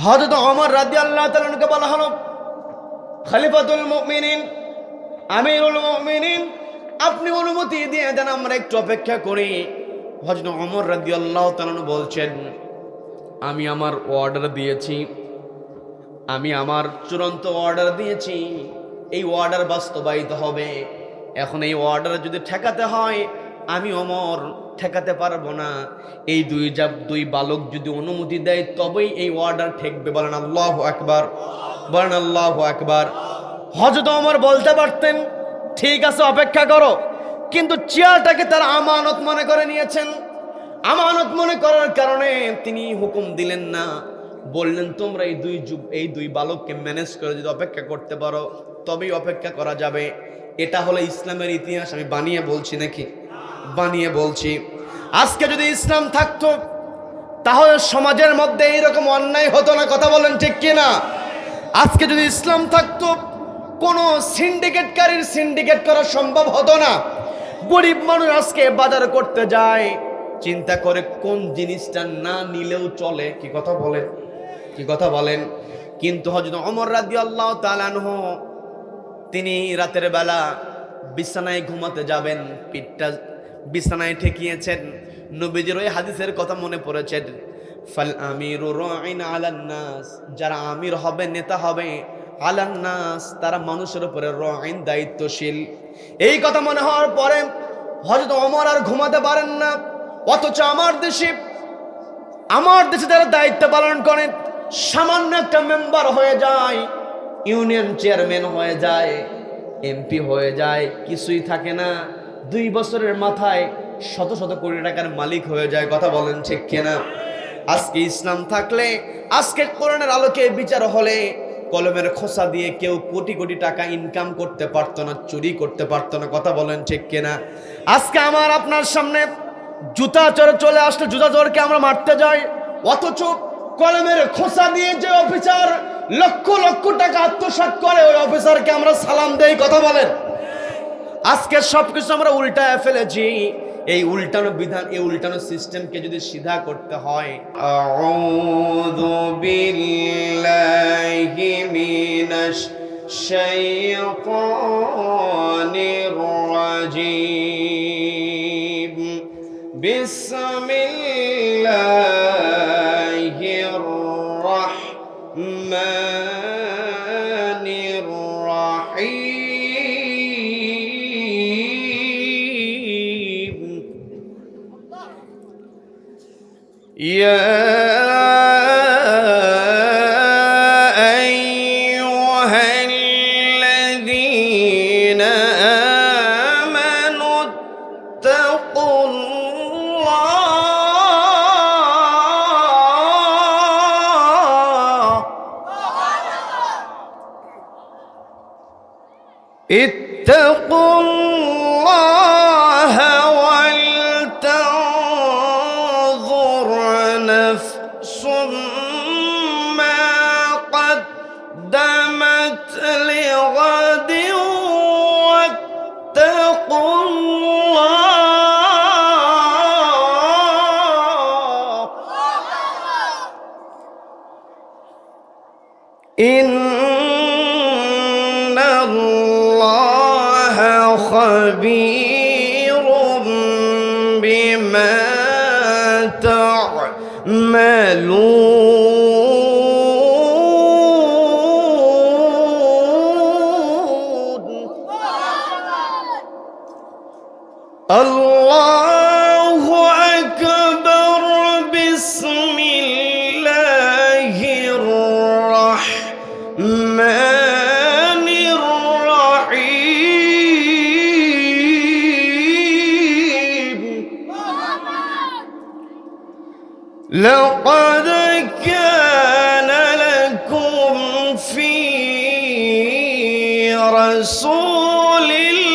হযরত ওমর রাদিয়াল্লাহু তাআলা আনহুকে বলা হলো, খলিফাতুল মুমিনিন, আমিরুল মুমিনিন, আপনি অনুমতি দিয়ে দেন, আমরা একটু অপেক্ষা করি। হযরত ওমর রাদিয়াল্লাহু তাআলা আনহু বলছেন, আমি আমার অর্ডার দিয়েছি, আমি আমার চূড়ান্ত অর্ডার দিয়েছি, এই অর্ডার বাস্তবায়িত হবে। এখন এই অর্ডার যদি ঠেকাতে হয়, আমি ওমর ঠেকাতে পারবো না। এই দুই বালক যদি অনুমতি দেয় তবেই এই অর্ডার ঠেকবে। বলেন আল্লাহু আকবার, বলেন আল্লাহু আকবার। হযরত ওমর বলতে পারতেন, ঠিক আছে অপেক্ষা করো, কিন্তু চেয়ারটাকে তার আমানত মনে করে নিয়েছেন। আমানত মনে করার কারণে তিনি হুকুম দিলেন না, বললেন তোমরা এই দুই বালককে ম্যানেজ করে যদি অপেক্ষা করতে পারো তবেই অপেক্ষা করা যাবে। এটা হলো ইসলামের ইতিহাস। আমি বানিয়ে বলছি নাকি? বানিয়ে বলছি। আজকে যদি ইসলাম থাকতো তাহলে সমাজের মধ্যে এইরকম অন্যায় হতো না। কথা বলেন ঠিক কিনা? আজকে যদি ইসলাম থাকতো কোনো সিন্ডিকেটকারীর সিন্ডিকেট করা সম্ভব হতো না। গরিব মানুষ আজকে বাজার করতে যায়, চিন্তা করে কোন জিনিসটা না নিলেও চলে। কি কথা বলেন? কি কথা বলেন? কিন্তু হযরত ওমর রাদিয়াল্লাহু তাআলা আনহু তিনি রাতের বেলা বিছানায় ঘুমাতে যাবেন, পিঠটা বিছানায় ঠেকিয়েছেন। নবীজির ওই হাদিসের কথা মনে পড়েছে, ফাল আমিরু রাইন আলান নাস, যারা আমির হবে, নেতা হবে, আলান নাস, তারা মানুষের উপরে রাইন, দায়িত্বশীল। এই কথা মনে হওয়ার পরে হযরত ওমর আর ঘুমাতে পারেন না। অথচ আমার দেশে যারা দায়িত্ব পালন করেন, সামান্য একটা মেম্বার হয়ে যায়, ইউনিয়ন চেয়ারম্যান হয়ে যায়, এমপি হয়ে যায়, কিছুই থাকে না, 2 বছরের মাথায় শত শত কোটি টাকার মালিক হয়ে যায়। কথা বলেন ঠিক কিনা? আজকে ইসলাম থাকলে, আজকে কোরআনের আলোকে বিচার হলে, কলমের খোসা দিয়ে কেউ কোটি কোটি টাকা ইনকাম করতে পারতো না, চুরি করতে পারতো না। কথা বলেন ঠিক কিনা? আজকে আমার আপনার সামনে জুতা চোর চলে আসলে জুতা চোরকে আমরা মারতে যাই, অথচ কলমের খোসা দিয়ে যে অফিসার লক্ষ লক্ষ টাকা আত্মসাৎ করে, ওই অফিসারকে আমরা সালাম দেই। কথা বলেন? আজকে সবকিছু আমরা উল্টায় ফেলেছি। এই উল্টানো বিধান, এই উল্টানো সিস্টেমকে যদি সিধা করতে হয়, আউযু বিল্লাহি মিনাশ শাইতানির রাজীম, বিসমিল্লাহির রাহমানির রাহিম। ইয়া আইয়ুহাল্লাযীনা আমানু ইত্তাকুল্লাহা ওয়ালতানযুর নাফসুম মা قدمت لغد واتقوا الله إن الله خبير بما تعملون الله أكبر بسم الله الرحمن الرحيم لقد كان لكم في رسول الله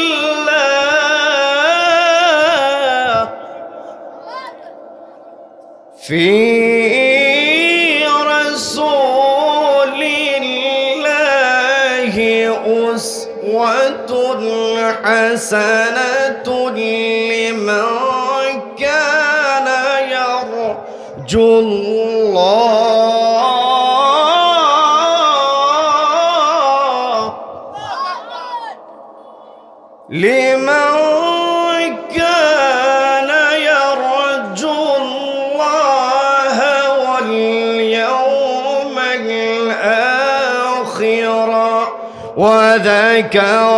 أسوة حسنة لمن كان يرجو الله وذكر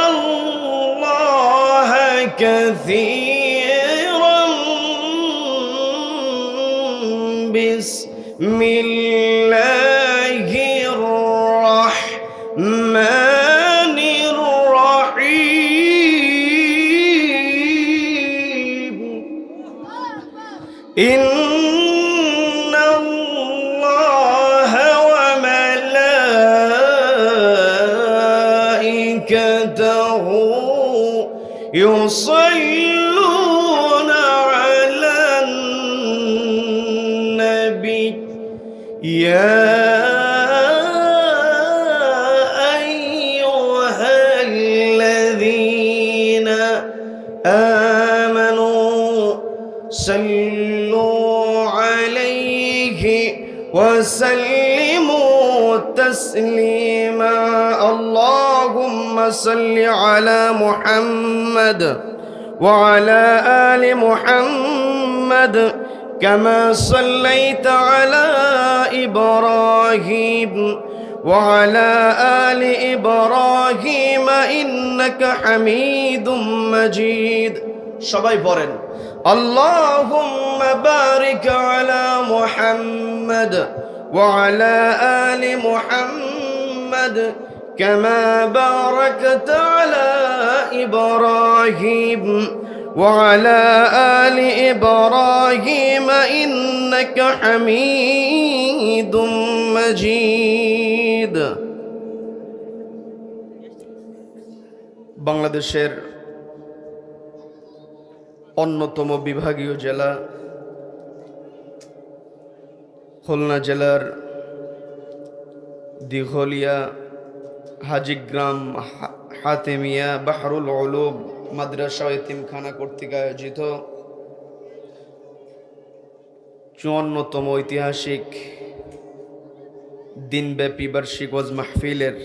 الله كثيرا بسم الله الرحمن الرحيم إن الله وملائكته يصلون على النبي يا أيها الذين آمنوا صلوا عليه وسلموا تسليما اللهم صل على محمد وعلى آل محمد كما صليت على إبراهيم وعلى آل إبراهيم إنك حميد مجيد সবাই পড়েন اللهم بارك على محمد وعلى آل محمد كما باركت على إبراهيم وعلى آل إبراهيم إنك حميد مجيد বাংলাদেশের অন্যতম বিভাগীয় জেলা খুলনা জেলার দিঘলিয়া হাজিগ্রাম হাতেমিয়া বাহরুল উলুম মাদ্রাসা এতিমখানা কর্তৃক আয়োজিত ৫৪তম ঐতিহাসিক দিনব্যাপী বার্ষিক ওয়াজ মাহফিলের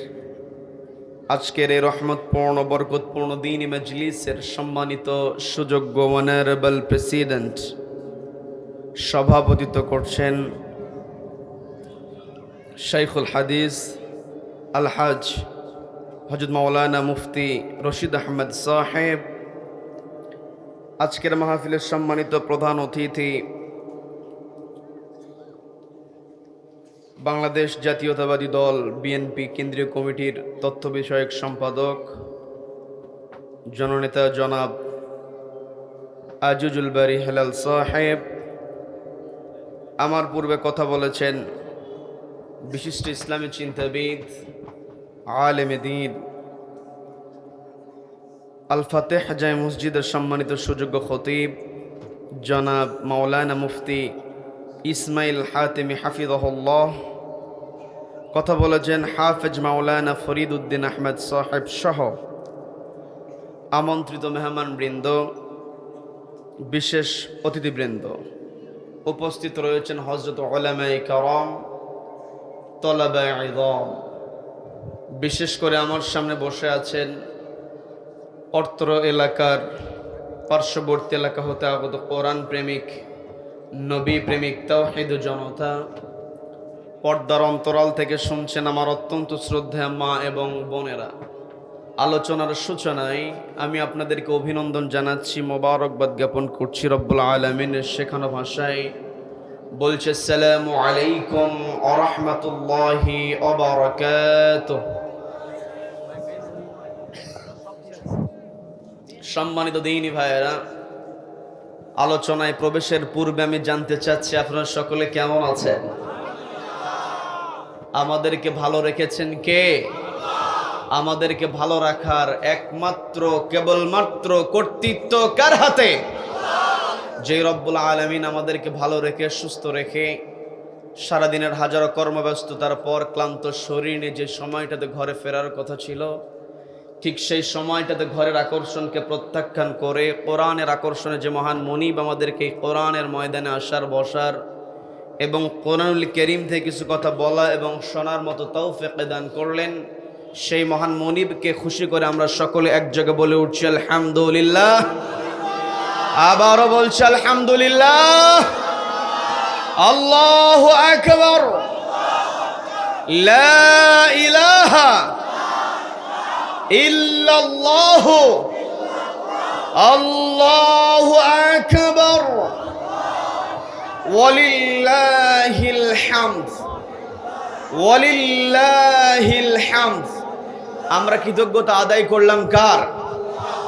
আজকের এই রহমতপূর্ণ বরকতপূর্ণ দ্বীনি মজলিসের সম্মানিত সুযোগ্য অনারেবল প্রেসিডেন্ট সভাপতিত্ব করছেন শাইখুল হাদিস আলহাজ হযরত মাওলানা মুফতি রশিদ আহমদ সাহেব, আজকের মাহফিলের সম্মানিত প্রধান অতিথি বাংলাদেশ জাতীয়তাবাদী দল বিএনপি কেন্দ্রীয় কমিটির তথ্য বিষয়ক সম্পাদক জননেতা জনাব আজিজুল বারী হেলাল সাহেব, আমার পূর্বে কথা বলেছেন বিশিষ্ট ইসলামী চিন্তাবিদ আলেমে দ্বীন আল ফাতেহ জামে মসজিদের সম্মানিত সুযোগ্য খতিব জনাব মাওলানা মুফতি ইসমাইল হাতেমি হাফিজাহুল্লাহ, কথা বলেছেন হাফেজ মাওলানা ফরিদ উদ্দিন আহমেদ সাহেব সহ আমন্ত্রিত মেহমানবৃন্দ, বিশেষ অতিথিবৃন্দ, উপস্থিত রয়েছেন হযরত উলামায়ে কেরাম, তলাবায়ে ইলম। বিশেষ করে আমার সামনে বসে আছেন অত্র এলাকার পার্শ্ববর্তী এলাকা হতে আগত কোরআন প্রেমিক, নবী প্রেমিক, তাওহীদ জনতা। পর্দার অন্তরাল থেকে শুনছেন আমার অত্যন্ত শ্রদ্ধেয় মা এবং বোনেরা। আলোচনার সূচনায় আমি আপনাদেরকে অভিনন্দন জানাচ্ছি, মোবারকবাদ জ্ঞাপন করছি। রব্বুল আলামিনের শেখানো ভাষায় বলছে আসসালামু আলাইকুম ওয়া রাহমাতুল্লাহি ওয়া বারাকাতুহু। সম্মানিত দ্বীনি ভাইয়েরা, আলোচনায় প্রবেশের পূর্বে আমি জানতে চাচ্ছি আপনারা সকলে কেমন আছেন? আমাদেরকে ভালো রেখেছেন কে? আমাদেরকে ভালো রাখার একমাত্র কেবলমাত্র কর্তৃত্ব কার হাতে? যে রব্বুল আলামিন আমাদেরকে ভালো রেখে সুস্থ রেখে সারাদিনের হাজারো কর্মব্যস্ততার পর ক্লান্ত শরীর নিয়ে যে সময়টাতে ঘরে ফেরার কথা ছিল, ঠিক সেই সময়টাতে ঘরের আকর্ষণকে প্রত্যাখ্যান করে কোরআনের আকর্ষণে যে মহান মনিব আমাদেরকে কোরআনের ময়দানে আসার বসার এবং কোরআনুল কারীম থেকে কিছু কথা বলা এবং শোনার মতো তৌফিক দান করলেন, সেই মহান মনিবকে খুশি করে আমরা সকলে এক জায়গায় বলে উঠছি আলহামদুলিল্লাহ। আবারও বলছি আলহামদুলিল্লাহ। আল্লাহু আকবার। লা ইলাহা ইল্লাল্লাহ। আল্লাহু আকবার। ওয়ালিল্লাহিল হামদ। ওয়ালিল্লাহিল হামদ। আমরা কৃতজ্ঞতা আদায় করলাম কার?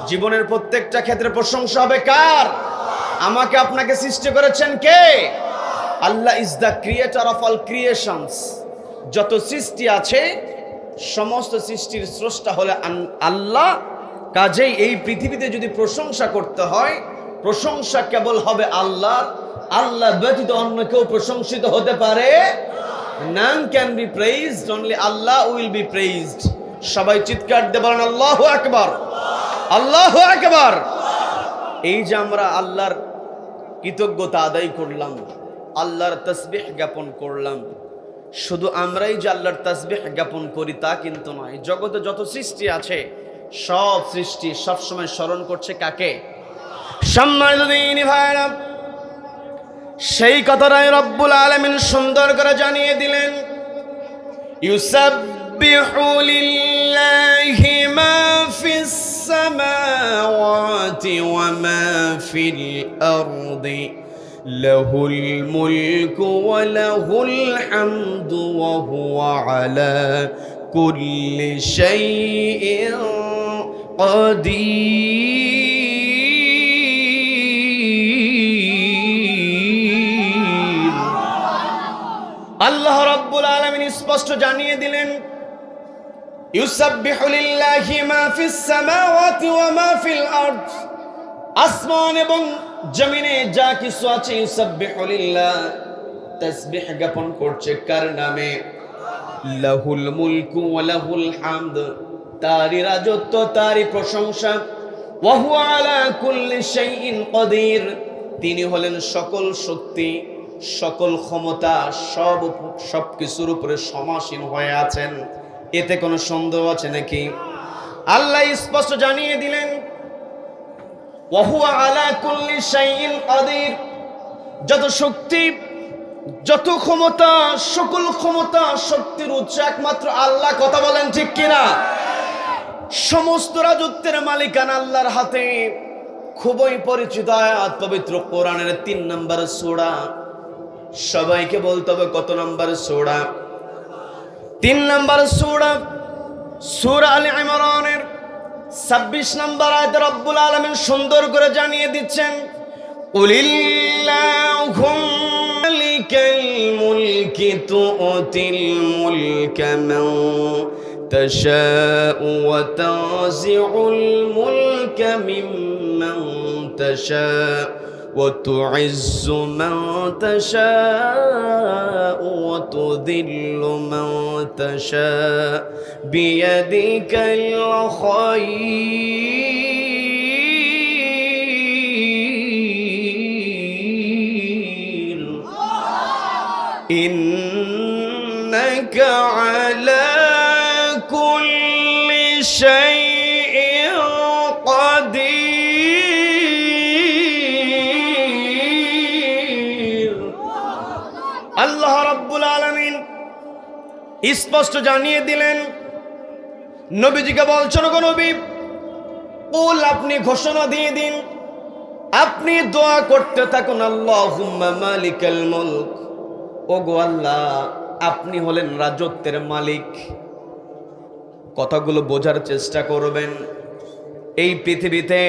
জীবনের প্রত্যেকটা ক্ষেত্রে প্রশংসা হবে কার? আমাকে আপনাকে সৃষ্টি করেছেন কে? Allah is the creator of all creations. যত সৃষ্টি আছে সমস্ত সৃষ্টির স্রষ্টা হলে আল্লাহ। কাজেই এই পৃথিবীতে যদি প্রশংসা করতে হয়, প্রশংসা কেবল হবে আল্লাহর। আল্লাহ ব্যতীত অন্য কেউ প্রশংসিত হতে পারে? None can be praised, only Allah will be praised. সবাই চিৎকার দিয়ে বলেন আল্লাহু আকবার, আল্লাহু আকবার। এই যে আমরা আল্লাহর কৃতজ্ঞতা আদায় করলাম, আল্লাহর তাসবিহ জ্ঞাপন করলাম, শুধু আমরাই যে আল্লাহর তাসবিহ জ্ঞাপন করি তা কিন্তু নয়। জগতে যত সৃষ্টি আছে সব সৃষ্টি সবসময় স্মরণ করছে কাকে? সম্মানিত দিনী ভাইরা, সেই কথাটাই রব্বুল আলামিন সুন্দর করে জানিয়ে দিলেন। ইউসাব্বিহু লিল্লাহি মা ফিস সামাওয়াতি ওয়া মা ফিল আরদি লাহুল মুলকু ওয়া লাহুল হামদু ওয়া হুয়া আলা কুল্লি শাইইন কাদির। আল্লাহ রাব্বুল আলামিন স্পষ্ট জানিয়ে দিলেন, ইউসাব্বিহু লিল্লাহি মা ফিস সামাওয়াতি ওয়া মা ফিল আরদ। আসমান এবং জমিনে যা কিছু আছে ইউসাব্বিহু লিল্লাহ, তাসবিহ জ্ঞাপন করছে কার নামে? লাহুল মুলকু ওয়া লাহুল হামদ। তারই রাজত্ব, তারই প্রশংসা। ওয়া হুয়া আলা কুল্লি শাইইন কাদির। তিনি হলেন সকল শক্তি, সকল ক্ষমতা, সব কিছুর উপরে সমাসীন হয়ে আছেন। এতে কোনো সন্দেহ আছে নাকি? আল্লাহ স্পষ্ট জানিয়ে দিলেন, ওয়া হুয়া আলা কুল্লি শাইইন কাদির। যত শক্তি, যত ক্ষমতা, সকল ক্ষমতা, শক্তির উৎস একমাত্র আল্লাহ। কথা বলেন ঠিক কিনা? সমস্ত রাজত্বের মালিকানা আল্লাহর হাতে। খুবই পরিচিত আয়াত পবিত্র কোরআনের 3 নম্বর সূরা। সবাইকে বলতে হবে কত নম্বর সূরা? 3 নম্বর সূরা, সূরা আলে ইমরানের 26 নম্বর আয়াতে রব্বুল আলামিন সুন্দর করে জানিয়ে দিচ্ছেন, কুলিল্লাহুম্মা মালিকাল মুলকি তু'তিল মুলকা মান তাশাউ ওয়া তানজিউল মুলকা মিম্মান তাশাউ ওয়া তু'ইজ্জু মান তাশাউ ওয়া তুযিল্লু মান তাশাউ বিয়াদিকাল খায়র ইন্নাকা আলা কুল্লি শাইইন কাদির। আল্লাহ রাব্বুল আলামিন স্পষ্ট জানিয়ে দিলেন, নবীজিকে বলছেন, গো নবী, কুল, আপনি ঘোষণা দিয়ে দিন, আপনি দোয়া করতে থাকুন, আল্লাহুম্মা মালিকাল মুলক। ও গো আল্লাহ, আপনি হলেন রাজত্বের মালিক। কথাগুলো বোঝার চেষ্টা করবেন। এই পৃথিবীতে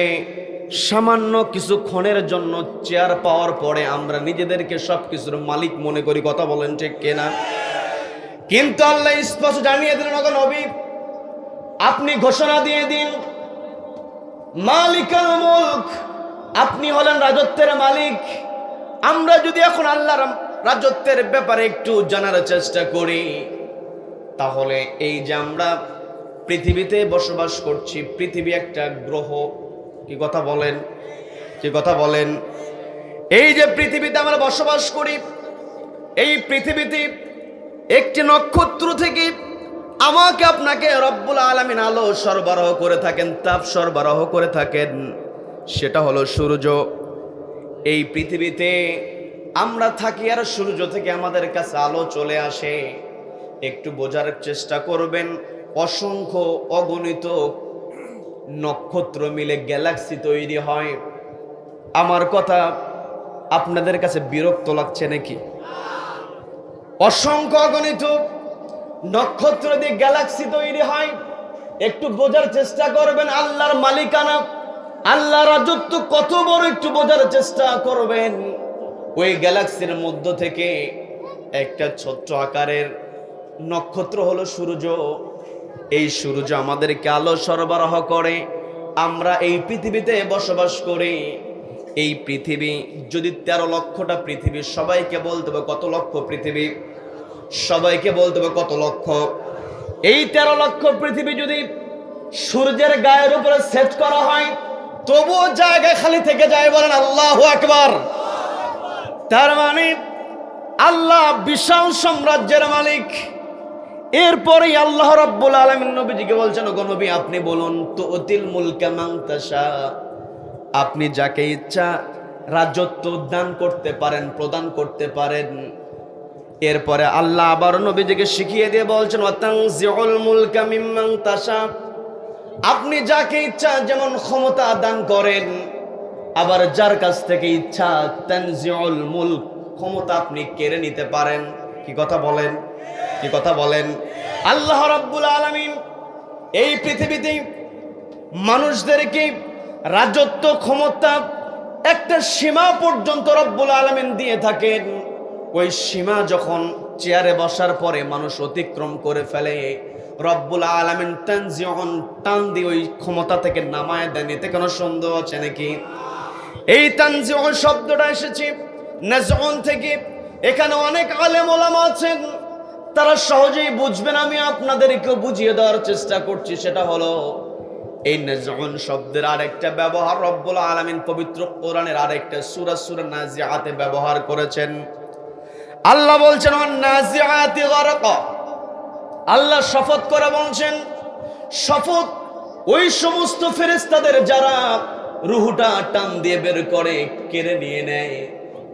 সামান্য কিছু ক্ষণের জন্য চেয়ার পাওয়ার পরে আমরা নিজেদেরকে সবকিছুর মালিক মনে করি। কথা বলেন ঠিক কিনা? কিন্তু আল্লাহ স্পষ্ট জানিয়ে দিলেন, ওগো নবী, আপনি ঘোষণা দিয়ে দিন, মালিকাল মুলক, আপনি হলেন রাজত্বের মালিক। আমরা যদি এখন আল্লাহর রাজত্বের ব্যাপারে একটু জানার চেষ্টা করি, তাহলে এই যে আমরা পৃথিবীতে বসবাস করছি, পৃথিবী একটা গ্রহ। কি কথা বলেন? কি কথা বলেন? এই যে পৃথিবীতে আমরা বসবাস করি, এই পৃথিবীতে একটি নক্ষত্র থেকে আমাকে আপনাকে রব্বুল আলামিন আলো সরবরাহ করে থাকেন, তাপ সরবরাহ করে থাকেন। সেটা হলো সূর্য। এই পৃথিবীতে আমরা থাকি আর সূর্য থেকে আমাদের কাছে আলো চলে আসে। একটু বোঝার চেষ্টা করবেন, অসংখ্য অগণিত নক্ষত্র মিলে গ্যালাক্সি তৈরি হয়। আমার কথা আপনাদের কাছে বিরক্ত লাগছে নাকি? অসংখ্য অগণিত নক্ষত্র দিয়ে গ্যালাক্সি তৈরি হয়। একটু বোঝার চেষ্টা করবেন আল্লাহর মালিকানা, আল্লাহর রাজত্ব কত বড়, একটু বোঝার চেষ্টা করবেন। ওই গ্যালাক্সির মধ্য থেকে একটা ছোট্ট আকারের নক্ষত্র হলো সূর্য। এই সূর্য আমাদেরকে আলো সরবরাহ করে। আমরা এই পৃথিবীতে বসবাস করি। এই পৃথিবী যদি 13 লক্ষটা পৃথিবী, সবাইকে বলতে হবে কত লক্ষ পৃথিবী, সবাইকে বলতে হবে কত লক্ষ। এই 13 লক্ষ পৃথিবী যদি সূর্যের গায়ের উপরে সেট করা হয়, তবুও জায়গায় খালি থেকে যায়। বলেন আল্লাহু আকবার। তার মানে আল্লাহ বিশাল সাম্রাজ্যের মালিক। এরপরেই আল্লাহ রাব্বুল আলামিন নবীজিকে বলছেন, ওগো নবী আপনি বলুন, তুতিল মুলকা মান তাশা, আপনি যাকে ইচ্ছা রাজত্ব দান করতে পারেন, প্রদান করতে পারেন। এরপরে আল্লাহ আবার নবীজিকে শিখিয়ে দিয়ে বলছেন, ওয়াতানজিউল মুলকা মিম্মান তাশা, আপনি যাকে ইচ্ছা যেমন ক্ষমতা দান করেন, আবার যার কাছ থেকে ইচ্ছা তানজিউল মুলক, ক্ষমতা আপনি কেড়ে নিতে পারেন। কি কথা বলেন, কি কথা বলেন? আল্লাহ রাব্বুল আলামিন এই পৃথিবীতে মানুষদেরকে রাজত্ব ক্ষমতা একটা সীমা পর্যন্ত রব্বুল আলামিন দিয়ে থাকেন। ওই সীমা যখন চেয়ারে বসার পরে মানুষ অতিক্রম করে ফেলে, রব্বুল আলামিন তানজিউন, টান দিয়ে ওই ক্ষমতা থেকে নামায় দেন। এতে কোনো সন্দেহ আছে নাকি? এই তানজিউন শব্দটা এসেছে নাজউন থেকে। এখানে অনেক আলেম ওলামা আছেন, তারা সহজেই বুঝবেন। আমি আপনাদেরকে বুঝিয়ে দেওয়ার চেষ্টা করছি। সেটা হলো এই নাজউন শব্দের আরেকটা ব্যবহার রব্বুল আলামিন পবিত্র কোরআনের আরেকটা সূরা, সূরা নাজিআতে ব্যবহার করেছেন। আল্লাহ বলছেন ওয়ান নাজিআতি গারকা, আল্লাহ শপথ করে বলছেন, শপথ ওই সমস্ত ফেরেশতাদের যারা রুহটা টান দিয়ে বের করে কেড়ে নিয়ে নেয়।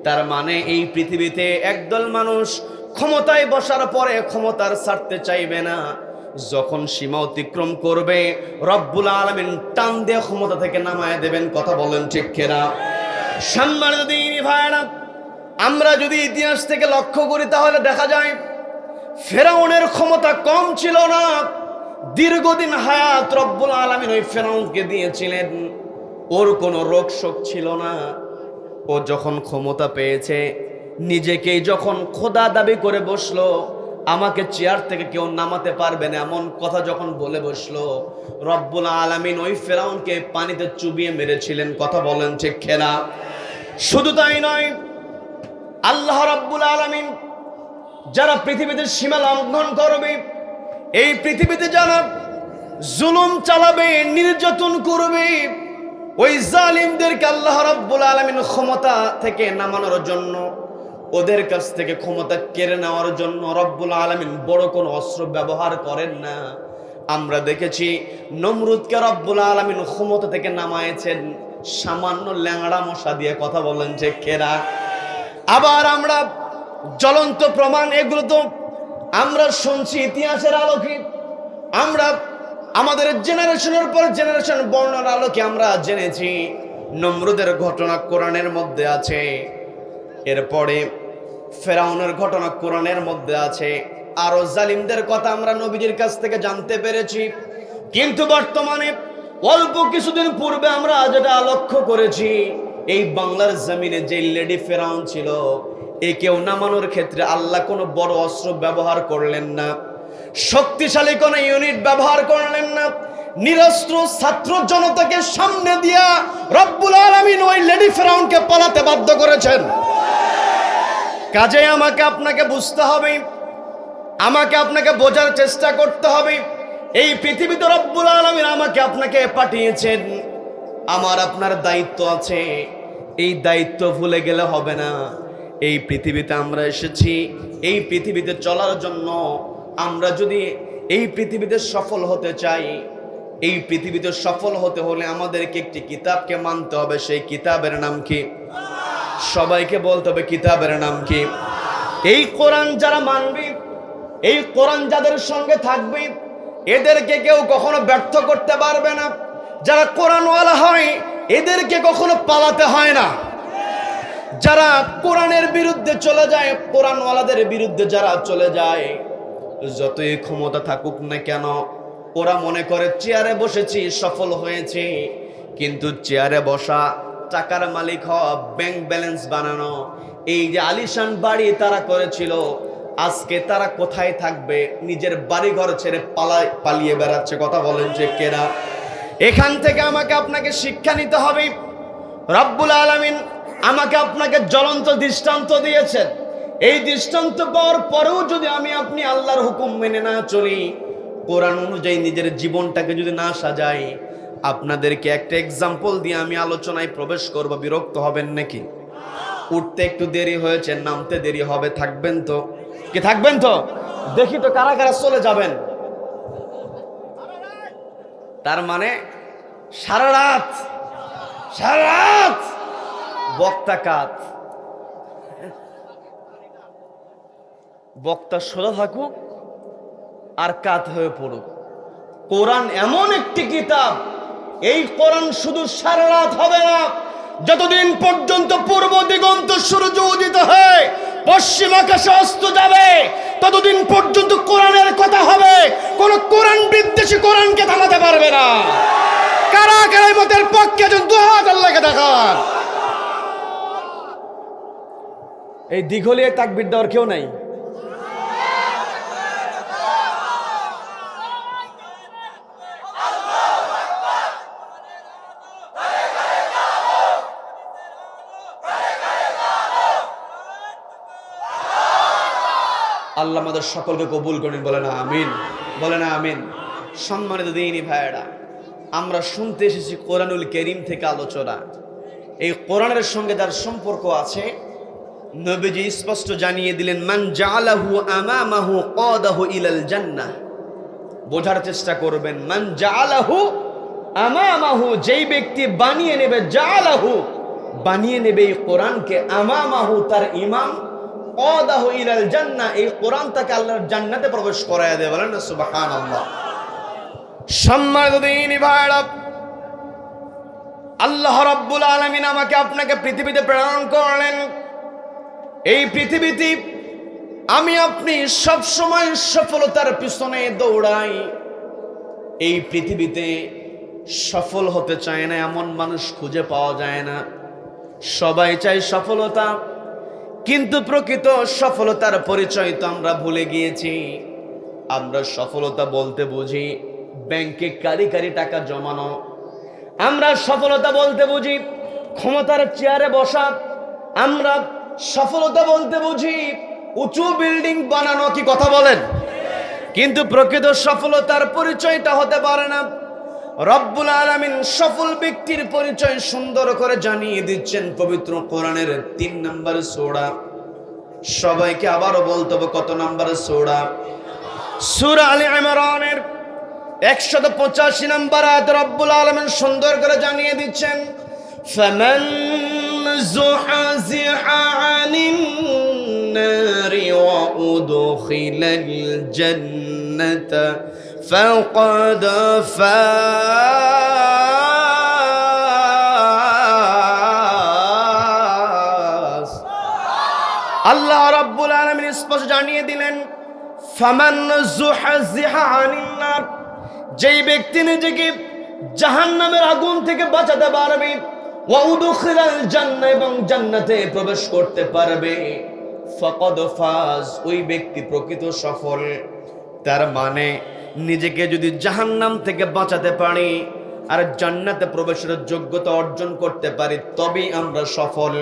তার মানে এই পৃথিবীতে একদল মানুষ ক্ষমতায় বসার পরে ক্ষমতার ছাড়তে চাইবে না। যখন সীমা অতিক্রম করবে, রব্বুল আলামিন টান দিয়ে ক্ষমতা থেকে নামায় দেবেন। কথা বলেন ঠিক কিনা? সম্মানিত দিনী ভাইরা, আমরা যদি ইতিহাস থেকে লক্ষ্য করি তাহলে দেখা যায় ফেরাউনের ক্ষমতা কম ছিল না। দীর্ঘদিন হায়াত রব্বুল আলামিন ওই ফেরাউনকে দিয়েছিলেন। ওর কোনো রোগ শোক ছিল না। ও যখন ক্ষমতা পেয়েছে, নিজেকেই যখন খোদা দাবি করে বসলো, আমাকে চেয়ার থেকে কেউ নামাতে পারবে না, এমন কথা যখন বলে বসলো, রব্বুল আলামিন ওই ফেরাউনকে পানিতে চুবিয়ে মেরেছিলেন। কথা বলেন ঠিক কিনা? শুধু তাই নয়, আল্লাহ রাব্বুল আলামিন যারা পৃথিবীতে সীমা লঙ্ঘন করবে, এই পৃথিবীতে যারা জুলুম চালাবে, নির্যাতন করবে, ওই জালিমদেরকে আল্লাহ রাব্বুল আলামিন ক্ষমতা থেকে নামানোর জন্য, ওদের কাছ থেকে ক্ষমতা কেড়ে নেওয়ার জন্য রব্বুল আলামিন বড় কোনো অস্ত্র ব্যবহার করেন না। আমরা দেখেছি নমরুদকে রব্বুল আলামিন ক্ষমতা থেকে নামায়েছেন সামান্য ল্যাংড়া মশা দিয়ে। কথা বলেন যে কেরা? আবার আমরা জ্বলন্ত প্রমাণ, এগুলো তো আমরা শুনছি ইতিহাসের আলোকে, আমরা আমাদের জেনারেশনের পর জেনারেশন বর্ণনার আলোকে আমরা জেনেছি। নমরুদের ঘটনা কোরআনের মধ্যে আছে, এরপরে ফেরাউনের ঘটনা কোরআনের মধ্যে আছে, আরো জালিমদের কথা আমরা নবীজির কাছ থেকে জানতে পেরেছি। কিন্তু বর্তমানে অল্প কিছুদিন পূর্বে আমরা যেটা লক্ষ্য করেছি, এই বাংলার জমিনে যে লেডি ফেরাউন ছিল, একেও নামানোর ক্ষেত্রে আল্লাহ কোনো বড় অস্ত্র ব্যবহার করলেন না, শক্তিশালী কোনো ইউনিট ব্যবহার করলেন না। নিরস্ত্র ছাত্র জনতাকে সামনে দিয়া রব্বুল আলামিন ওই লেডি ফেরাউনকে পালাতে বাধ্য করেছেন। কাজে আমাকে আপনাকে বুঝতে হবে, আমাকে আপনাকে বোঝার চেষ্টা করতে হবে, এই পৃথিবীতে রব্বুল আলামিন আমাকে আপনাকে পাঠিয়েছেন। আমার আপনার দায়িত্ব আছে, এই দায়িত্ব ভুলে গেলে হবে না। এই পৃথিবীতে আমরা এসেছি এই পৃথিবীতে চলার জন্য। আমরা যদি এই পৃথিবীতে সফল হতে চাই, এই পৃথিবীতে সফল হতে হলে আমাদেরকে একটি কিতাবকে মানতে হবে। সেই কিতাবের নাম কি? সবাইকে বলতে হবে কিতাবের নাম কি? এই কোরআন যারা মানবে, এই কোরআন যাদের সঙ্গে থাকবে, এদেরকে কেউ কখনো ব্যর্থ করতে পারবে না। যারা কোরআনওয়ালা হয় এদেরকে কখনো পালাতে হয় না। যারা কোরআনের বিরুদ্ধে চলে যায়, কোরআনওয়ালাদের বিরুদ্ধে যারা চলে যায়, যতই ক্ষমতা থাকুক না কেন, ওরা মনে করে চেয়ারে বসেছি, সফল হয়েছে। কিন্তু চেয়ারে বসা, টাকার মালিক হওয়া, ব্যাংক ব্যালেন্স বানানো, এই যে আলিশান বাড়ি তারা করেছিল, আজকে তারা কোথায় থাকবে? নিজের বাড়ি ঘর ছেড়ে পালিয়ে বেড়াচ্ছে। কথা বলেন যে কেনা? এখান থেকে আমাকে আপনাকে শিক্ষা নিতে হবে। রব্বুল আলামিন আমাকে আপনাকে জ্বলন্ত দৃষ্টান্ত দিয়েছেন। এই দৃষ্টান্ত পাওয়ার পরেও যদি আমি আপনি আল্লাহর হুকুম মেনে না চলি, কোরআন অনুযায়ী নিজের জীবনটাকে যদি না সাজাই, আপনাদেরকে একটা এক্সাম্পল দিয়ে আমি আলোচনায় প্রবেশ করব। বিরক্ত হবেন নাকি? উঠতে একটু দেরি হয়েছে, নামতে দেরি হবে, থাকবেন তো? কি থাকবেন তো? দেখি তো কারা কারা চলে যাবেন। তার মানে সারা রাত বক্তা কাত, বক্তা সোজা থাকুক আর কাত হয়ে পড়ুক। কোরআন এমন একটি কিতাব, এই কোরআন শুধু সারা রাত হবে না, যতদিন পর্যন্ত পূর্ব দিগন্ত সূর্য উদিত হয় পশ্চিম আকাশে অস্ত যাবে, ততদিন পর্যন্ত কোরআনের কথা হবে। কোন কোরআন বিদ্বেষী কোরআনকে থামাতে পারবে না। কারা কারা মতের পক্ষে দুহাত আল্লাহকে দেখান। এই দিঘলিয়ে তাকবীর দেওয়ার কেউ নাই? আল্লাহ আমাদের সকলকে কবুল করেন, বলে না আমিন, বলে না আমিন। সম্মানিত দিনী ভাইয়েরা, আমরা শুনতে এসেছি কোরআনুল কারীম থেকে আলোচনা। এই কোরআনের সঙ্গে যার সম্পর্ক আছে, নবীজি স্পষ্ট জানিয়ে দিলেন, মান জাআলাহু আমামাহু কাদাহু ইলাল জান্নাহ। বোঝার চেষ্টা করবেন, মান জাআলাহু আমামাহু, যেই ব্যক্তি বানিয়ে নেবে, জাআলাহু বানিয়ে নেবে এই কোরআনকে, আমামাহু তার ইমাম, কাদাহু ইলাল জান্নাহ এই কোরআন তাকে আল্লাহর জান্নাতে প্রবেশ করায় দেবে। বলেন না সুবহানাল্লাহ। সম্মানিত দিনী ভাইরা, আল্লাহ রাব্বুল আলামিন আমাকে আপনাকে পৃথিবীতে প্রেরণ করলেন। এই পৃথিবীতে আমি আপনি সব সময় সফলতার পিছনে দৌড়াই। এই পৃথিবীতে সফল হতে চায় না এমন মানুষ খুঁজে পাওয়া যায় না। সবাই চায় সফলতা, কিন্তু প্রকৃত সফলতার পরিচয় তো আমরা ভুলে গিয়েছি। আমরা সফলতা বলতে বুঝি ব্যাংকে কারি কারি টাকা জমানো। আমরা সফলতা বলতে বুঝি ক্ষমতার চেয়ারে বসা। আমরা সফলতা বলতে বুঝি উঁচু বিল্ডিং বানানো। কি কথা বলেন? কিন্তু প্রকৃত সফলতার পরিচয়টা হতে পারে না। রব্বুল আলামিন সফল ব্যক্তির পরিচয় সুন্দর করে জানিয়ে দিচ্ছেন পবিত্র কোরআনের 3 নম্বর সূরা। সবাইকে আবারও বলতে হবে, কত নম্বর সূরা? সূরা আলে ইমরানের 185 নম্বর আয়াত রব্বুল আলামিন সুন্দর করে জানিয়ে দিচ্ছেন, ফামান যুহযিহা আনিন নারি ওয়া উদখিলাল জান্নাতা ফাকাদ ফাজ। আল্লাহ রাব্বুল আলামিন স্পষ্ট জানিয়ে দিলেন, ফামান যুহযিহা আনিন নার, যেই ব্যক্তি নিজেকে জাহান্নামের আগুন থেকে বাঁচাতে পারবে, ওয়া উদখিলাল জান্নাহ এবং জান্নাতে প্রবেশ করতে পারবে, ফাকাদ ফাজ, ওই ব্যক্তি প্রকৃত সফল। তার মানে নিজেকে যদি জাহান্নাম থেকে বাঁচাতে পারি আর জান্নাতে প্রবেশের যোগ্যতা অর্জন করতে পারি, তবেই আমরা সফল।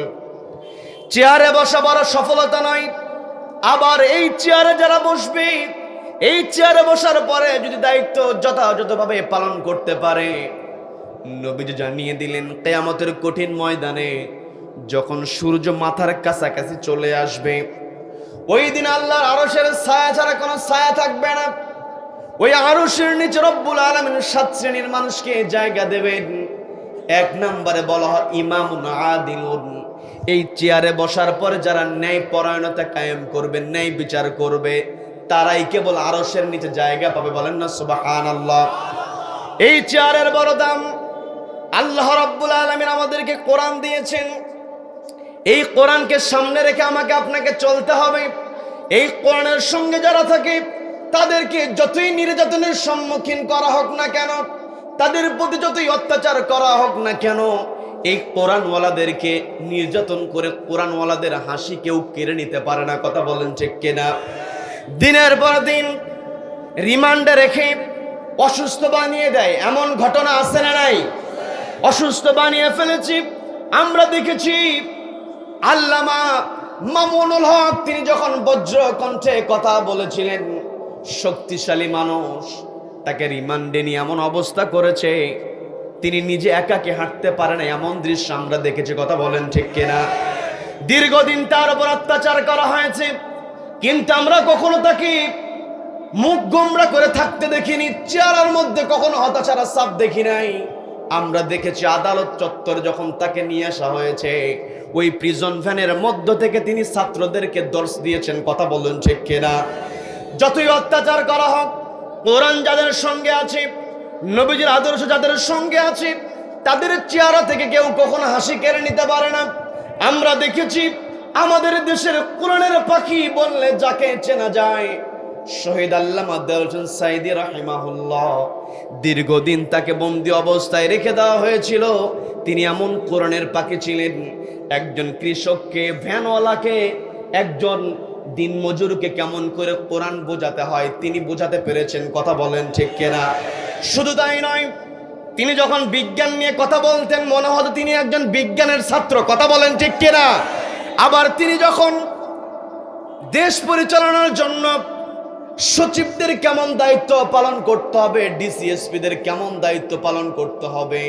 চেয়ারে বসা বড় সফলতা নয়। আবার এই চেয়ারে যারা বসবে, এই চেয়ারে বসার পরে যদি দায়িত্ব যথাযথভাবে পালন করতে পারে, নবীজি জানিয়ে দিলেন কিয়ামতের কঠিন ময়দানে যখন সূর্য মাথার কাছাকাছি চলে আসবে, ওই দিন আল্লাহর আরশের ছায়া ছাড়া কোনো ছায়া থাকবে না। ওই আরশের নিচে রব্বুল আলামিন 7 শ্রেণীর মানুষকে জায়গা দেবেন। 1 নম্বরে বলা হয় ইমামুন আদিলুন। এই চেয়ারে বসার পরে যারা ন্যায় পরায়ণতা কায়েম করবে, ন্যায় বিচার করবে, তারাই কেবল আরশের নিচে জায়গা পাবে। বলেন না সুবহানাল্লাহ। এই চেয়ারের বড় দাম। আল্লাহ রাব্বুল আলামিন আমাদেরকে কোরআন দিয়েছেন। এই কোরআনকে সামনে রেখে আমাকে আপনাকে চলতে হবে। এই কোরআনের সঙ্গে যারা থাকে তাদেরকে যতই নির্যাতনের সম্মুখীন করা হোক না কেন, তাদের প্রতি যতই অত্যাচার করা হোক না কেন, এই কোরআনওয়ালাদেরকে নির্যাতন করে কোরআনওয়ালাদের হাসি কেউ কেড়ে নিতে পারে না। কথা বলেন ঠিক কিনা? দিনের পর দিন রিমান্ডে রেখে অসুস্থ বানিয়ে দেয়, এমন ঘটনা আছে না নাই? অসুস্থ বানিয়ে ফেলেছি। আমরা দেখেছি আল্লামা মামুনুল হক তিনি যখন বজ্র কণ্ঠে কথা বলেছিলেন, শক্তিশালী মানুষ, তাকে রিমান্ডে নিয়ে এমন অবস্থা করেছে তিনি নিজে একাকে হাঁটতে পারে না, এমন দৃশ্য আমরা দেখেছি। কথা বলেন ঠিক কিনা? দীর্ঘদিন তার উপর অত্যাচার করা হয়েছে, কিন্তু আমরা কখনো তাকে মুখ গোমরা করে থাকতে দেখিনি, চেহারার মধ্যে কখনো হতাশার ছাপ দেখি নাই। আমরা দেখেছি আদালত চত্বর যখন তাকে নিয়ে আসা হয়েছে, ওই প্রিজন ভ্যানের মধ্য থেকে তিনি ছাত্রদেরকে দর্শ দিয়েছেন। কথা বলুন ঠিক কিনা? যতই অত্যাচার করা হোক, কোরআন যাদের সঙ্গে আছে, নবীজির আদর্শ যাদের সঙ্গে আছে, তাদের চেহারা থেকে কেউ কখনো হাসি কেড়ে নিতে পারে না। আমরা দেখেছি আমাদের দেশের কোরআনের পাখি বললে যাকে চেনা যায়, শহীদ আল্লামা দেওয়ার হোসেন সাইদি রাহিমাহুল্লাহ, দীর্ঘদিন তাকে বন্দি অবস্থায় রেখে দেওয়া হয়েছিল। তিনি এমন কোরআনের পাখি ছিলেন, একজন কৃষককে, ভ্যানওয়ালাকে, একজন দিনমজুরকে কেমন করে কোরআন বোঝাতে হয় তিনি বোঝাতে পেরেছেন। কথা বলেন ঠিক কিনা? শুধু তাই নয়, তিনি যখন বিজ্ঞান নিয়ে কথা বলতেন মনে হতো তিনি একজন বিজ্ঞানের ছাত্র। কথা বলেন ঠিক কিনা? আবার তিনি যখন দেশ পরিচালনার জন্য সচিবদের কেমন দায়িত্ব পালন করতে হবে, ডিসিএসপিদের কেমন দায়িত্ব পালন করতে হবে,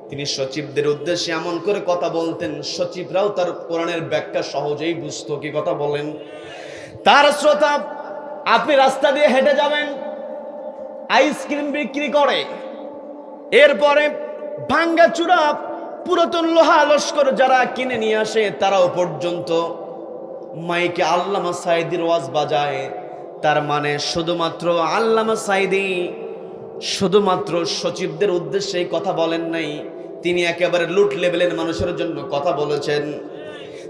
তিনি সচিবদের উদ্দেশ্যে এমন করে কথা বলতেন, সচিবরাও তার কোরআনের ব্যাখ্যা সহজেই বুঝতো। কি কথা বলেন? তার শ্রোতা, আপনি রাস্তা দিয়ে হেঁটে যাবেন, আইসক্রিম বিক্রি করে, এরপরে ভাঙ্গাচুরা পুরাতন লোহা লস্কর যারা কিনে নিয়ে আসে, তারাও পর্যন্ত মাইকে আল্লামা সাইদির ওয়াজ বাজায়। তার মানে শুধুমাত্র আল্লামা সাইদি শুধুমাত্র সচিবদের উদ্দেশ্যে কথা বলেন নাই, তিনি একেবারে লুট লেভেলের মানুষের জন্য কথা বলেছেন।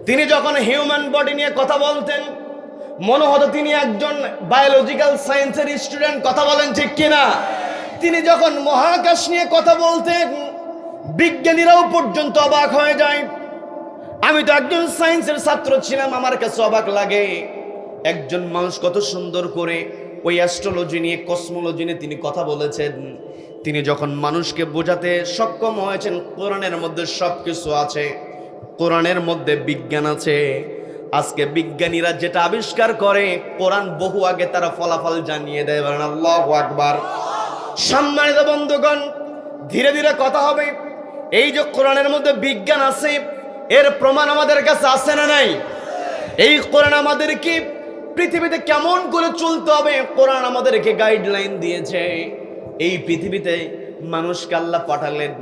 তিনি যখন হিউম্যান বডি নিয়ে কথা বলতেন মনে হতো তিনি একজন বায়োলজিক্যাল সায়েন্সের স্টুডেন্ট। কথা বলেন ঠিক কিনা? তিনি যখন মহাকাশ নিয়ে কথা বলতেন বিজ্ঞানীরাও পর্যন্ত অবাক হয়ে যায়। আমি তো একজন সায়েন্সের ছাত্র ছিলাম, আমার কাছে অবাক লাগে একজন মানুষ কত সুন্দর করে ওই অ্যাস্ট্রোলজি নিয়ে, কসমোলজি নিয়ে তিনি কথা বলেছেন। তিনি যখন মানুষকে বোঝাতে সক্ষম হয়েছেন কোরআনের মধ্যে সব কিছু আছে, কোরআনের মধ্যে বিজ্ঞান আছে। আজকে বিজ্ঞানীরা যেটা আবিষ্কার করে কোরআন বহু আগে তারা ফলাফল জানিয়ে দেয়। বলেন আল্লাহু আকবার। সম্মানিত বন্ধুগণ, ধীরে ধীরে কথা হবে। এই যে কোরআনের মধ্যে বিজ্ঞান আছে, এর প্রমাণ আমাদের কাছে আছে না নাই? এই কোরআন আমাদেরকে পৃথিবীতে কেমন করে চলতে হবে কোরআন আমাদেরকে গাইডলাইন দিয়েছে। এই পৃথিবীতে মানুষকে আল্লাহ পাঠালেন,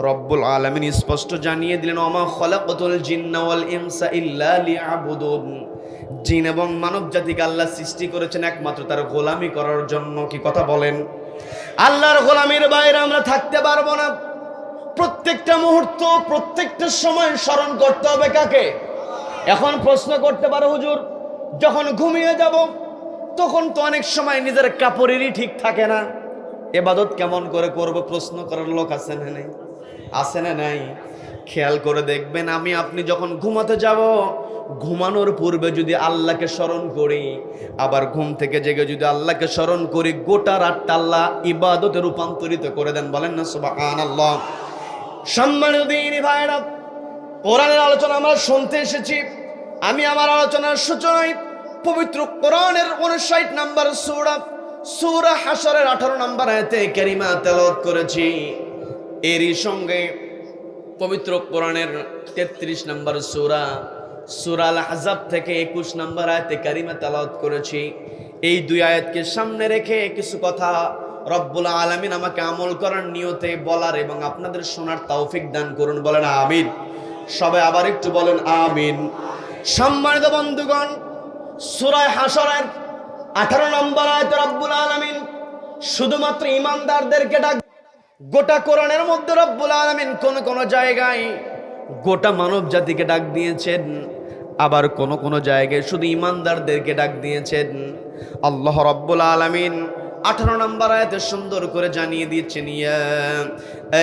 রব্বুল আলামিন স্পষ্ট জানিয়ে দিলেন, ওমা খলাকাতুল জিন্না ওয়াল ইনসা ইল্লা লিয়াবুদুন। জিন এবং মানব জাতিকে আল্লাহ সৃষ্টি করেছেন একমাত্র তার গোলামি করার জন্য। কি কথা বলেন? আল্লাহর গোলামির বাইরে আমরা থাকতে পারবো না। প্রত্যেকটা মুহূর্ত, প্রত্যেকটা সময় স্মরণ করতে হবে কাকে? এখন প্রশ্ন করতে পারো, হুজুর যখন ঘুমিয়ে যাব তখন তো অনেক সময় নিজের কাপড়েরই ঠিক থাকে না, ইবাদত কেমন করে করব? প্রশ্ন করার লোক আছে না নাই? আছে না নাই? খেয়াল করে দেখবেন, আমি আপনি যখন ঘুমাতে যাব, ঘুমানোর পূর্বে যদি আল্লাহকে স্মরণ করি, আবার ঘুম থেকে জেগে যদি আল্লাহকে স্মরণ করি, গোটা রাতটা আল্লাহ ইবাদতে রূপান্তরিত করে দেন। বলেন না সুবহানাল্লাহ। সম্মানিত দিনী ভাইরা, কোরআনের আলোচনা আমরা শুনতে এসেছি। আমি আমার আলোচনার সূচনায় পবিত্র কোরআনের 59 নম্বর সূরা হাশরের 18 নম্বর আয়াতে কারিমা তেলাওয়াত করেছি। এরই সঙ্গে পবিত্র কোরআনের 33 নম্বর সূরা আল আহজাব থেকে 21 নম্বর আয়াতে কারিমা তেলাওয়াত করেছি। এই দুই আয়াতকে সামনে রেখে কিছু কথা রব্বুল আলামিন আমাকে আমল করার নিয়তে বলার এবং আপনাদের শোনার তৌফিক দান করুন। বলেন আমিন। সবাই আবার একটু বলেন আমিন। সম্মানিত বন্ধুগণ, সূরা হাশরের 18 নম্বর আয়াতে রব্বুল আলামিন শুধুমাত্র ঈমানদারদেরকে ডাক। গোটা কোরআনের মধ্যে রব্বুল আলামিন কোন কোন জায়গায় গোটা মানব জাতিকে ডাক দিয়েছেন, আবার কোন কোন জায়গায় শুধু ঈমানদারদেরকে ডাক দিয়েছেন। আল্লাহ রব্বুল আলামিন 18 নম্বর আয়াতে সুন্দর করে জানিয়ে দিয়েছেন, ইয়া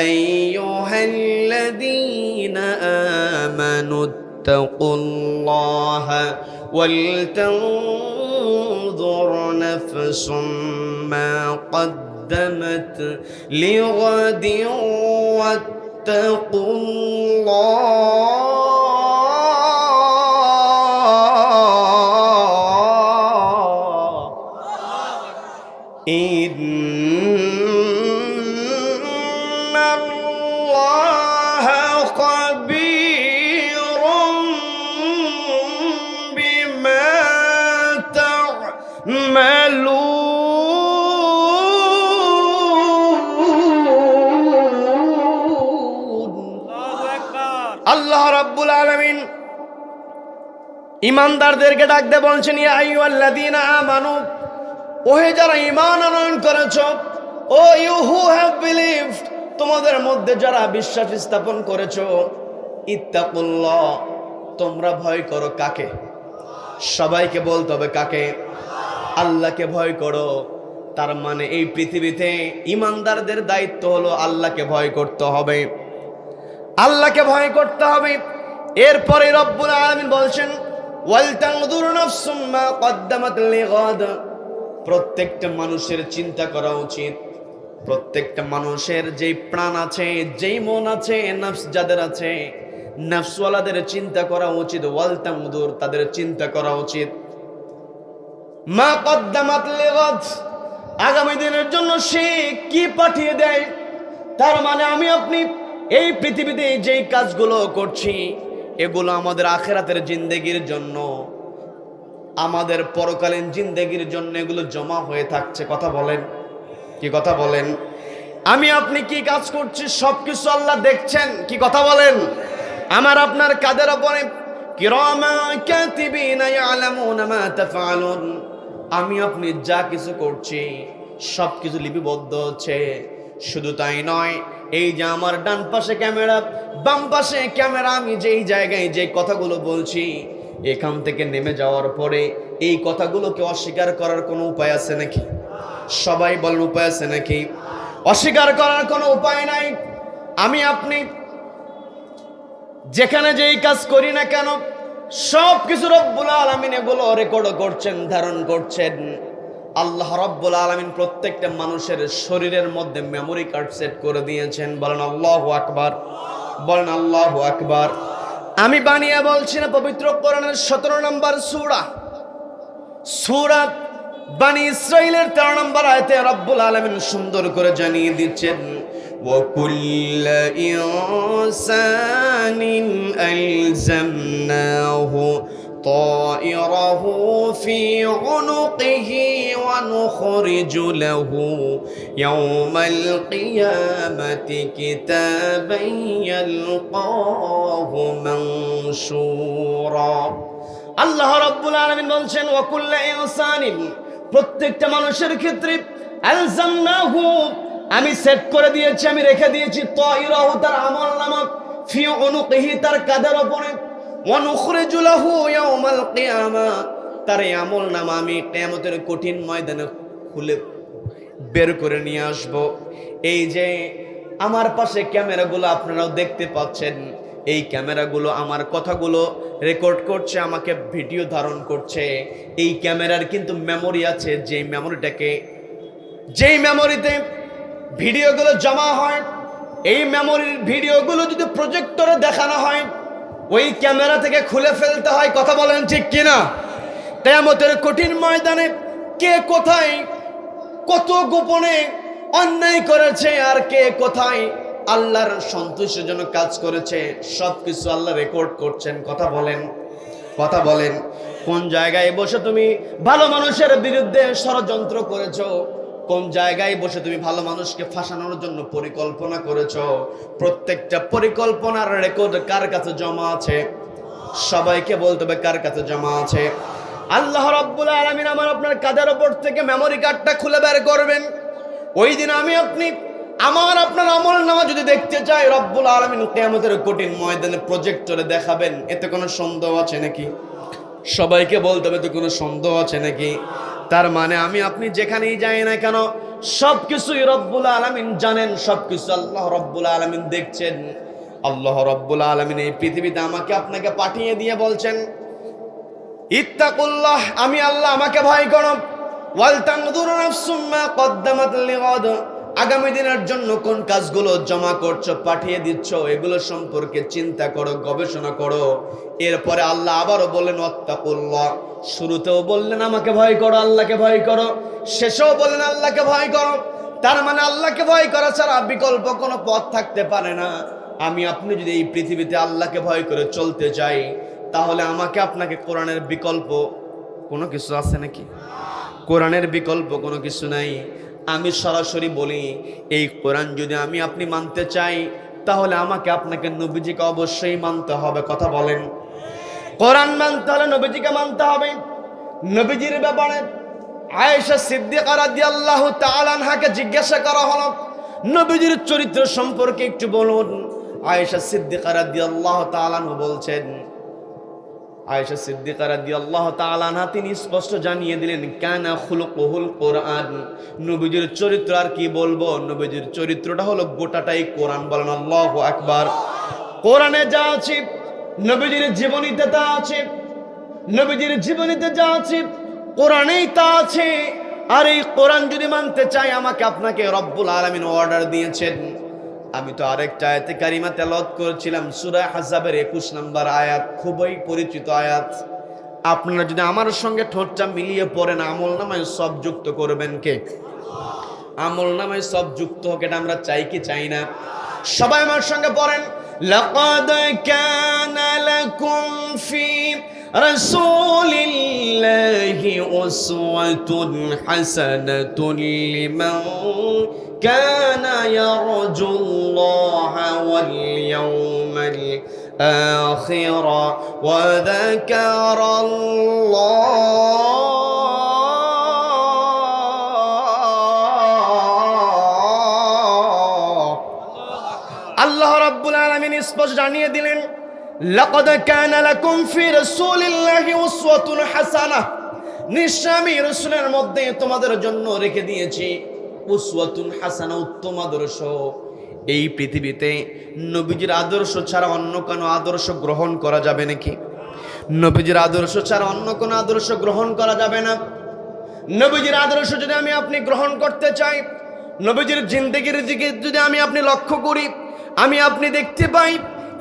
আইয়ুহাল্লাযীনা আমানুত্তাকুল্লাহা ওয়ালতানযুর নাফসুম মা قدمت لغد واتقوا الله إن الله خبير بما تعملون। আল্লাহ রাব্বুল আলামিন ঈমানদারদেরকে ডাক দিয়ে বলছেন, ইয়া আইয়ুহাল্লাযীনা আমানু, ওহে যারা ঈমান আনয়ন করেছো, ও ইউ হু হ্যাভ বিলিভড, তোমাদের মধ্যে যারা বিশ্বাস স্থাপন করেছো, ইত্তাকুল্লাহ, তোমরা ভয় করো কাকে? সবাইকে বলতে হবে কাকে? আল্লাহকে ভয় করো। তার মানে এই পৃথিবীতে ঈমানদারদের দায়িত্ব হলো আল্লাহকে ভয় করতে হবে, আল্লাহকে ভয় করতে হবে। এরপরে রব্বুল আলামিন বলছেন, ওয়ালতানযুর নাফসুম মা কদ্দামাত লিগাদ, প্রত্যেকটা মানুষের চিন্তা করা উচিত, প্রত্যেকটা মানুষের যেই প্রাণ আছে, যেই মন আছে, নফস যাদের আছে, নফসওয়ালাদের চিন্তা করা উচিত। ওয়ালতানযুর, তাদের চিন্তা করা উচিত। মা কদ্দামাত লিগাদ, আগামী দিনের জন্য সে কি পাঠিয়ে দেয়। তার মানে আমি আপনি এই পৃথিবীতে যেই কাজগুলো করছি, এগুলো আমাদের আখিরাতের জিন্দেগির জন্য, আমাদের পরকালীন জিন্দেগির জন্য এগুলো জমা হয়ে থাকছে। কথা বলেন, কি কথা বলেন? আমি আপনি কি কাজ করছি সবকিছু আল্লাহ দেখছেন। কি কথা বলেন? আমার আপনার কাদের উপরে কিরামা কাতিবিনা ইয়ালামুনা মা তাফআলুন, আমি আপনি যা কিছু করছি সবকিছু লিপিবদ্ধ হচ্ছে। শুধু তাই নয়, এই যে আমার ডান পাশে ক্যামেরা, বাম পাশে ক্যামেরা, আমি যেই জায়গায় যে কথাগুলো বলছি, এখান থেকে নেমে যাওয়ার পরে এই কথাগুলোকে অস্বীকার করার কোনো উপায় আছে নাকি? সবাই বলেন, উপায় আছে নাকি? অস্বীকার করার কোনো উপায় নাই। আমি আপনি যেখানে যেই কাজ করি না কেন, সব কিছু রব্বুল আলামিন এগুলো রেকর্ড করছেন, ধারণ করছেন। আল্লাহ রাব্বুল আলামিন প্রত্যেকটা মানুষের শরীরের মধ্যে মেমোরি কার্ড সেট করে দিয়েছেন। বলেন আল্লাহু আকবার, বলেন আল্লাহু আকবার। আমি বানিয়ে বলছি না, পবিত্র কোরআনের 17 নম্বর সূরা বনী ইসরাঈলের 13 নম্বর আয়াতে রব্বুল আলামিন সুন্দর করে জানিয়ে দিচ্ছেন, ওয়া কুল্লু ইনসানিন আলজামনাহু طائره في عنقه ونخرج له يوم القيامة كتابا يلقاه منشورا। আল্লাহ রাব্বুল আলামিন বলছেন, ওয়া কুল্লু ইনসানিন, প্রত্যেকটা মানুষের ক্ষেত্রে, আলজামনাহু, আমি সেট করে দিয়েছি, আমি রেখে দিয়েছি, তাইরাহু, তার আমলনামা, ফি উনুকিহি, তার কাঁধের উপরে, ওয়া নুখরিজু লাহু ইয়াউমাল কিয়ামা, তার আমলনামা আমি কিয়ামতের কঠিন ময়দানে খুলে বের করে নিয়ে আসব। এই যে আমার পাশে ক্যামেরাগুলো আপনারাও দেখতে পাচ্ছেন, এই ক্যামেরাগুলো আমার কথাগুলো রেকর্ড করছে, আমাকে ভিডিও ধারণ করছে। এই ক্যামেরার কিন্তু মেমোরি আছে, যেই মেমোরিতে ভিডিওগুলো জমা হয়, এই মেমোরির ভিডিওগুলো যদি প্রজেক্টরে দেখানো হয়, ওই ক্যামেরা থেকে খুলে ফেলতে হয়। কথা বলেন ঠিক কিনা? কিয়ামতের কঠিন ময়দানে কে কোথায় কত গোপনে অন্যায় করেছে, আর কে কোথায় আল্লাহর সন্তুষ্টির জন্য কাজ করেছে, সবকিছু আল্লাহ রেকর্ড করছেন। কথা বলেন, কথা বলেন। কোন জায়গায় বসে তুমি ভালো মানুষের বিরুদ্ধে ষড়যন্ত্র করেছো, কোন জায়গায় বসে তুমি ভালো মানুষকে ফাঁসানোর জন্য পরিকল্পনা করেছো, প্রত্যেকটা পরিকল্পনার রেকর্ড কার কাছে জমা আছে? সবাইকে বলতে হবে কার কাছে জমা আছে। আল্লাহ রাব্বুল আলামিন আমার আপনার কাঁধের ওপর থেকে মেমোরি কার্ডটা খুলে বের করবেন। ওই দিন আমি আপনি আমার আপনার আমলনামা যদি দেখতে চাই, রব্বুল আলামিন কিয়ামতের কঠিন ময়দানে প্রজেক্টরে দেখাবেন। এতে কোনো সন্দেহ আছে নাকি? সবাইকে বলতে হবে, তো কোনো সন্দেহ আছে নাকি? তার মানে আমি আপনি যেখানেই যাই না কেন সবকিছুই রব্বুল আলামিন জানেন, সবকিছু আল্লাহ রব্বুল আলামিন দেখছেন। আল্লাহ রব্বুল আলামিন এই পৃথিবীতে আমাকে আপনাকে পাঠিয়ে দিয়ে বলছেন, ইত্তাকুল্লাহ, আমি আল্লাহ, আমাকে ভয় করো। ওয়াল তানজুর নাফসুম মা কদ্দামাত লিগাদ, আগামী দিনের জন্য কোন কাজগুলো জমা করছো, পাঠিয়ে দিচ্ছ, এগুলো সম্পর্কে চিন্তা করো, গবেষণা করো। এরপরে আল্লাহ আবারও বললেন ওয়াত্তাকুল্লাহ। শুরুতেও বললেন আমাকে ভয় করো, আল্লাহকে ভয় করো, শেষেও বললেন আল্লাহকে ভয় করো। তার মানে আল্লাহকে ভয় করা ছাড়া বিকল্প কোনো পথ থাকতে পারে না। আমি আপনি যদি এই পৃথিবীতে আল্লাহকে ভয় করে চলতে চাই, তাহলে আমাকে আপনাকে কোরআনের বিকল্প কোনো কিছু আছে নাকি? কোরআনের বিকল্প কোনো কিছু নাই। আমি সরাসরি বলি, এই কোরআন যদি আমি আপনি মানতে চাই, তাহলে আমাকে আপনাকে নবীজিকে অবশ্যই মানতে হবে। কথা বলেন। কোরআন মানতে হলে নবীজিকে মানতে হবে। নবীজির ব্যাপারে আয়েশা সিদ্দিকা রাদিয়াল্লাহু তাআলা আনহাকে জিজ্ঞাসা করা হলো, নবীজির চরিত্র সম্পর্কে একটু বলুন। আয়েশা সিদ্দিকা রাদিয়াল্লাহু তাআলা আনহা বলছেন, আয়েশা সিদ্দিকা রাদিয়াল্লাহু তাআলা আনহা তিনি স্পষ্ট জানিয়ে দিলেন, কানা খুলুকুহুল কোরআন, নবীজির চরিত্র আর কি বলবো, নবীজির চরিত্রটা হলো গোটাটাই কোরআন। বলেন আল্লাহু আকবার। কোরআনে যা আছে, নবীজির জীবনীতে তা আছে, নবীজির জীবনীতে যা আছে কোরআনেই তা আছে। আর এই কোরআন যদি মানতে চাই, আমাকে আপনাকে রব্বুল আলামিন অর্ডার দিয়েছেন। আমি তো আরেকটা আয়াতে কারিমা তেলাওয়াত করেছিলাম, সূরা আহজাবের 21 নম্বর আয়াত, খুবই পরিচিত আয়াত। আপনারা যদি আমার সঙ্গে ঠোঁটটা মিলিয়ে পড়েন, আমলনামায় সব যুক্ত করবেন কে? আমলনামায় সব যুক্ত হোক, এটা আমরা চাই কি চাই না? সবাই আমার সঙ্গে পড়েন, লাকাদ কানা লাকুম ফি রাসূলিল্লাহি উসওয়াতুন হাসানাতুন লিমান কানা ইয়ারজুল্লাহা ওয়াল ইয়াওমাল আখির ওয়া যাকারাল্লাহ। আল্লাহ রাব্বুল আলামিন স্পষ্ট জানিয়ে দিলেন, লাকাদ কানা লাকুম ফি রাসূলিল্লাহি উসওয়াতুন হাসানাহ, নিশ্চয় আমি রাসূলের মধ্যে তোমাদের জন্য রেখে দিয়েছি উসওয়াতুন হাসানা, উত্তম আদর্শ। এই পৃথিবীতে নবীজির আদর্শ ছাড়া অন্য কোনো আদর্শ গ্রহণ করা যাবে নাকি? নবীজির আদর্শ ছাড়া অন্য কোনো আদর্শ গ্রহণ করা যাবে না। নবীজির আদর্শ যদি আমি আপনি গ্রহণ করতে চাই, নবীজির জিন্দেগির দিকে যদি আমি আপনি লক্ষ্য করি, আমি আপনি দেখতে পাই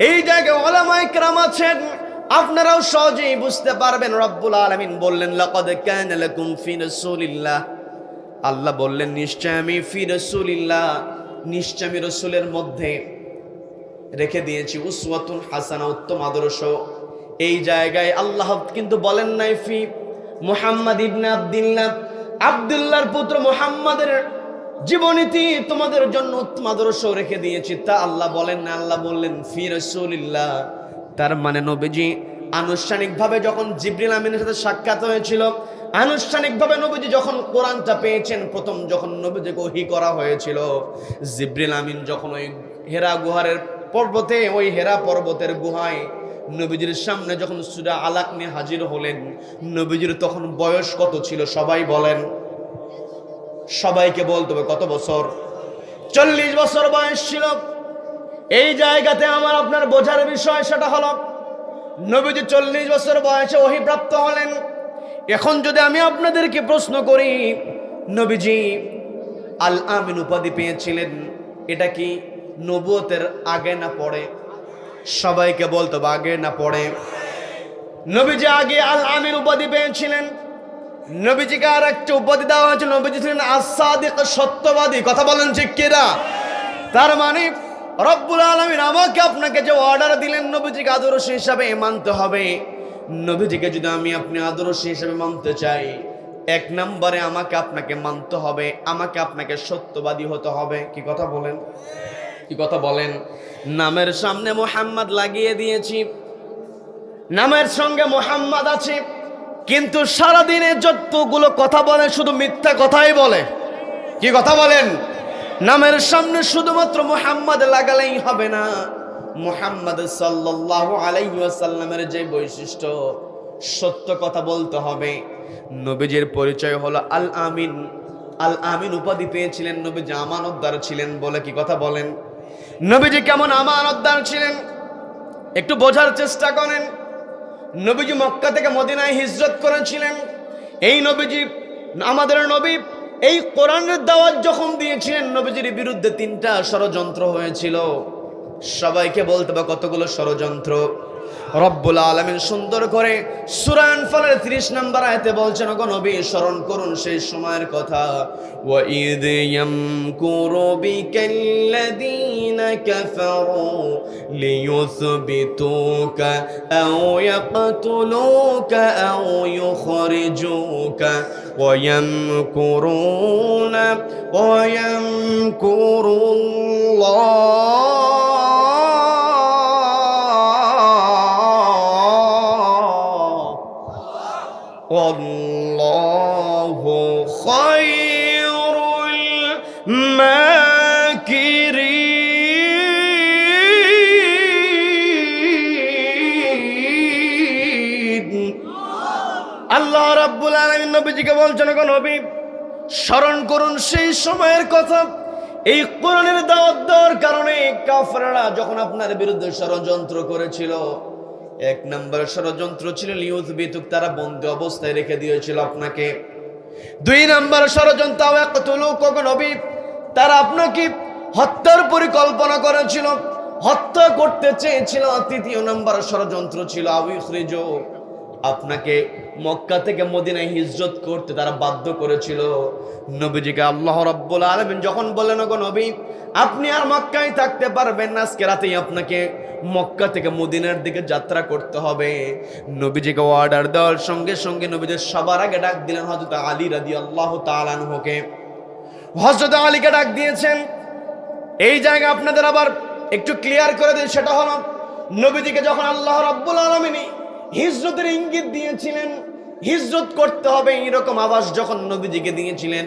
এই জায়গায় উলামায়ে কেরাম আছেন, আপনারাও সহজেই বুঝতে পারবেন। রব্বুল আলামিন বললেন, লাকাদ কানা লাকুম ফি রাসূলিল্লাহ, আল্লাহ বললেন নিশ্চয় আমি ফি রাসূলিল্লাহ, নিশ্চয় আমি রাসূলের মধ্যে রেখে দিয়েছি উসওয়াতুন হাসানা, উত্তম আদর্শ। এই জায়গায় আল্লাহ কিন্তু বলেন নাই ফি মুহাম্মদ ইবনে আব্দুল্লাহ, আব্দুল্লাহর পুত্র মুহাম্মাদের জীবনীতি তোমাদের জন্য উত্তম আদর্শ রেখে দিয়েছি, তা আল্লাহ বলেন না। আল্লাহ বললেন ফি রাসূলিল্লাহ। তার মানে নবীজি আনুষ্ঠানিকভাবে যখন জিবরিল আমিনের সাথে সাক্ষাৎ হয়েছিল, আনুষ্ঠানিকভাবে নবীজি যখন কোরআনটা পেয়েছেন, প্রথম যখন নবীজিকে ওহী করা হয়েছিল, জিবরিল আমিন যখন ওই হেরা গুহারের পর্বতে, ওই হেরা পর্বতের গুহায় নবীজির সামনে যখন সূরা আলাক নিয়ে হাজির হলেন, নবীজির তখন বয়স কত ছিল? সবাই বলেন, সবাইকে বলতে হবে কত বছর? 40 বছর বয়স ছিল। এই জায়গাতে আমার আপনার বোঝার বিষয় সেটা হলো, নবীজি 40 বছর বয়সে ওহী প্রাপ্ত হলেন। এখন যদি আমি আপনাদেরকে প্রশ্ন করি, নবীজি আল আমিন উপাধি পেয়েছিলেন, এটা কি নবুয়তের আগে না পরে? সবাইকে বলতে হবে আগে না পরে? নবীজি আগে আল আমিন উপাধি পেয়েছিলেন। নবীজিকে আর একটা উপাধি দেওয়া হয়েছিল, নবীজি ছিলেন আস-সাদিক, সত্যবাদী। কথা বলেন ঠিক কিনা? তার মানে রব্বুল আলামিন আমাকে আপনাকে যে অর্ডার দিলেন নবীজিকে আদর্শ হিসাবে মানতে হবে। নবীজিকে যদি আমি আপনি আদর্শ হিসাবে মানতে চাই, এক নম্বরে আমাকে আপনাকে মানতে হবে, আমাকে আপনাকে সত্যবাদী হতে হবে। কি কথা বলেন? কি কথা বলেন? নামের সামনে মুহাম্মদ লাগিয়ে দিয়েছি, নামের সঙ্গে মুহাম্মদ আছে, কিন্তু সারাদিনে যতগুলো কথা বলে শুধু মিথ্যা কথাই বলে। কি কথা বলেন? নামের সামনে শুধুমাত্র মুহাম্মদ লাগালেই হবে না, মুহাম্মদ সাল্লাল্লাহু আলাইহি ওয়াসাল্লামের যে বৈশিষ্ট্য, সত্য কথা বলতে হবে। নবীজির পরিচয় হলো আল আমিন। আল আমিন উপাধি পেয়েছিলেন, নবীজি আমানতদার ছিলেন বলে। কি কথা বলেন? নবীজি কেমন আমানতদার ছিলেন একটু বোঝার চেষ্টা করেন। নবীজি মক্কা থেকে মদিনায় হিজরত করেছিলেন। এই নবীজি, আমাদের নবী, এই কোরআনের দাওয়াত যখন দিয়েছিলেন, নবীজির বিরুদ্ধে 3টা ষড়যন্ত্র হয়েছিল। সবাইকে বলতে হবে কতগুলো ষড়যন্ত্র। রব্বুল আলামিন সুন্দর করে সূরা আনফালের 30 নম্বর আয়াতে বলছেন, ওগো নবী স্মরণ করুন সেই সময়ের কথা। ওয়া ইদ ইয়ামকুরু বিকাল্লাযীনা কাফারু লিয়ুসবিতুকা আও ইয়াকতুলুকা আও ইউখরিজুকা ওয়া ইয়ামকুরুনা ওয়া ইয়ামকুরুল্লাহ ওয়াল্লাহু খায়রুল মাকিরিন। আল্লাহ রাব্বুল আলামিন নবীজিকে বলছেন, গো নবী স্মরণ করুন সেই সময়ের কথা। এই কোরআনের দাওয়াত দেওয়ার কারণে কাফেররা যখন আপনার বিরুদ্ধে ষড়যন্ত্র করেছিল, 1 নম্বর ষড়যন্ত্র ছিল লিউযবিতুক, তারা বন্দী অবস্থায় রেখে দিয়েছিল আপনাকে। 2 নম্বর ষড়যন্ত্র ওয়াকতুলুক, নবী তারা আপনাকে হত্যার পরিকল্পনা করেছিল, হত্যা করতে চেয়েছিল। 3 নম্বর ষড়যন্ত্র ছিল আউইখরিজু, আপনাকে মক্কা থেকে মদিনায় হিজরত করতে তারা বাধ্য করেছিল। নবীজিকে আল্লাহ রাব্বুল আলামিন যখন বললেন, ওগো নবী আপনি আর মক্কায় থাকতে পারবেন না, আজকে রাতেই আপনাকে মক্কা থেকে মদিনার দিকে যাত্রা করতে হবে। নবীজিকে অর্ডার দেওয়ার সঙ্গে সঙ্গে নবীজি সবার আগে ডাক দিলেন হযরত আলী রাদিয়াল্লাহু তাআলা আনহুকে। হযরত আলীকে ডাক দিয়েছেন। এই জায়গা আপনাদের আবার একটু ক্লিয়ার করে দিই, সেটা হলো নবীজিকে যখন আল্লাহ রাব্বুল আলামিন হিজরতের ইঙ্গিত দিয়েছিলেন, হিজরত করতে হবে এরকম আওয়াজ যখন নবীজিকে দিয়েছিলেন,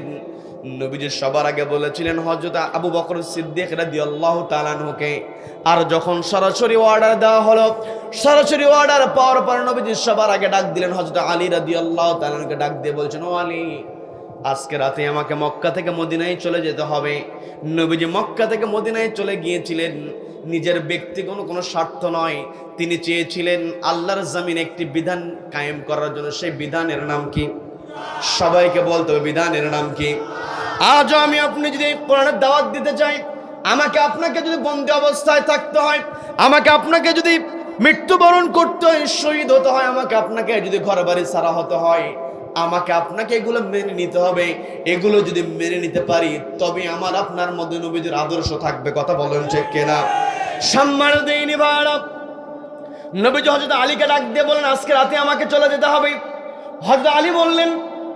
নবীজি সবার আগে বলেছিলেন হযরত আবু বকর সিদ্দিক রাদিয়াল্লাহু তাআলা আনহুকে। আর যখন সরাসরি অর্ডার দেওয়া হলো, সরাসরি অর্ডার পাওয়ার পর নবীজি সবার আগে ডাক দিলেন হযরত আলী রাদিয়াল্লাহু তাআলা আনহুকে। ডাক দিয়ে বলছেন, ও আলী আজকে রাতে আমাকে মক্কা থেকে মদিনায় চলে যেতে হবে। নবীজি মক্কা থেকে মদিনায় চলে গিয়েছিলেন নিজের ব্যক্তিগত কোনো স্বার্থ নয়, তিনি চেয়েছিলেন আল্লাহর জমিনে একটি বিধান কায়েম করার জন্য। সেই বিধানের নাম কি? সবাইকে বলতে হবে বিধানের নাম কি? আজও আমি আপনি যদি কোরআনের দাওয়াত দিতে চাই, আমাকে আপনাকে যদি বন্দী অবস্থায় থাকতে হয়, আমাকে আপনাকে যদি মৃত্যুবরণ করতে হয়, শহীদ হতে হয়, আমাকে আপনাকে যদি ঘর বাড়ি ছাড়া হতে হয়, আমাকে আপনাকে এগুলো মেনে নিতে হবে। এগুলো যদি মেনে নিতে পারি তবে আমার আপনার মধ্যে নবীজির আদর্শ থাকবে। কথা বলেন ঠিক কিনা? সম্মান দেইনি ভাড়া। নবীজি হযরত আলীকে ডাক দিয়ে বলেন, আজকে রাতে আমাকে চলে যেতে হবে। হযরত আলী বললেন,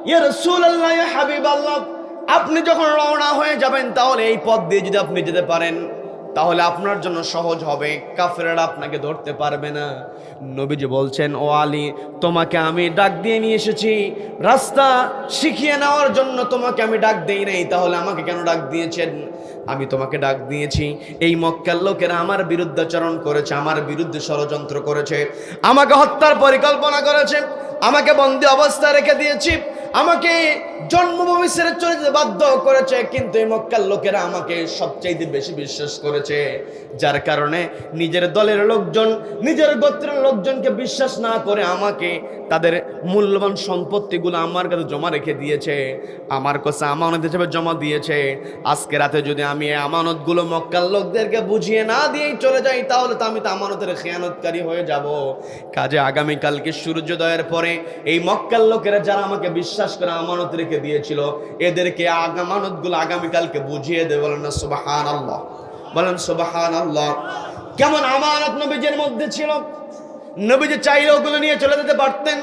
ইয়া রাসূলুল্লাহ, ইয়া হাবিবাল্লাহ, আপনি যখন রওনা হয়ে যাবেন তাহলে এই পথ দিয়ে যদি আপনি যেতে পারেন তাহলে আপনার জন্য সহজ হবে, কাফেররা আপনাকে ধরতে পারবে না। নবীজি বলছেন, ও আলী তোমাকে আমি ডাক দিয়ে নিয়ে এসেছি রাস্তা শিখিয়ে নেওয়ার জন্য, তোমাকে আমি ডাক দেই নাই, তাহলে আমাকে কেন ডাক দিয়েছেন? আমি তোমাকে ডাক দিয়েছি, এই মক্কার লোকেরা আমার বিরুদ্ধাচরণ করেছে, আমার বিরুদ্ধে ষড়যন্ত্র করেছে, আমাকে হত্যার পরিকল্পনা করেছে, আমাকে বন্দী অবস্থায় রেখে দিয়েছি, আমাকে জন্মভূমি ছেড়ে চলে যেতে বাধ্য করেছে, কিন্তু এই মক্কার লোকেরা আমাকে সবচাইতে বেশি বিশ্বাস করেছে, যার কারণে নিজের দলের লোকজন, নিজের গোত্রের লোকজনকে বিশ্বাস না করে আমাকে তাদের মূল্যবান সম্পত্তিগুলো আমার কাছে জমা রেখে দিয়েছে, আমার কাছে আমানত হিসেবে জমা দিয়েছে। আজকে রাতে যদি আমি এই আমানতগুলো মক্কার লোকদেরকে বুঝিয়ে না দিয়েই চলে যাই তাহলে তো আমি তো আমানতের খেয়ানতকারী হয়ে যাব। কাজে আগামীকালকে সূর্যোদয়ের পরে এই মক্কার লোকেরা যারা আমাকে বিশ্বাস করে আমানত রেখে দিয়েছিল, এদেরকে আমানতগুলো আগামীকালকে বুঝিয়ে দেব। বলেন না সুবহানাল্লাহ, বলেন সুবহানাল্লাহ। কেমন আমানত নবীজির মধ্যে ছিল! নবীজি চাইলে ওগুলো নিয়ে চলে যেতে পারতেন।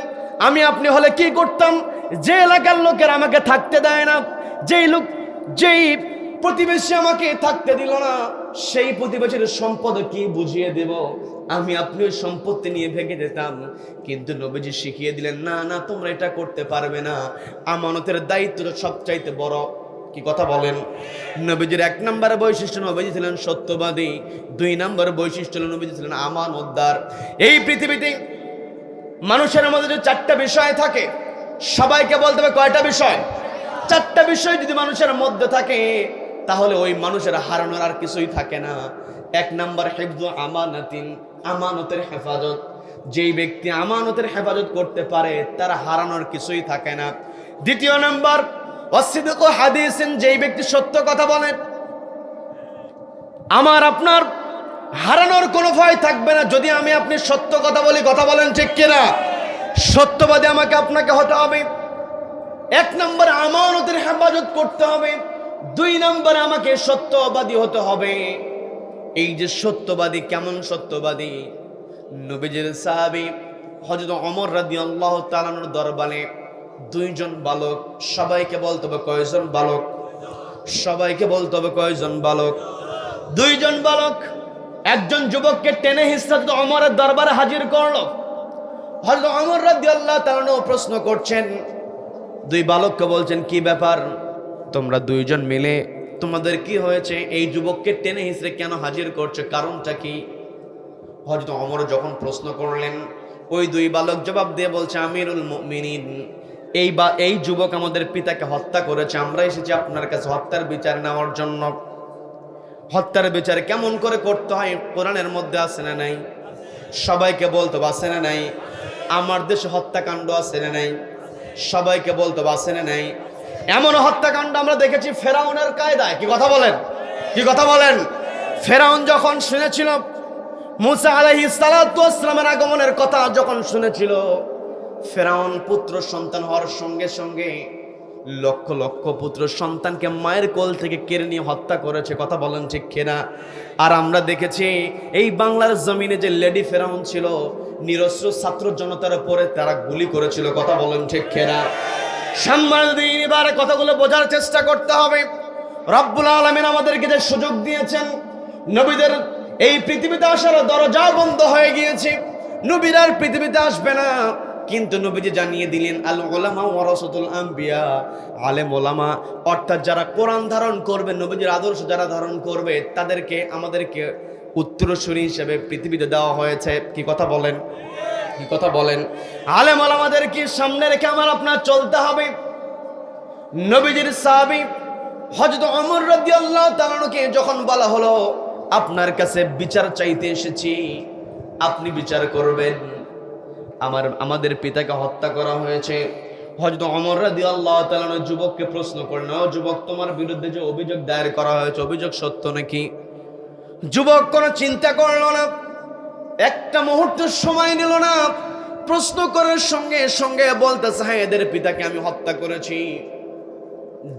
আমি আপনি হলে কি করতাম? যে এলাকার লোকের আমাকে থাকতে দেয় না, যেই প্রতিবেশী আমাকে থাকতে দিল না, সেই প্রতিবেশীর সম্পদ কি বুঝিয়ে দেব? আমি আপনি ওই সম্পত্তি নিয়ে ভেঙে যেতাম। কিন্তু নবীজি শিখিয়ে দিলেন, না না, তোমরা এটা করতে পারবে না। আমানতের দায়িত্বটা সবচাইতে বড়। কি কথা বলেন? নবীজির 1 নম্বর বৈশিষ্ট্য, নবীজি ছিলেন সত্যবাদী। 2 নম্বর বৈশিষ্ট্য, নবীজি ছিলেন আমানতদার। এই পৃথিবীতে মানুষের মধ্যে যে 4টা বিষয় থাকে, সবাইকে বলতে হবে কয়টা বিষয়? 4টা বিষয় যদি মানুষের মধ্যে থাকে, তাহলে ওই মানুষের হারানোর আর কিছুই থাকে না। 1 নম্বর হিফযু আমানাতিন, আমানতের হেফাজত। যেই ব্যক্তি আমানতের হেফাজত করতে পারে, তার হারানোর কিছুই থাকে না। 2 নম্বর ওয়াসিদকু হাদিসিন, যেই ব্যক্তি সত্য কথা বলে, আমার আপনার হারানোর কোনো ভয় থাকবে না যদি আমি আপনি সত্য কথা বলি। কথা বলেন ঠিক কিনা? সত্যবাদী আমাকে আপনাকে হতে হবে। 1 নম্বর আমানতের হেফাজত করতে হবে। 2 নম্বরে আমাকে সত্যবাদী হতে হবে। এই যে সত্যবাদী, কেমন সত্যবাদী? নবীজির সাহাবী হযরত ওমর রাদিয়াল্লাহু তাআলা আনহুর দরবারে 2 জন বালক, সবাইকে বলতে হবে কয়জন বালক? সবাইকে বলতে হবে কয়জন বালক? 2 জন বালক একজন যুবককে টেনে হিজরত ওমরের দরবারে হাজির করলো। হযরত ওমর রাদিয়াল্লাহু তাআলা আনহু প্রশ্ন করছেন, 2 বালককে বলছেন, কি ব্যাপার, তোমরা 2 জন মিলে তোমাদের কি হয়েছে? এই যুবককে টেনে হিঁচড়ে কেন হাজির করছো? কারণটা কি? হযরত ওমর যখন প্রশ্ন করলেন, ওই 2 বালক জবাব দিয়ে বলছে, আমিরুল মুমিনিন, এই যুবক আমাদের পিতাকে হত্যা করেছে। আমরা এসেছি আপনার কাছে হত্যার বিচার নেওয়ার জন্য। হত্যার বিচার কেমন করে করতে হয় কোরআনের মধ্যে আছে না নাই? সবাইকে বলতো আছে না নাই? আমার দেশে হত্যাকাণ্ড আছে না নাই? সবাইকে বলতো আছে না নাই? এমন হত্যাকাণ্ড আমরা দেখেছি ফেরাউনের কায়দায়। কি কথা বলেন? কি কথা বলেন? ফেরাউন যখন শুনেছিল মুসা আলাইহিস সালাতু ওয়াস সালামের আগমনের কথা, যখন শুনেছিল, ফেরাউন পুত্র সন্তান হওয়ার সঙ্গে সঙ্গে লক্ষ লক্ষ পুত্র সন্তানকে মায়ের কোল থেকে কেড়ে নিয়ে হত্যা করেছে। কথা বলেন ঠিক কিনা? আর আমরা দেখেছি এই বাংলার জমিনে যে লেডি ফেরাউন ছিল, নিরস্ত্র ছাত্র জনতার উপরে তারা গুলি করেছিল। কথা বলেন ঠিক কিনা? সাম্মাদিন, এবারে কথাগুলো বোঝার চেষ্টা করতে হবে। রব্বুল আলামিন আমাদেরকে যে সুযোগ দিয়েছেন, নবীদের এই পৃথিবীতে আসার দরজা বন্ধ হয়ে গিয়েছে, নবীরা আর পৃথিবীতে আসবে না। কিন্তু নবীজি জানিয়ে দিলেন, আল উলামা ওয়ারাসাতুল আম্বিয়া, আলেম ওলামা অর্থাৎ যারা কোরআন ধারণ করবে, নবীজির আদর্শ যারা ধারণ করবে, তাদেরকে আমাদেরকে উত্তরসূরি হিসেবে পৃথিবীতে দেওয়া হয়েছে। কি কথা বলেন? কি কথা বলেন? আলেম ওলামাদেরকে সামনে রেখে আমার আপনার চলতে হবে। নবীজির সাহাবী হযরত ওমর রাদিয়াল্লাহু তাআলা আনহুকে যখন বলা হলো, আপনার কাছে বিচার চাইতে এসেছি, আপনি বিচার করবেন, আমাদের পিতাকে হত্যা করা হয়েছে। হযরত ওমর রাদিয়াল্লাহু তাআলা আনহু যুবককে প্রশ্ন করলেন, ও যুবক, তোমার বিরুদ্ধে যে অভিযোগ দায়ের করা হয়েছে, অভিযোগ সত্য নাকি? যুবক কোনো চিন্তা করলো না, একটা মুহূর্তের সময় নিল না, প্রশ্ন করার সঙ্গে সঙ্গে বলতেছে, হ্যাঁ, এদের পিতাকে আমি হত্যা করেছি।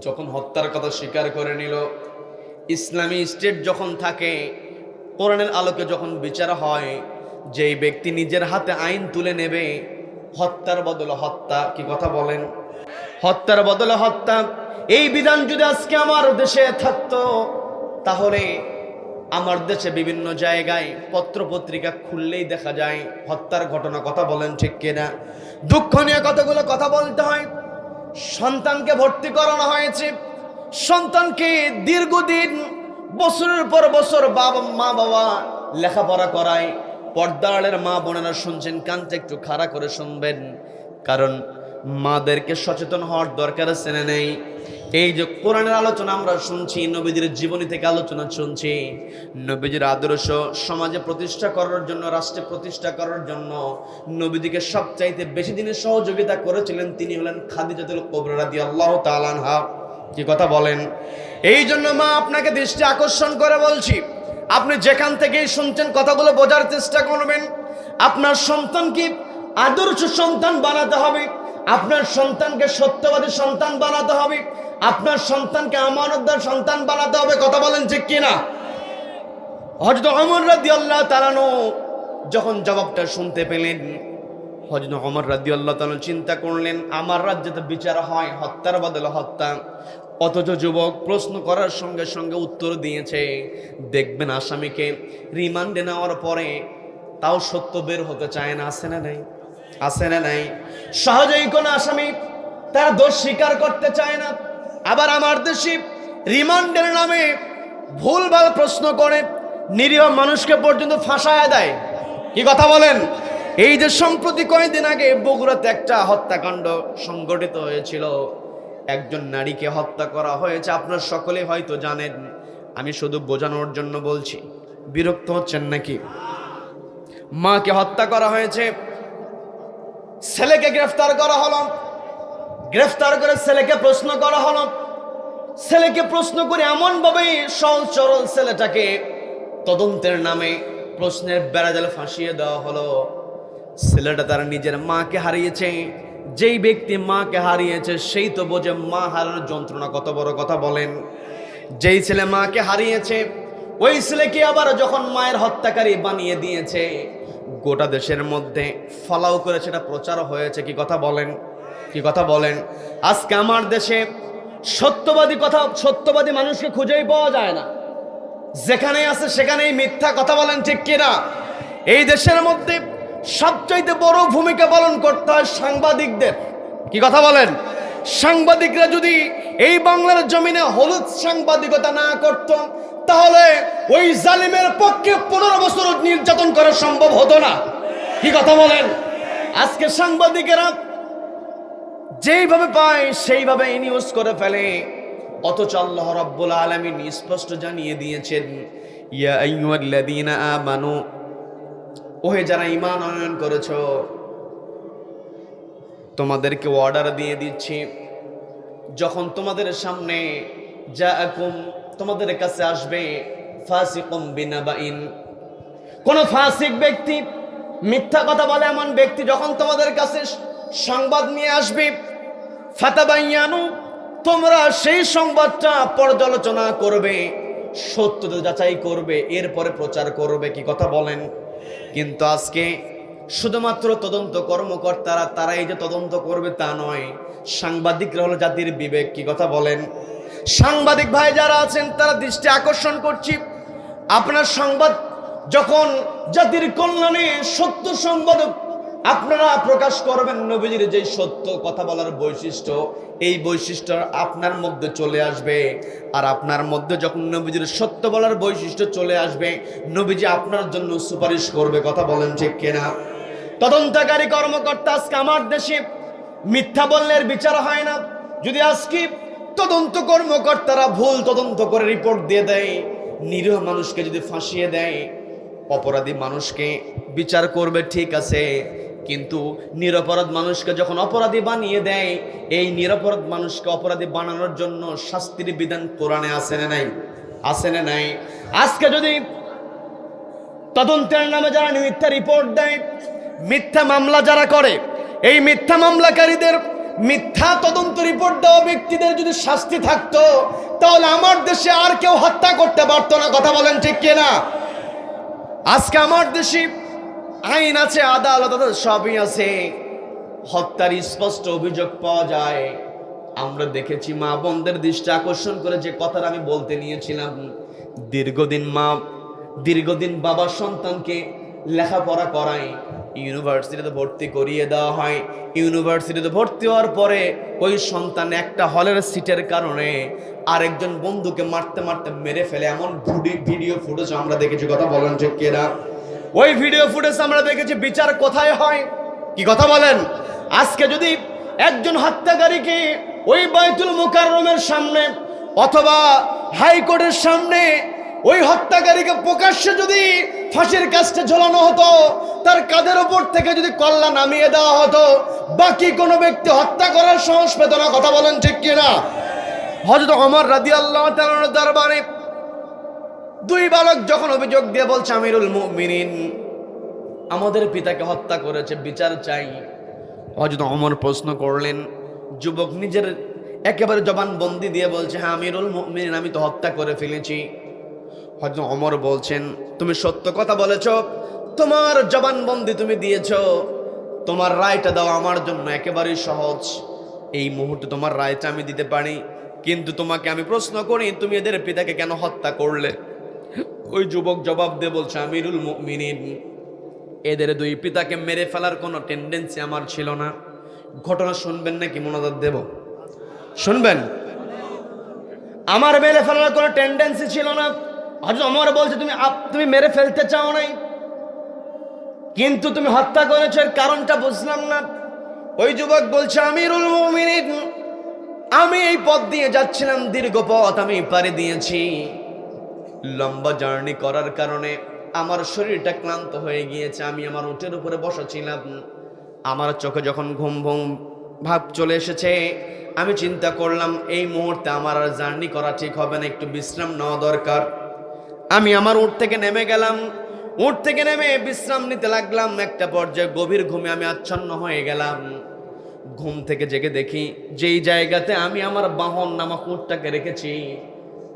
যখন হত্যার কথা স্বীকার করে নিল, ইসলামী স্টেট যখন থাকে, কোরআনের আলোকে যখন বিচার হয়, যেই ব্যক্তি নিজের হাতে আইন তুলে নেবে, হত্যার বদলে হত্যা। কি কথা বলেন? হত্যার বদলে হত্যা। এই বিধান যদি আজকে আমার দেশে থাকতো, তাহলে আমার দেশে বিভিন্ন জায়গায় পত্র পত্রিকা খুললেই দেখা যায় হত্যার ঘটনা। কথা বলেন ঠিক কিনা? দুঃখ নিয়ে কতগুলো কথা বলতে হয়। সন্তানকে ভর্তি করানো হয়েছে, সন্তানকে দীর্ঘদিন বছরের পর বছর মা বাবা লেখাপড়া করায়। পর্দারের মা বোনেরা শুনছেন, কানটা একটু খাড়া করে শুনবেন, কারণ মাদেরকে সচেতন হওয়ার দরকার আছে না নেই? এই যে কোরআনের আলোচনা আমরা শুনছি, নবীদের জীবনী থেকে আলোচনা শুনছি, নবীজির আদর্শ সমাজে প্রতিষ্ঠা করার জন্য, রাষ্ট্রে প্রতিষ্ঠা করার জন্য নবীজিকে সবচাইতে বেশি দিনের সহযোগিতা করেছিলেন তিনি হলেন খাদিজাতুল কুবরা রাদিয়াল্লাহু তাআলা আনহা। কি কথা বলেন? এই জন্য মা আপনাকে দৃষ্টি আকর্ষণ করে বলছি, আপনি যেখান থেকেই শুনছেন কথাগুলো বোঝার চেষ্টা করবেন। আপনার সন্তানকে আদর্শ সন্তান বানাতে হবে, আপনার সন্তানকে সত্যবাদী সন্তান বানাতে হবে, আপনার সন্তানকে আমানতদার সন্তান বানাতে হবে। কথা বলেন ঠিক কিনা? হযরত ওমর রাদিয়াল্লাহু তাআলা আনহু যখন জবাবটা শুনতে পেলেন, হযরত ওমর রাদিয়াল্লাহু তাআলা চিন্তা করলেন, আমার রাজ্যে তো বিচার হয় হত্যার বদলে হত্যা, অথচ যুবক প্রশ্ন করার সঙ্গে সঙ্গে উত্তর দিয়েছে। দেখবেন আসামিকে রিমান্ডে নেওয়ার পরে তাও সত্য বের হতে চায় না, আছে না নাই? আছে না নাই? সহজেই কোনো আসামি তার দোষ স্বীকার করতে চায় না। আবার আমার দেশে রিমান্ডের নামে ভুলভাল প্রশ্ন করে নিরীহ মানুষকে পর্যন্ত ফাঁসায় দেয়। কি কথা বলেন? এই যে সম্প্রতি কয়েকদিন আগে বগুড়াতে একটা হত্যাকাণ্ড সংঘটিত হয়েছিল, একজন নারীকে হত্যা করা হয়েছে, আপনার সকলে হয়তো জানেন। আমি শুধু বোঝানোর জন্য বলছি, বিরক্ত হচ্ছেন নাকি? মাকে হত্যা করা হয়েছে, ছেলেকে গ্রেফতার করা হলো, গ্রেফতার করে ছেলেকে প্রশ্ন করা হলো। ছেলেকে প্রশ্ন করে এমন ভাবে সহজ সরল ছেলেটাকে তদন্তের নামে প্রশ্নের বেড়াজালে ফাঁসিয়ে দেওয়া হলো। ছেলেটা তার নিজের মাকে হারিয়েছে। যেই ব্যক্তি মাকে হারিয়েছে সেই তো বোঝে মা হারানোর যন্ত্রণা কত বড়, কথা বলেন। যেই ছেলে মাকে হারিয়েছে ওই ছেলেকে আবার যখন মায়ের হত্যাকারী বানিয়ে দিয়েছে, গোটা দেশের মধ্যে ফলাও করে সেটা প্রচার হয়েছে। কি কথা বলেন? কি কথা বলেন? আজকে আমার দেশে সত্যবাদী মানুষকে খুঁজেই পাওয়া যায় না, যেখানেই আছে সেখানেই মিথ্যা। কথা বলেন ঠিক কিনা? এই দেশের মধ্যে সবচাইতে বড় ভূমিকা পালন করতে হয় সাংবাদিকদের। কি কথা বলেন? সাংবাদিকরা যদি এই বাংলার জমিনে হলুদ সাংবাদিকতা না করত, তাহলে ওই জালিমের পক্ষে 15 বছর নির্যাতন করা সম্ভব হতো না। কি কথা বলেন? আজকে সাংবাদিকেরা যেইভাবে পায় সেইভাবে নিউজ করে ফেলে, অথচ আল্লাহ রাব্বুল আলামিন স্পষ্ট জানিয়ে দিয়েছেন, ইয়া আইয়ুহাল্লাযীনা আমানু, ওহে যারা ঈমান আনয়ন করেছো, তোমাদেরকে অর্ডার দিয়ে দিচ্ছি, যখন তোমাদের সামনে জাআকুম, তোমাদের কাছে আসবে ফাসিকুম বিনাবাইন, কোন ফাসিক ব্যক্তি, মিথ্যা কথা বলে এমন ব্যক্তি যখন তোমাদের কাছে সংবাদ নিয়ে আসবে, ফাতাবায়ানু, তোমরা সেই সংবাদটা পর্যালোচনা করবে, সত্যতা যাচাই করবে, এরপরে প্রচার করবে। কি কথা বলেন? কিন্তু আজকে শুধুমাত্র তদন্ত কর্মকর্তারা তারাই যে তদন্ত করবে তা নয়, সাংবাদিকরা হলো জাতির বিবেক। কি কথা বলেন? সাংবাদিক ভাই যারা আছেন তারা দৃষ্টি আকর্ষণ করছি, আপনার সংবাদ যখন জাতির কল্যাণে সত্য সংবাদ আপনারা প্রকাশ করবেন, নবীজির যে সত্য কথা বলার বৈশিষ্ট্য, এই বৈশিষ্ট্য আপনার মধ্যে চলে আসবে। আর আপনার মধ্যে যখন নবীজির সত্য বলার বৈশিষ্ট্য চলে আসবে, নবীজি আপনার জন্য সুপারিশ করবে। কথা বলেন ঠিক কিনা? তদন্তকারী কর্মকর্তা আজকে আমার দেশে মিথ্যা বললে বিচার হয় না। যদি আজকে তদন্ত কর্মকর্তারা ভুল তদন্ত করে রিপোর্ট দিয়ে দেয়, নিরীহ মানুষকে যদি ফাঁসিয়ে দেয়, অপরাধী মানুষকে বিচার করবে ঠিক আছে, কিন্তু নিরপরাধ মানুষকে যখন অপরাধী বানিয়ে দেয়, এই নিরপরাধ মানুষকে অপরাধী বানানোর জন্য শাস্তির বিধান কোরআনে আছে না নাই? আছে না নাই? আজকে যদি তদন্তের নামে যারা মিথ্যা রিপোর্ট দেয়, মিথ্যা মামলা যারা করে, এই মিথ্যা মামলাকারীদের, মিথ্যা তদন্ত রিপোর্ট দেওয়া ব্যক্তিদের যদি শাস্তি থাকতো, তাহলে আমার দেশে আর কেউ হত্যা করতে পারতো না। কথা বলেন ঠিক কিনা? আজকে আমার দেশে আইন আছে, আদালত আছে, সবই আছে, হত্যার স্পষ্ট অভিযোগ পাওয়া যায়। আমরা দেখেছি, মা বোনদের দৃষ্টি আকর্ষণ করে যে কথাটা আমি বলতে নিয়েছিলাম, দীর্ঘদিন বাবা সন্তানকে লেখাপড়া করায়, ইউনিভার্সিটিতে ভর্তি করিয়ে দেওয়া হয়। ইউনিভার্সিটিতে ভর্তি হওয়ার পরে ওই সন্তান একটা হলের সিটের কারণে আরেকজন বন্ধুকে মারতে মারতে মেরে ফেলে, এমন ভিডিও ফুটেজ আমরা দেখেছি। কথা বলেন ঠিক কিনা? ওই ভিডিও ফুটেজ আমরা দেখেছি। বিচার কোথায় হয়? কি কথা বলেন? আজকে যদি একজন হত্যাকারীকে ওই বাইতুল মুকাররমের সামনে অথবা হাইকোর্টের সামনে ওই হত্যাকারীকে প্রকাশ্যে যদি ফাঁসির কাস্টে ঝোলানো হতো, তার কাঁধের উপর থেকে যদি কল্লা নামিয়ে দেওয়া হতো, বাকি কোনো ব্যক্তি হত্যা করার সাহস পেত না। কথা বলেন ঠিক কিনা? হযরত ওমর রাদিয়াল্লাহু তাআলার দরবারে দুই বালক যখন অভিযোগ দিয়ে বলছে, আমিরুল মুমিনিন, আমাদের পিতাকে হত্যা করেছে, বিচার চাই। হযরত ওমর প্রশ্ন করলেন, যুবক নিজের একেবারে জবানবন্দি দিয়ে বলছে, হ্যাঁ আমিরুল মুমিনিন, আমি তো হত্যা করে ফেলেছি। হযরত ওমর বলছেন, তুমি সত্য কথা বলেছ, তোমার জবানবন্দি তুমি দিয়েছ, তোমার রায়টা দাও আমার জন্য একেবারেই সহজ। এই মুহূর্তে তোমার রায়টা আমি দিতে পারি, কিন্তু তোমাকে আমি প্রশ্ন করি, তুমি এদের পিতাকে কেন হত্যা করলে? ওই যুবক জবাব দিয়ে বলছে, আমিরুল মুমিনিন, এদের দুই পিতাকে মেরে ফেলার কোনো টেন্ডেন্সি আমার ছিল না। ঘটনা শুনবেন নাকি মনোযোগ দেব? শুনবেন। আমার মেরে ফেলার কোনো টেন্ডেন্সি ছিল না। হযরত ওমর বলছে, তুমি মেরে ফেলতে চাও নাই, কিন্তু তুমি হত্যা করেছো, এর কারণটা বুঝলাম না। ওই যুবক বলছে, আমিরুল মুমিনিন, আমি এই পথ দিয়ে যাচ্ছিলাম, দীর্ঘ পথ আমি পাড়ি দিয়েছি। লম্বা জার্নি করার কারণে আমার শরীরটা ক্লান্ত হয়ে গিয়েছে। আমি আমার উটের উপরে বসেছিলাম। আমার চোখে যখন ঘুম ঘুম ভাব চলে এসেছে, আমি চিন্তা করলাম এই মুহূর্তে আমার আর জার্নি করা ঠিক হবে না, একটু বিশ্রাম নেওয়া দরকার। আমি আমার উট থেকে নেমে গেলাম। উট থেকে নেমে বিশ্রাম নিতে লাগলাম। একটা পর্যায়ে গভীর ঘুমে আমি আচ্ছন্ন হয়ে গেলাম। ঘুম থেকে জেগে দেখি যেই জায়গাতে আমি আমার বাহন নামক উটটাকে রেখেছি,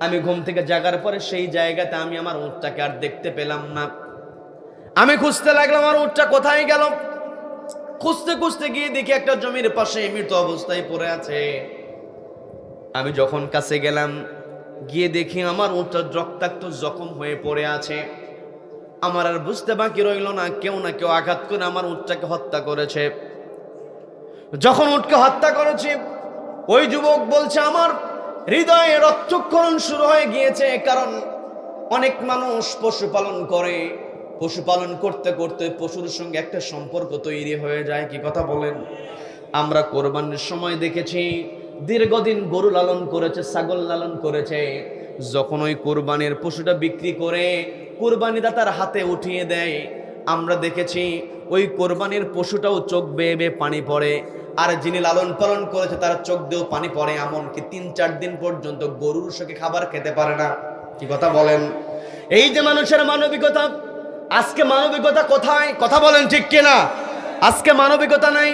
আমি ঘুম থেকে জাগার পরে সেই জায়গাতে আমি আমার উটটাকে আর দেখতে পেলাম না। আমি খুঁজতে লাগলাম আমার উটটা কোথায় গেল। খুঁজতে খুঁজতে গিয়ে দেখি একটা জমির পাশে মৃত অবস্থায় পড়ে আছে। আমি যখন কাছে গেলাম, গিয়ে দেখি আমার উটটা রক্তাক্ত জখম হয়ে পড়ে আছে। আমার আর বুঝতে বাকি রইল না, কেউ না কেউ আঘাত করে আমার উটটাকে হত্যা করেছে। যখন উটকে হত্যা করেছে, ওই যুবক বলছে, আমার হৃদয়ে রক্তক্ষরণ শুরু হয়ে গিয়েছে। কারণ অনেক মানুষ পশুপালন করে, পশুপালন করতে করতে পশুর সঙ্গে একটা সম্পর্ক তৈরি হয়ে যায়। কি কথা বলেন? আমরা কোরবানির সময় দেখেছি দীর্ঘদিন গরু লালন করেছে, ছাগল লালন করেছে। যখন ওই কোরবানির পশুটা বিক্রি করে কোরবানিদাতার হাতে উঠিয়ে দেয়, আমরা দেখেছি ওই কোরবানির পশুটাও চোখ বেয়ে বেয়ে পানি পড়ে, আর যিনি লালন পালন করেছে তার চোখ দিয়েও পানি পড়ে। এমনকি ৩-৪ দিন পর্যন্ত গরুর সঙ্গে খাবার খেতে পারে না। কি কথা বলেন? এই যে মানুষের মানবিকতা, আজকে মানবিকতা কোথায়? কথা বলেন ঠিক কিনা? আজকে মানবিকতা নাই।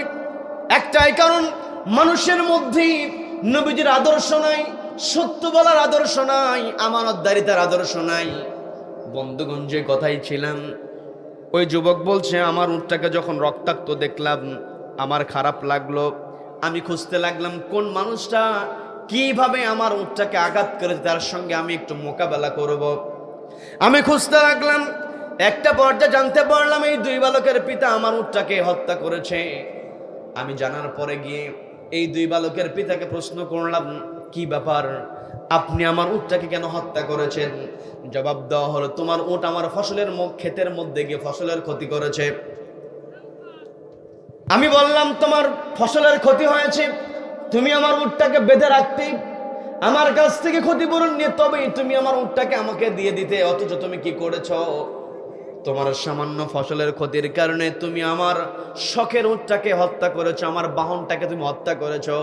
একটাই কারণ, মানুষের মধ্যেই নবীজির আদর্শ নাই, সত্য বলার আদর্শ নাই, আমানতদারিতার আদর্শ নাই। বন্ধুগণ, যে কথাই ছিলাম, ওই যুবক বলছে, আমার উটটাকে যখন রক্তাক্ত দেখলাম আমার খারাপ লাগলো। আমি খুঁজতে লাগলাম কোন মানুষটা কিভাবে আমার উটটাকে আঘাত করেছে, তার সঙ্গে আমি একটু মোকাবেলা করব। আমি খুঁজতে লাগলাম। একটা পর্যায়ে জানতে পারলাম এই দুই বালকের পিতা আমার উটটাকে হত্যা করেছে। আমি জানার পরে গিয়ে এই দুই বালকের পিতাকে প্রশ্ন করলাম, কি ব্যাপার, আপনি আমার উটটাকে কেন হত্যা করেছেন? জবাব দেওয়া হলো, তোমার উট আমার ফসলের ক্ষেতের মধ্যে গিয়ে ফসলের ক্ষতি করেছে। আমি বললাম, তোমার ফসলের ক্ষতি হয়েছে, তুমি আমার উটটাকে বেঁধে রাখতে, আমার কাছ থেকে ক্ষতিপূরণ নিয়ে তবেই তুমি আমার উটটাকে আমাকে দিয়ে দিতে। অথচ তুমি কি করেছ? তোমার সামান্য ফসলের ক্ষতির কারণে তুমি আমার শখের উটটাকে হত্যা করেছো, আমার বাহনটাকে তুমি হত্যা করেছো।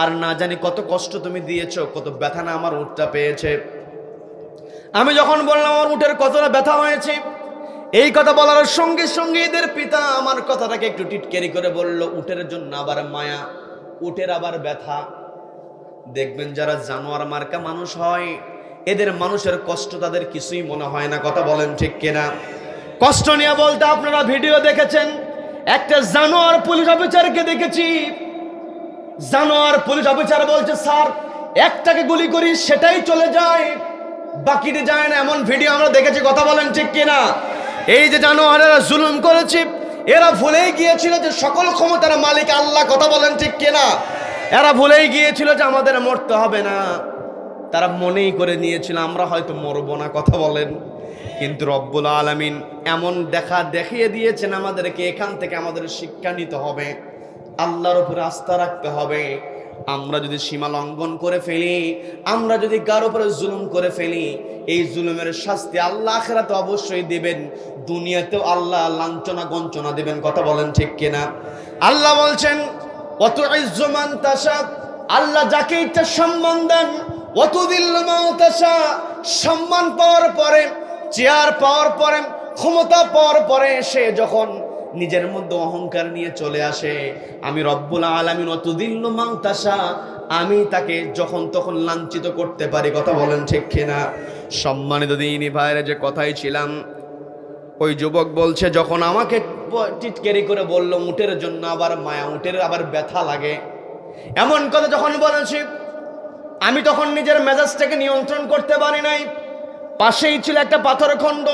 আর না জানি কত কষ্ট তুমি দিয়েছো, কত ব্যথা না আমার উটটা পেয়েছে। আমি যখন বললাম আমার উটের কতটা ব্যথা হয়েছে, এই কথা বলার সঙ্গে সঙ্গে এদের পিতা আমার কথাটাকে একটু টিটকেরি করে বলল, উটের জন্য আবার মায়া, উটের আবার ব্যথা। দেখবেন যারা জানোয়ার মার্কা মানুষ হয়, এদের মানুষের কষ্ট তাদের কিছুই মনে হয় না। কথা বলেন ঠিক কিনা? কষ্ট নিয়ে বলতে আপনারা ভিডিও দেখেছেন, একটা জানোয়ার পুলিশ অফিসারকে দেখেছি। জানোয়ার পুলিশ অফিসার বলছে, স্যার একটাকে গুলি করি সেটাই চলে যায়, বাকিটা যায় না, এমন ভিডিও আমরা দেখেছি। কথা বলেন ঠিক কিনা? এই যে জানোয়ারেরা জুলুম করেছে, এরা ভুলেই গিয়েছিল যে সকল ক্ষমতার মালিক আল্লাহ। কথা বলেন ঠিক কিনা? এরা ভুলেই গিয়েছিল যে আমাদের মরতে হবে না। তারা মনেই করে নিয়েছিল আমরা হয়তো মরবো না। কথা বলেন। কিন্তু রব্বুল আলামিন এমন দেখিয়ে দিয়েছেন আমাদেরকে, এখান থেকে আমাদের শিক্ষা নিতে হবে, আল্লাহর উপরে আস্থা রাখতে হবে। আমরা যদি সীমা লঙ্ঘন করে ফেলি, আমরা যদি কারো উপরে জুলুম করে ফেলি, এই জুলুমের শাস্তি আল্লাহ আখিরাতে অবশ্যই দিবেন, দুনিয়াতেও আল্লাহ লাঞ্ছনা গঞ্চনা দিবেন। কথা বলেন ঠিক কিনা? আল্লাহ বলছেন, ওয়াতুইজ্জু মান তাশা, আল্লাহ যাকে ইচ্ছা সম্মান দেন, ওয়াতুযিল্লু মান তাশা, সম্মান পাওয়ার পরে, চেয়ার পাওয়ার পরে, ক্ষমতা পাওয়ার পরে সে যখন নিজের মধ্যে অহংকার নিয়ে চলে আসে, আমি রব্বুল আলামিন ওয়াতুযিল্লু মান তাশা, আমি তাকে যখন তখন লাঞ্ছিত করতে পারি। কথা বলেন ঠিক কিনা? সম্মানিত দিনী ভাইরা, যে কথাই ছিলাম, ওই যুবক বলছে, যখন আমাকে টিটকেরি করে বলল উটের জন্য আবার মায়া, উটের আবার ব্যথা লাগে, এমন কথা যখন বলেছি, আমি তখন নিজের মেজাজটাকে নিয়ন্ত্রণ করতে পারি নাই। পাশেই ছিল একটা পাথর খণ্ড,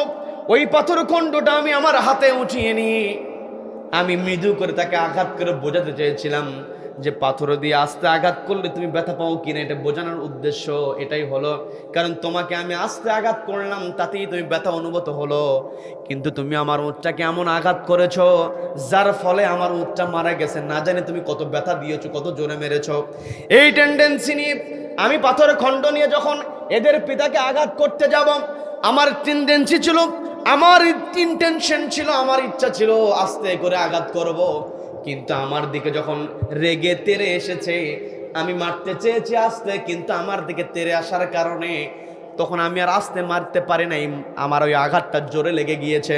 ওই পাথর খণ্ডটা আমি আমার হাতে উঠিয়ে নিয়ে আমি মৃদু করে তাকে আঘাত করে বোঝাতে চেয়েছিলাম যে পাথর দিয়ে আস্তে আঘাত করলে তুমি ব্যথা পাও কিনা, এটা বোঝানোর উদ্দেশ্য এটাই হলো। কারণ তোমাকে আমি আস্তে আঘাত করলাম, তাতেই তুমি ব্যথা অনুভূত হলো, কিন্তু তুমি আমার উটটাকে এমন আঘাত করেছো যার ফলে আমার উটটা মারা গেছে। না জানি তুমি কত ব্যথা দিয়েছো, কত জোরে মেরেছো। এই টেন্ডেন্সি নিয়ে আমি পাথরের খণ্ড নিয়ে যখন এদের পিতাকে আঘাত করতে যাব, আমার টেন্ডেন্সি ছিল, আমার ইন্টেনশন ছিল, আমার ইচ্ছা ছিল আস্তে করে আঘাত করব, কিন্তু আমার দিকে যখন রেগে তেড়ে এসেছে, আমি মারতে চেয়েছি আস্তে, কিন্তু আমার দিকে তেড়ে আসার কারণে তখন আমি আর আস্তে মারতে পারি নাই, আমার ওই আঘাতটা জোরে লেগে গিয়েছে।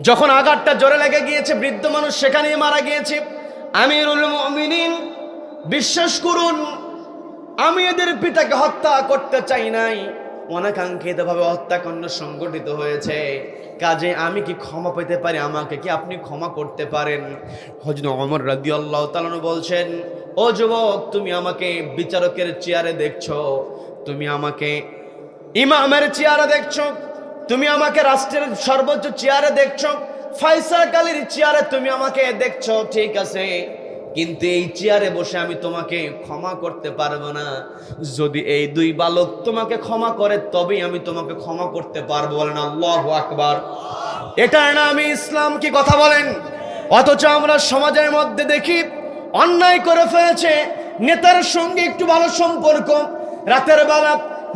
যখন আঘাতটা জোরে লেগে গিয়েছে, বৃদ্ধ মানুষ সেখানেই মারা গিয়েছে। আমিরুল মুমিনিন, বিশ্বাস করুন, আমি এদের পিতাকে হত্যা করতে চাই নাই, অনাকাঙ্ক্ষিতভাবে হত্যাকাণ্ড সংঘটিত হয়েছে, কাজে আমি কি ক্ষমা পেতে পারি? আমাকে কি আপনি ক্ষমা করতে পারেন? হযরত ওমর রাদিয়াল্লাহু তাআলা বলছেন, ও যুবক, তুমি আমাকে বিচারকের চেয়ারে দেখছো, তুমি আমাকে ইমামের চেয়ারে দেখছো, তুমি আমাকে রাষ্ট্রের সর্বোচ্চ চেয়ারে দেখছো, ফয়সালাকারীর চেয়ারে তুমি আমাকে দেখছো, ঠিক আছে, কিন্তু এই চেয়ারে বসে আমি তোমাকে ক্ষমা করতে পারবো না। যদি এই দুই বালক তোমাকে ক্ষমা করে তবেই আমি তোমাকে ক্ষমা করতে পারবো। বলেন আল্লাহু আকবার। এটার নামই ইসলাম। কি কথা বলেন? অথচ আমরা সমাজের মধ্যে দেখি অন্যায় করে ফেলেছে, নেতার সঙ্গে একটু ভালো সম্পর্ক, রাতের বেলা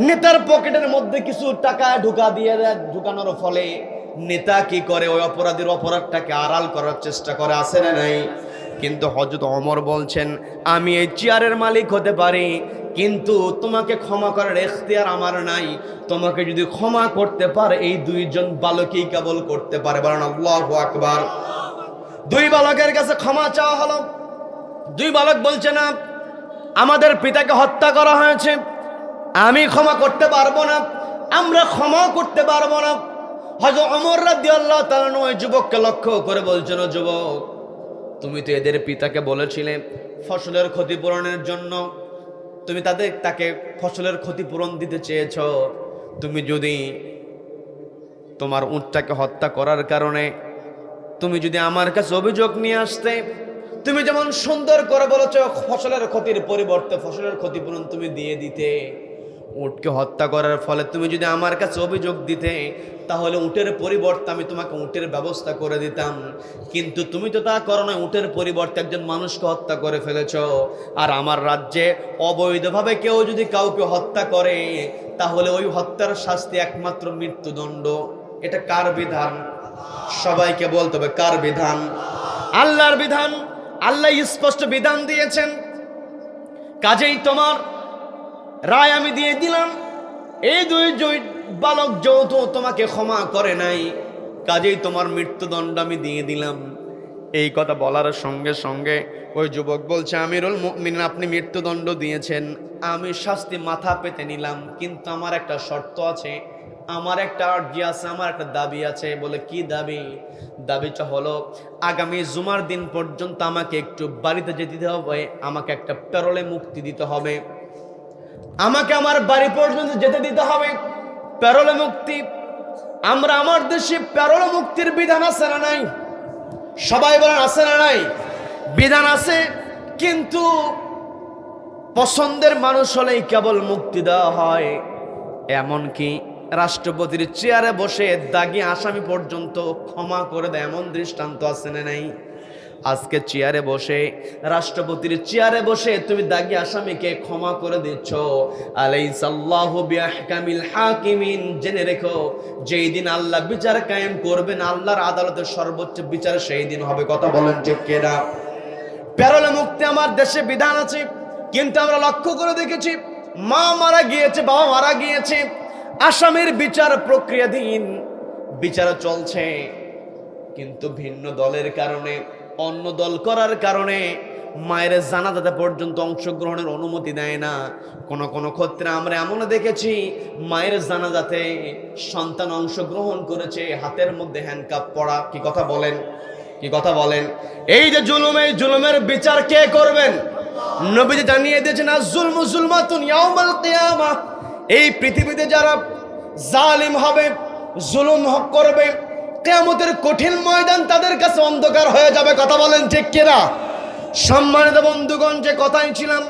নেতার পকেটের মধ্যে কিছু টাকা ঢুকানোর ফলে নেতা কি করে, ওই অপরাধীর অপরাধটাকে আড়াল করার চেষ্টা করে, আছে না নাই? কিন্তু হযরত ওমর বলছেন, আমি এই চেয়ারের মালিক হতে পারি, কিন্তু তোমাকে ক্ষমা করার এখতিয়ার আমার নাই। তোমাকে যদি ক্ষমা করতে পারে এই দুইজন বালকই কেবল করতে পারে। বলেন আল্লাহু আকবার। দুই বালকের কাছে ক্ষমা চাওয়া হলো। দুই বালক বলছে, না, আমাদের পিতাকে হত্যা করা হয়েছে, আমি ক্ষমা করতে পারবো না, আমরা ক্ষমা করতে পারবো না। হযরত ওমর রাদিয়াল্লাহু তাআলা ওই যুবককে লক্ষ্য করে বলছেন, ও যুবক, তুমি তো এদের পিতাকে বলেছিলে ফসলের ক্ষতিপূরণের জন্য, তুমি তাকে ফসলের ক্ষতিপূরণ দিতে চেয়েছ, তুমি যদি তোমার উটটাকে হত্যা করার কারণে তুমি যদি আমার কাছে অভিযোগ নিয়ে আসতে, তুমি যেমন সুন্দর করে বলেছ ফসলের ক্ষতির পরিবর্তে ফসলের ক্ষতিপূরণ তুমি দিয়ে দিতে, উটকে হত্যা করার ফলে তুমি যদি আমার কাছে অভিযোগ দিতে, তাহলে উটের পরিবর্তে আমি তোমাকে উটের ব্যবস্থা করে দিতাম, কিন্তু তুমি তো তা করো না, উটের পরিবর্তে একজন মানুষকে হত্যা করে ফেলেছ। আর আমার রাজ্যে অবৈধভাবে কেউ যদি কাউকে হত্যা করে, তাহলে ওই হত্যার শাস্তি একমাত্র মৃত্যুদণ্ড। এটা কার বিধান? সবাইকে বলতে হবে কার বিধান? আল্লাহর বিধান। আল্লাহ স্পষ্ট বিধান দিয়েছেন, কাজেই তোমার রায় আমি দিয়ে দিলাম। এই দুই বালক যেহেতু তোমাকে ক্ষমা করে নাই, কাজেই তোমার মৃত্যুদণ্ড আমি দিয়ে দিলাম। এই কথা বলার সঙ্গে সঙ্গে ওই যুবক বলছে, আমিরুল মুমিনিন, আপনি মৃত্যুদণ্ড দিয়েছেন, আমি শাস্তি মাথা পেতে নিলাম, কিন্তু আমার একটা শর্ত আছে, আমার একটা আর্জি আছে, আমার একটা দাবি আছে। বলে, কি দাবি? দাবিটা হলো, আগামী জুমার দিন পর্যন্ত আমাকে একটু বাড়িতে যেতে দিতে হবে, আমাকে একটা প্যারোলে মুক্তি দিতে হবে, আমাকে আমার বাড়ি পর্যন্ত যেতে দিতে হবে। প্যারোলে মুক্তি, আমরা আমার দেশে প্যারোলে মুক্তির বিধান আছে না নাই? সবাই বলেন আছে না নাই? বিধান আছে, কিন্তু পছন্দের মানুষ হলেই কেবল মুক্তি দেওয়া হয়। এমনকি রাষ্ট্রপতির চেয়ারে বসে দাগি আসামি পর্যন্ত ক্ষমা করে দেয়, এমন দৃষ্টান্ত আছে না নাই? আজকে চেয়ারে বসে, রাষ্ট্রপতির চেয়ারে বসে তুমি দাগি আসামিকে ক্ষমা করে দিচ্ছ। আলাইসাল্লাহু বিআহকামিল হাকিমিন। জেনে রেখো, যেই দিন আল্লাহ বিচার কায়েম করবেন, আল্লাহর আদালতের সর্বোচ্চ বিচার সেই দিন হবে। কথা বলেন ঠিক কিনা? প্যারোলে মুক্তি আমার দেশে বিধান আছে, কিন্তু আমরা লক্ষ্য করে দেখেছি, মা মারা গিয়েছে, বাবা মারা গিয়েছে, আসামির বিচার প্রক্রিয়াধীন, বিচার চলছে, কিন্তু ভিন্ন দলের কারণে, অন্য দল করার কারণে মায়ের জানাজাতে পর্যন্ত অংশগ্রহণের অনুমতি দেয় না। কোন কোন ক্ষেত্রে আমরা এমন দেখেছি মায়ের জানাজাতে সন্তান অংশগ্রহণ করেছে, হাতের মধ্যে হ্যান্ডকাপ পড়া। কি কথা বলেন, কি কথা বলেন? এই যে জুলুম, এই জুলুমের বিচার কে করবেন? নবীজি জানিয়ে দিয়েছেন, আয-যুলমু যুলমাতুন ইয়াউমাল কিয়ামাহ। এই পৃথিবীতে যারা জালিম হবে, জুলুম করবে, কিয়ামতের কঠিন ময়দান তাদের কাছে অন্ধকার হয়ে যাবে। কথা বলেন ঠিক কিনা? সম্মানিত বন্ধুগণ, যে কথাই ছিলাম,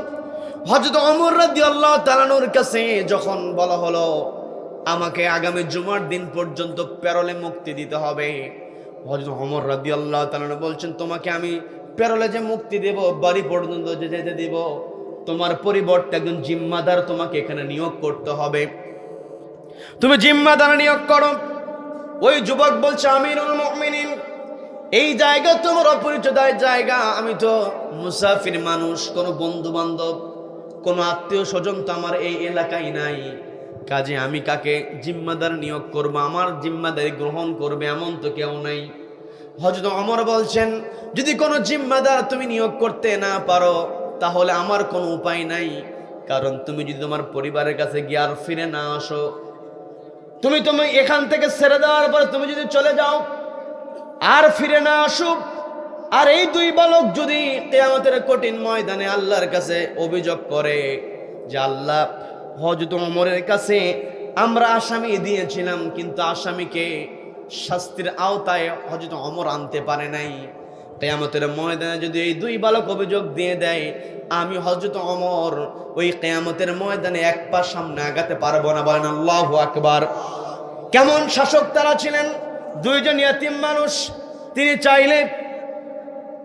হযরত ওমর রাদিয়াল্লাহু তাআলা আনহুর কাছে যখন বলা হলো আমাকে আগামী জুমার দিন পর্যন্ত প্যারোলে মুক্তি দিতে হবে, হযরত ওমর রাদিয়াল্লাহু তাআলা আনহু বলছেন, তোমাকে আমি প্যারোলে যে মুক্তি দেব, বাড়ি পর্যন্ত যে যেতে দিব, তোমার পরিবর্তে একজন জিম্মাদার তোমাকে এখানে নিয়োগ করতে হবে। তুমি জিম্মাদার নিয়োগ করো। ওই যুবক বলছে, আমিরুল মুমিনিন, এই জায়গা তোমার অপরিচিত জায়গা, আমি তো মুসাফির মানুষ, কোনো বন্ধু বান্ধব, কোনো আত্মীয় স্বজন তো আমার এই এলাকায় নাই, কাজে আমি কাকে জিম্মাদার নিয়োগ করবো, আমার জিম্মাদারি গ্রহণ করবে এমন তো কেউ নাই। হযরত ওমর বলছেন, যদি কোনো জিম্মাদার তুমি নিয়োগ করতে না পারো তাহলে আমার কোনো উপায় নাই, কারণ তুমি যদি তোমার পরিবারের কাছে গিয়ে আর ফিরে না আসো, তুমি এখান থেকে ছেড়ে দেওয়ার পরে তুমি যদি চলে যাও আর ফিরে না আসো, আর এই দুই বালক যদি কিয়ামতের কঠিন ময়দানে আল্লাহর কাছে অভিযোগ করে যে আল্লাহ, হযরত ওমরের কাছে আমরা আসামি দিয়েছিলাম কিন্তু আসামিকে শাস্তির আওতায় হযরত ওমর আনতে পারে নাই, কিয়ামতের ময়দানে যদি এই দুই বালক অভিযোগ দিয়ে দেয়, আমি হযরত ওমর ওই কিয়ামতের ময়দানে এক পা সামনে আগাতে পারবো না। বলেন আল্লাহু আকবার। কেমন শাসক তারা ছিলেন! দুইজন ইয়াতীম মানুষ, তিনি চাইলে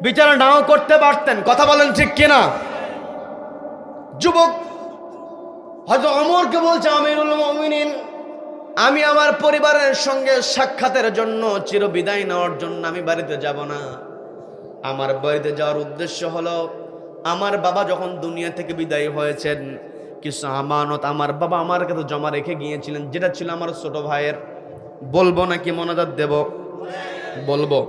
বিচার নাও করতে পারতেন। কথা বলেন ঠিক কিনা? যুবক হযরত ওমরকে বলছে, আমিরুল মুমিনিন, আমি আমার পরিবারের সঙ্গে সাক্ষাতের জন্য, চির বিদায় নেওয়ার জন্য আমি বাড়িতে যাব না। আমার বাড়িতে যাওয়ার উদ্দেশ্য হলো, আমার বাবা যখন দুনিয়া থেকে বিদায় হয়েছেন, কিছু আমানত আমার বাবা আমার কাছে জমা রেখে গিয়েছিলেন, যেটা ছিল আমার ছোট ভাইয়ের। বলবো নাকি মনাজাত দেব? বলবো।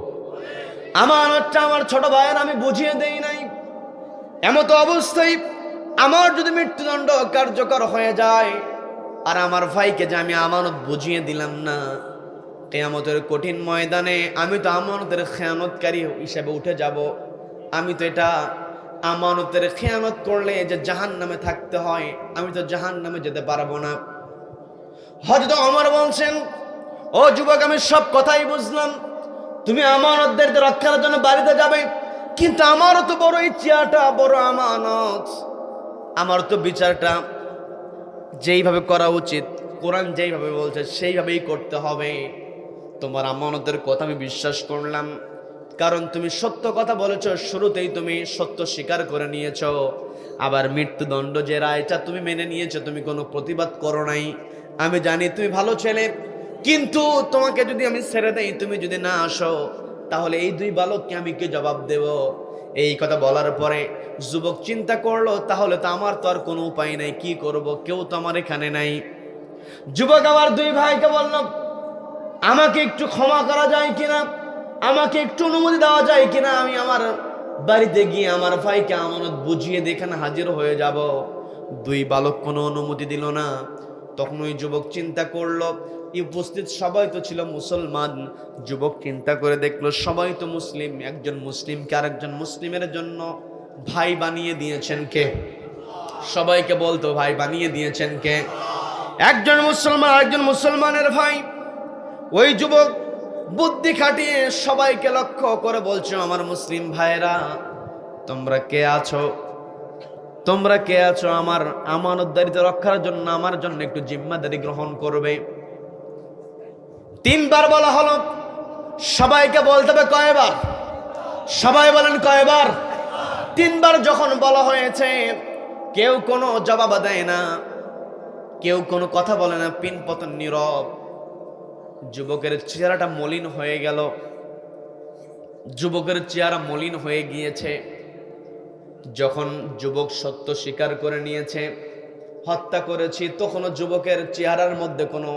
আমানতটা আমার ছোট ভাইয়ের আমি বুঝিয়ে দেই নাই। এমতো অবস্থায় আমার যদি মৃত্যুদণ্ড কার্যকর হয়ে যায় আর আমার ভাইকে যে আমি আমানত বুঝিয়ে দিলাম না, কিয়ামতের কঠিন ময়দানে আমি তো আমানতের খেয়ানতকারী হিসেবে উঠে যাব। আমি তো এটা আমানতের খেয়ানত করলে যে জাহান্নামে থাকতে হয়, আমি তো জাহান্নামে যেতে পারবো না। হযরত ওমর বলছেন, ও যুবক, আমি সব কথাই বুঝলাম, তুমি আমানতদের রক্ষার জন্য বাড়িতে যাবে, কিন্তু আমারও তো বড় ইচ্ছাটা, বড় আমানত, আমার তো বিচারটা যেইভাবে করা উচিত, কোরআন যেইভাবে বলছে সেইভাবেই করতে হবে। তোমার আমানতের কথা আমি বিশ্বাস করলাম, কারণ তুমি সত্য কথা বলেছ, শুরুতেই তুমি সত্য স্বীকার করে নিয়েছ, আবার মৃত্যুদণ্ড যে রায়টা তুমি মেনে নিয়েছো, তুমি কোনো প্রতিবাদ করো নাই। আমি জানি তুমি ভালো ছেলে, কিন্তু তোমাকে যদি আমি ছেড়ে দেই, তুমি যদি না আসো, তাহলে এই দুই বালককে আমি কি জবাব দেব? এই কথা বলার পরে যুবক চিন্তা করলো, তাহলে তো আমার তো আর কোনো উপায় নাই, কি করব, কেউ তো আমার এখানে নাই। যুবক আমার দুই ভাইকে বলল, আমাকে একটু ক্ষমা করা যায় কিনা, আমাকে একটু অনুমতি দেওয়া যায় কিনা, আমি আমার বাড়িতে গিয়ে আমার ভাইকে আমানত বুঝিয়ে দেখানে হাজির হয়ে যাব। দুই বালক কোনো অনুমতি দিল না। তখন ওই যুবক চিন্তা করলো, উপস্থিত সবাই তো ছিল মুসলমান। যুবক চিন্তা করে দেখলো সবাই তো মুসলিম, একজন মুসলিমকে আরেকজন মুসলিমের জন্য ভাই বানিয়ে দিয়েছেন কে? সবাইকে বলতো, ভাই বানিয়ে দিয়েছেন কে? একজন মুসলমান আরেকজন মুসলমানের ভাই। ওই যুবক বুদ্ধি খাটিয়ে সবাইকে লক্ষ্য করে বলছো, আমার মুসলিম ভাইরা, তোমরা কে আছো? তোমরা কে আছো আমার আমানতদারিতা রক্ষার জন্য, আমার জন্য একটু জিম্মাদারি গ্রহণ করবে? তিনবার বলা হলো। সবাইকে বলতে হবে কয়বার? সবাই বলেন কয়বার? তিনবার যখন বলা হয়েছে, কেউ কোনো জবাব দেয় না, কেউ কোনো কথা বলে না, পিনপতন নীরব। যুবকের চেহারাটা মলিন হয়ে গেল। যুবকের চেহারা মলিন হয়ে গিয়েছে। যখন যুবক সত্য স্বীকার করে নিয়েছে, হত্যা করেছি, তখনও যুবকের চেহারার মধ্যে কোনো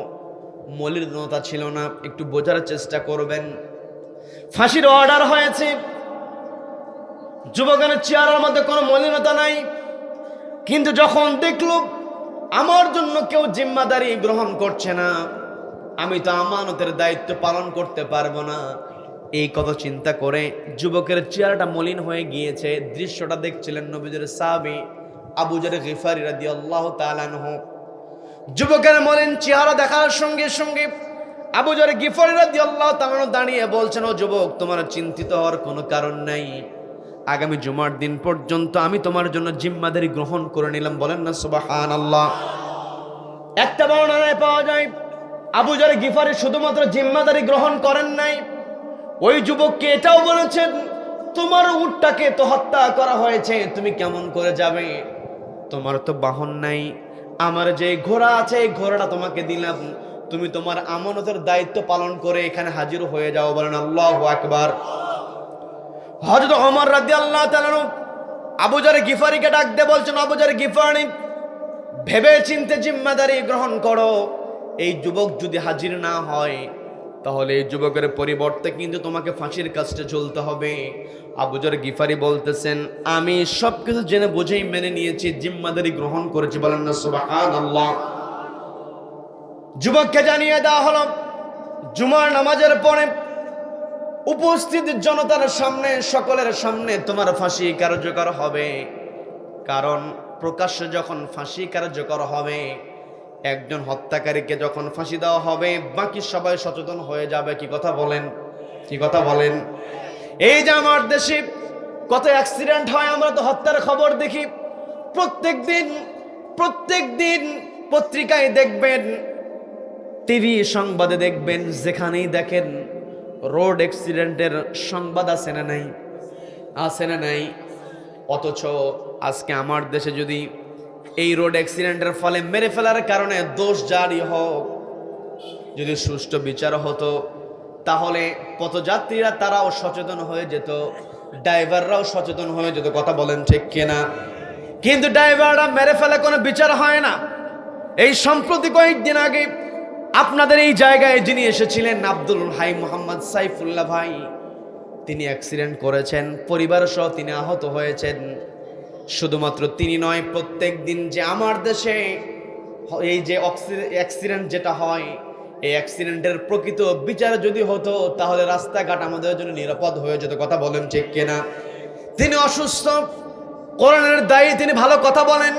মলিনতা ছিল না। একটু বোঝার চেষ্টা করবেন। ফাঁসির অর্ডার হয়েছে, যুবকের চেহারার মধ্যে কোনো মলিনতা নাই, কিন্তু যখন দেখলো আমার জন্য কেউ জিম্মাদারি গ্রহণ করছে না, আমি তো আমানতের দায়িত্ব পালন করতে পারবো না, এই কথা চিন্তা করে যুবকের চেহারাটা মলিন হয়ে গিয়েছে। দৃশ্যটা দেখছিলেন নবীদের সাহাবী আবু যর গিফারি রাদিয়াল্লাহু তাআলা আনহু। যুবকের মলিন চেহারা দেখার সঙ্গে সঙ্গে আবু যর গিফারি রাদিয়াল্লাহু তাআলা আনহু দাঁড়িয়ে বলছেন, ও যুবক, তোমার চিন্তিত হওয়ার কোনো কারণ নাই, আগামী জুমার দিন পর্যন্ত আমি তোমার জন্য জিম্মাদারি গ্রহণ করে নিলাম। বলেন না সুবহানাল্লাহ। একটা বর্ণনায় পাওয়া যায় আবু যর গিফারি শুধুমাত্র জিম্মাদারি গ্রহণ করেন নাই, ওই যুবককে এটাও বলেছেন, তোমার উটটাকে তো হত্যা করা হয়েছে, তুমি কেমন করে যাবে? তোমার তো বাহন নাই, আমার যে ঘোড়া আছে এই ঘোড়াটা তোমাকে দিলাম, তুমি তোমার আমানতের দায়িত্ব পালন করে এখানে হাজির হয়ে যাও। বলেন আল্লাহু আকবার। হযরত ওমর রাদিয়াল্লাহু তাআলা আবু যর গিফারিকে ডাক দিয়ে বলছেন, আবু যর গিফারি, ভেবে চিন্তে জিম্মাদারি গ্রহণ করো, এই যুবক যদি হাজির না হয় তাহলে এই যুবকের পরিবর্তে কিন্তু তোমাকে ফাঁসির কাস্টে ঝুলতে হবে। আবু যর গিফারি বলতেছেন, আমি সবকিছু জেনে বুঝেই মেনে নিয়েছি, জিম্মাদারি গ্রহণ করেছি। বলেন না সুবহানাল্লাহ। যুবককে জানিয়ে দেওয়া হলো জুমার নামাজের পরে উপস্থিত জনতার সামনে, সকলের সামনে তোমার ফাঁসি কার্যকর হবে। কারণ প্রকাশ্যে যখন ফাঁসি কার্যকর হবে, একজন হত্যাকারীকে যখন ফাঁসি দেওয়া হবে, বাকি সবাই সচেতন হয়ে যাবে। কি কথা বলেন? কি কথা বলেন? এই যে আমার দেশে কত অ্যাক্সিডেন্ট হয়, আমরা তো হত্যার খবর দেখি প্রত্যেক দিন পত্রিকায় দেখবেন, টিভি সংবাদে দেখবেন, যেখানেই দেখেন রোড অ্যাক্সিডেন্টের সংবাদ আছে না নাই? আছে না নাই? অথচ আজকে আমার দেশে যদি এই রোড অ্যাক্সিডেন্টের ফলে মেরে ফেলার কারণে দোষ জারি হোক, যদি সুষ্ঠু বিচার হতো, তাহলে পথযাত্রীরা তারাও সচেতন হয়ে যেত, ড্রাইভাররাও সচেতন হয়ে যেত। কথা বলেন ঠিক কিনা? কিন্তু ড্রাইভাররা মেরে ফেলে কোনো বিচার হয় না। এই সম্প্রতি কয়েকদিন আগে আপনাদের এই জায়গায় যিনি এসেছিলেন, আব্দুল হাই মোহাম্মদ সাইফুল্লাহ ভাই, তিনি অ্যাক্সিডেন্ট করেছেন, পরিবার সহ তিনি আহত হয়েছেন। শুধুমাত্র তিনি নয়, প্রত্যেক দিন যে আমার দেশে এই যে অ্যাক্সিডেন্ট যেটা হয়, এই অ্যাক্সিডেন্টের প্রকৃত বিচার যদি হতো তাহলে রাস্তাঘাট আমাদের জন্য নিরাপদ হয়ে যেত। কথা বলেন ঠিক কিনা? তিনি অসুস্থ, কোরআনের দায়ী, তিনি ভালো কথা বলেন,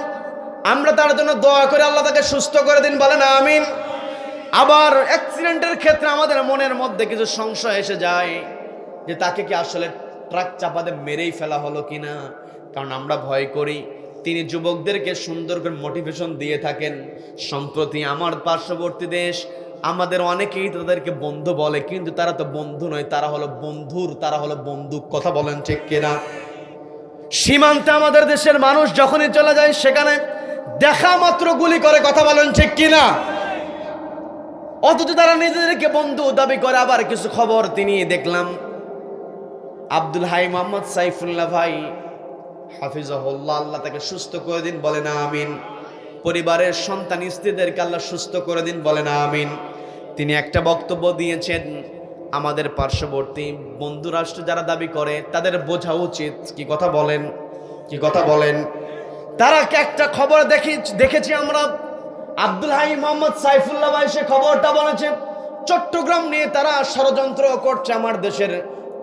আমরা তার জন্য দোয়া করে আল্লাহ তাকে সুস্থ করে দিন। বলেন আমিন। আবার অ্যাক্সিডেন্টের ক্ষেত্রে আমাদের মনের মধ্যে কিছু সংশয় এসে যায় যে তাকে কি আসলে ট্রাক চাপাতে মেরেই ফেলা হলো কিনা, কারণ আমরা ভয় করি। তিনি যুবকদেরকে সুন্দর করে মোটিভেশন দিয়ে থাকেন। সম্প্রতি আমার পার্শ্ববর্তী দেশ, আমাদের অনেকেই তাদেরকে বন্ধু বলে, কিন্তু তারা তো বন্ধু নয়, তারা হলো বন্দুক। কথা বলেন ঠিক কিনা? সীমান্তে আমাদের দেশের মানুষ যখনই চলে যায় সেখানে দেখা মাত্র গুলি করে। কথা বলেন ঠিক কিনা? অথচ তারা নিজেদেরকে বন্ধু দাবি করে। আবার কিছু খবর তিনি দেখলাম, আব্দুল হাই মোহাম্মদ সাইফুল্লাহ ভাই হাফিজাহুল্লাহ, আল্লাহ তাকে সুস্থ করে দিন। বলে না আমিন। পরিবারের সন্তান স্ত্রীদেরকে আল্লাহ সুস্থ করে দিন। বলে না আমিন। তিনি একটা বক্তব্য দিয়েছেন, আমাদের পার্শ্ববর্তী বন্ধু রাষ্ট্র যারা দাবি করে তাদের বোঝা উচিত। কি কথা বলেন? কি কথা বলেন? তারা একটা খবর দেখেছি আমরা, আব্দুল হাই মোহাম্মদ সাইফুল্লাহ ভাই সে খবরটা বলেছে, চট্টগ্রাম নিয়ে তারা ষড়যন্ত্র করছে, আমার দেশের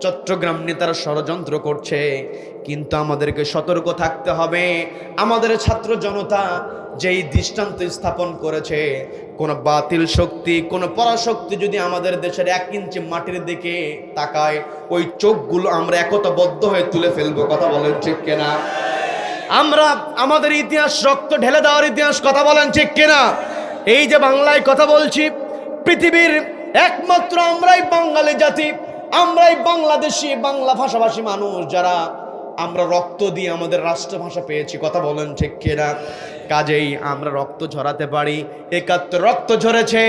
চট্টগ্রাম নিয়ে তারা ষড়যন্ত্র করছে। কিন্তু আমাদেরকে সতর্ক থাকতে হবে। আমাদের ছাত্র জনতা যেই দৃষ্টান্ত স্থাপন করেছে, কোন বাতিল শক্তি, কোন পরাশক্তি যদি আমাদের দেশের 1 ইঞ্চি মাটির দিকে তাকায়, ওই চোখগুলো আমরা একতাবদ্ধ হয়ে তুলে ফেলবো। কথা বলেন ঠিক কিনা? আমরা আমাদের ইতিহাস, রক্ত ঢেলে দেওয়ার ইতিহাস। কথা বলেন ঠিক কিনা? এই যে বাংলায় কথা বলছি, পৃথিবীর একমাত্র আমরাই বাঙালি জাতি, আমরাই বাংলাদেশি, বাংলা ভাষাভাষী মানুষ যারা আমরা রক্ত দিয়ে আমাদের রাষ্ট্রভাষা পেয়েছি। কথা বলেন ঠিক কিনা? কাজেই আমরা রক্ত ঝরাতে পারি। 71 রক্ত ঝরেছে,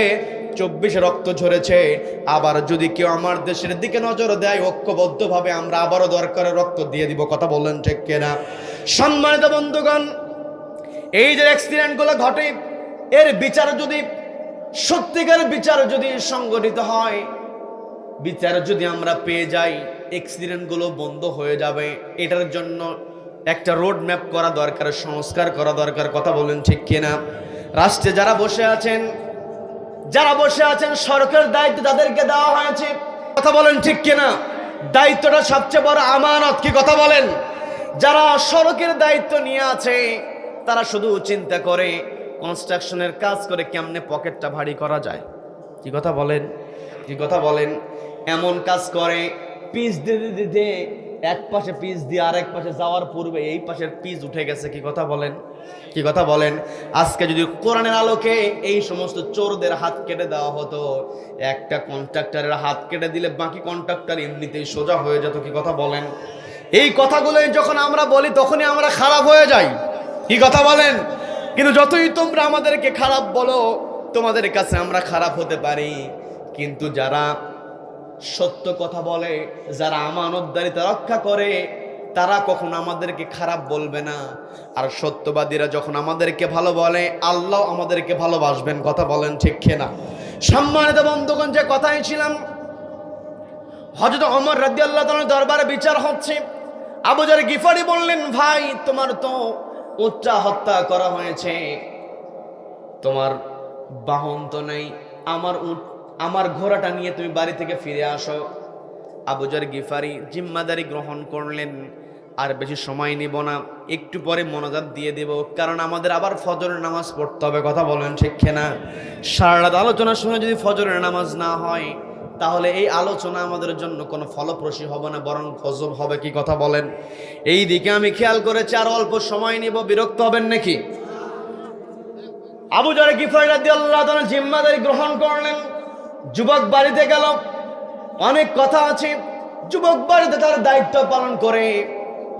24 রক্ত ঝরেছে। আবার যদি কেউ আমার দেশের দিকে নজর দেয়, ঐক্যবদ্ধভাবে আমরা আবারও দরকারে রক্ত দিয়ে দিব। কথা বলেন ঠিক কিনা? সম্মানিত বন্ধুগণ, এই যে অ্যাক্সিডেন্টগুলো ঘটে, এর বিচার যদি সত্যিকার বিচার যদি সংগঠিত হয়, বিচার যদি আমরা পেয়ে যাই, অ্যাক্সিডেন্টগুলো বন্ধ হয়ে যাবে। এটার জন্য একটা রোড ম্যাপ করা দরকার, সংস্কার করা দরকার। কথা বলেন ঠিক কিনা? রাষ্ট্রে যারা বসে আছেন, সরকার দায়িত্ব তাদেরকে দেওয়া হয়েছে। কথা বলেন ঠিক কিনা? দায়িত্বটা সবচেয়ে বড় আমানত। কি কথা বলেন? যারা সড়কের দায়িত্ব নিয়ে আছে তারা শুধু চিন্তা করে কনস্ট্রাকশনের কাজ করে কেমনে পকেটটা ভারী করা যায়। কি কথা বলেন? কি কথা বলেন? এমন কাজ করে পিচ দিতে দিতে এক পাশে পিচ দিয়ে আরেক পাশে যাওয়ার পূর্বে এই পাশের পিচ উঠে গেছে। কি কথা বলেন? কি কথা বলেন? আজকে যদি কোরআনের আলোকে এই সমস্ত চোরদের হাত কেটে দেওয়া হতো, একটা কন্ট্রাক্টরের হাত কেটে দিলে বাকি কন্ট্রাক্টর এমনিতেই সোজা হয়ে যেত। কি কথা বলেন? এই কথাগুলোই যখন আমরা বলি তখনই আমরা খারাপ হয়ে যাই। কি কথা বলেন? কিন্তু যতই তোমরা আমাদেরকে খারাপ বলো, তোমাদের কাছে আমরা খারাপ হতে পারি, কিন্তু যারা সত্য কথা বলে, যারা আমানতদারিতা রক্ষা করে, তারা কখনো আমাদেরকে খারাপ বলবে না। আর সত্যবাদীরা যখন আমাদেরকে ভালো বলে, আল্লাহ আমাদেরকে ভালোবাসবেন। কথা বলেন ঠিক কিনা? সম্মানিত বন্ধুগণ, যে কথাই ছিলাম, হযরত ওমর রাদিয়াল্লাহু তাআলার দরবারে বিচার হচ্ছে। আবু যর গিফারি বললেন, ভাই তোমার তো উটটা হত্যা করা হয়েছে, তোমার বাহন তো নেই, আমার ঘোড়াটা নিয়ে তুমি বাড়ি থেকে ফিরে আসো। আবু যর গিফারি জিম্মাদারি গ্রহণ করলেন, আর বেশি সময় নিব না, একটু পরে মোনাজাত দিয়ে দেব, কারণ আমাদের আবার ফজরের নামাজ পড়তে হবে। কথা বলেন ঠিক কিনা? সারা রাত আলোচনা শুনে যদি ফজরের নামাজ না হয়, তাহলে এই আলোচনা আমাদের জন্য কোনো ফলপ্রসূ হবে না, বরং গজব হবে। কি কথা বলেন? এই দিকে আমি খেয়াল করেছি, আর অল্প সময় নিব, বিরক্ত হবেন নাকি? আবু যর গিফারি রাদিয়াল্লাহু তাআলা জিম্মাদারি গ্রহণ করলেন। যুবক বাড়িতে গেল, অনেক কথা আছে। যুবক বাড়িতে তার দায়িত্ব পালন করে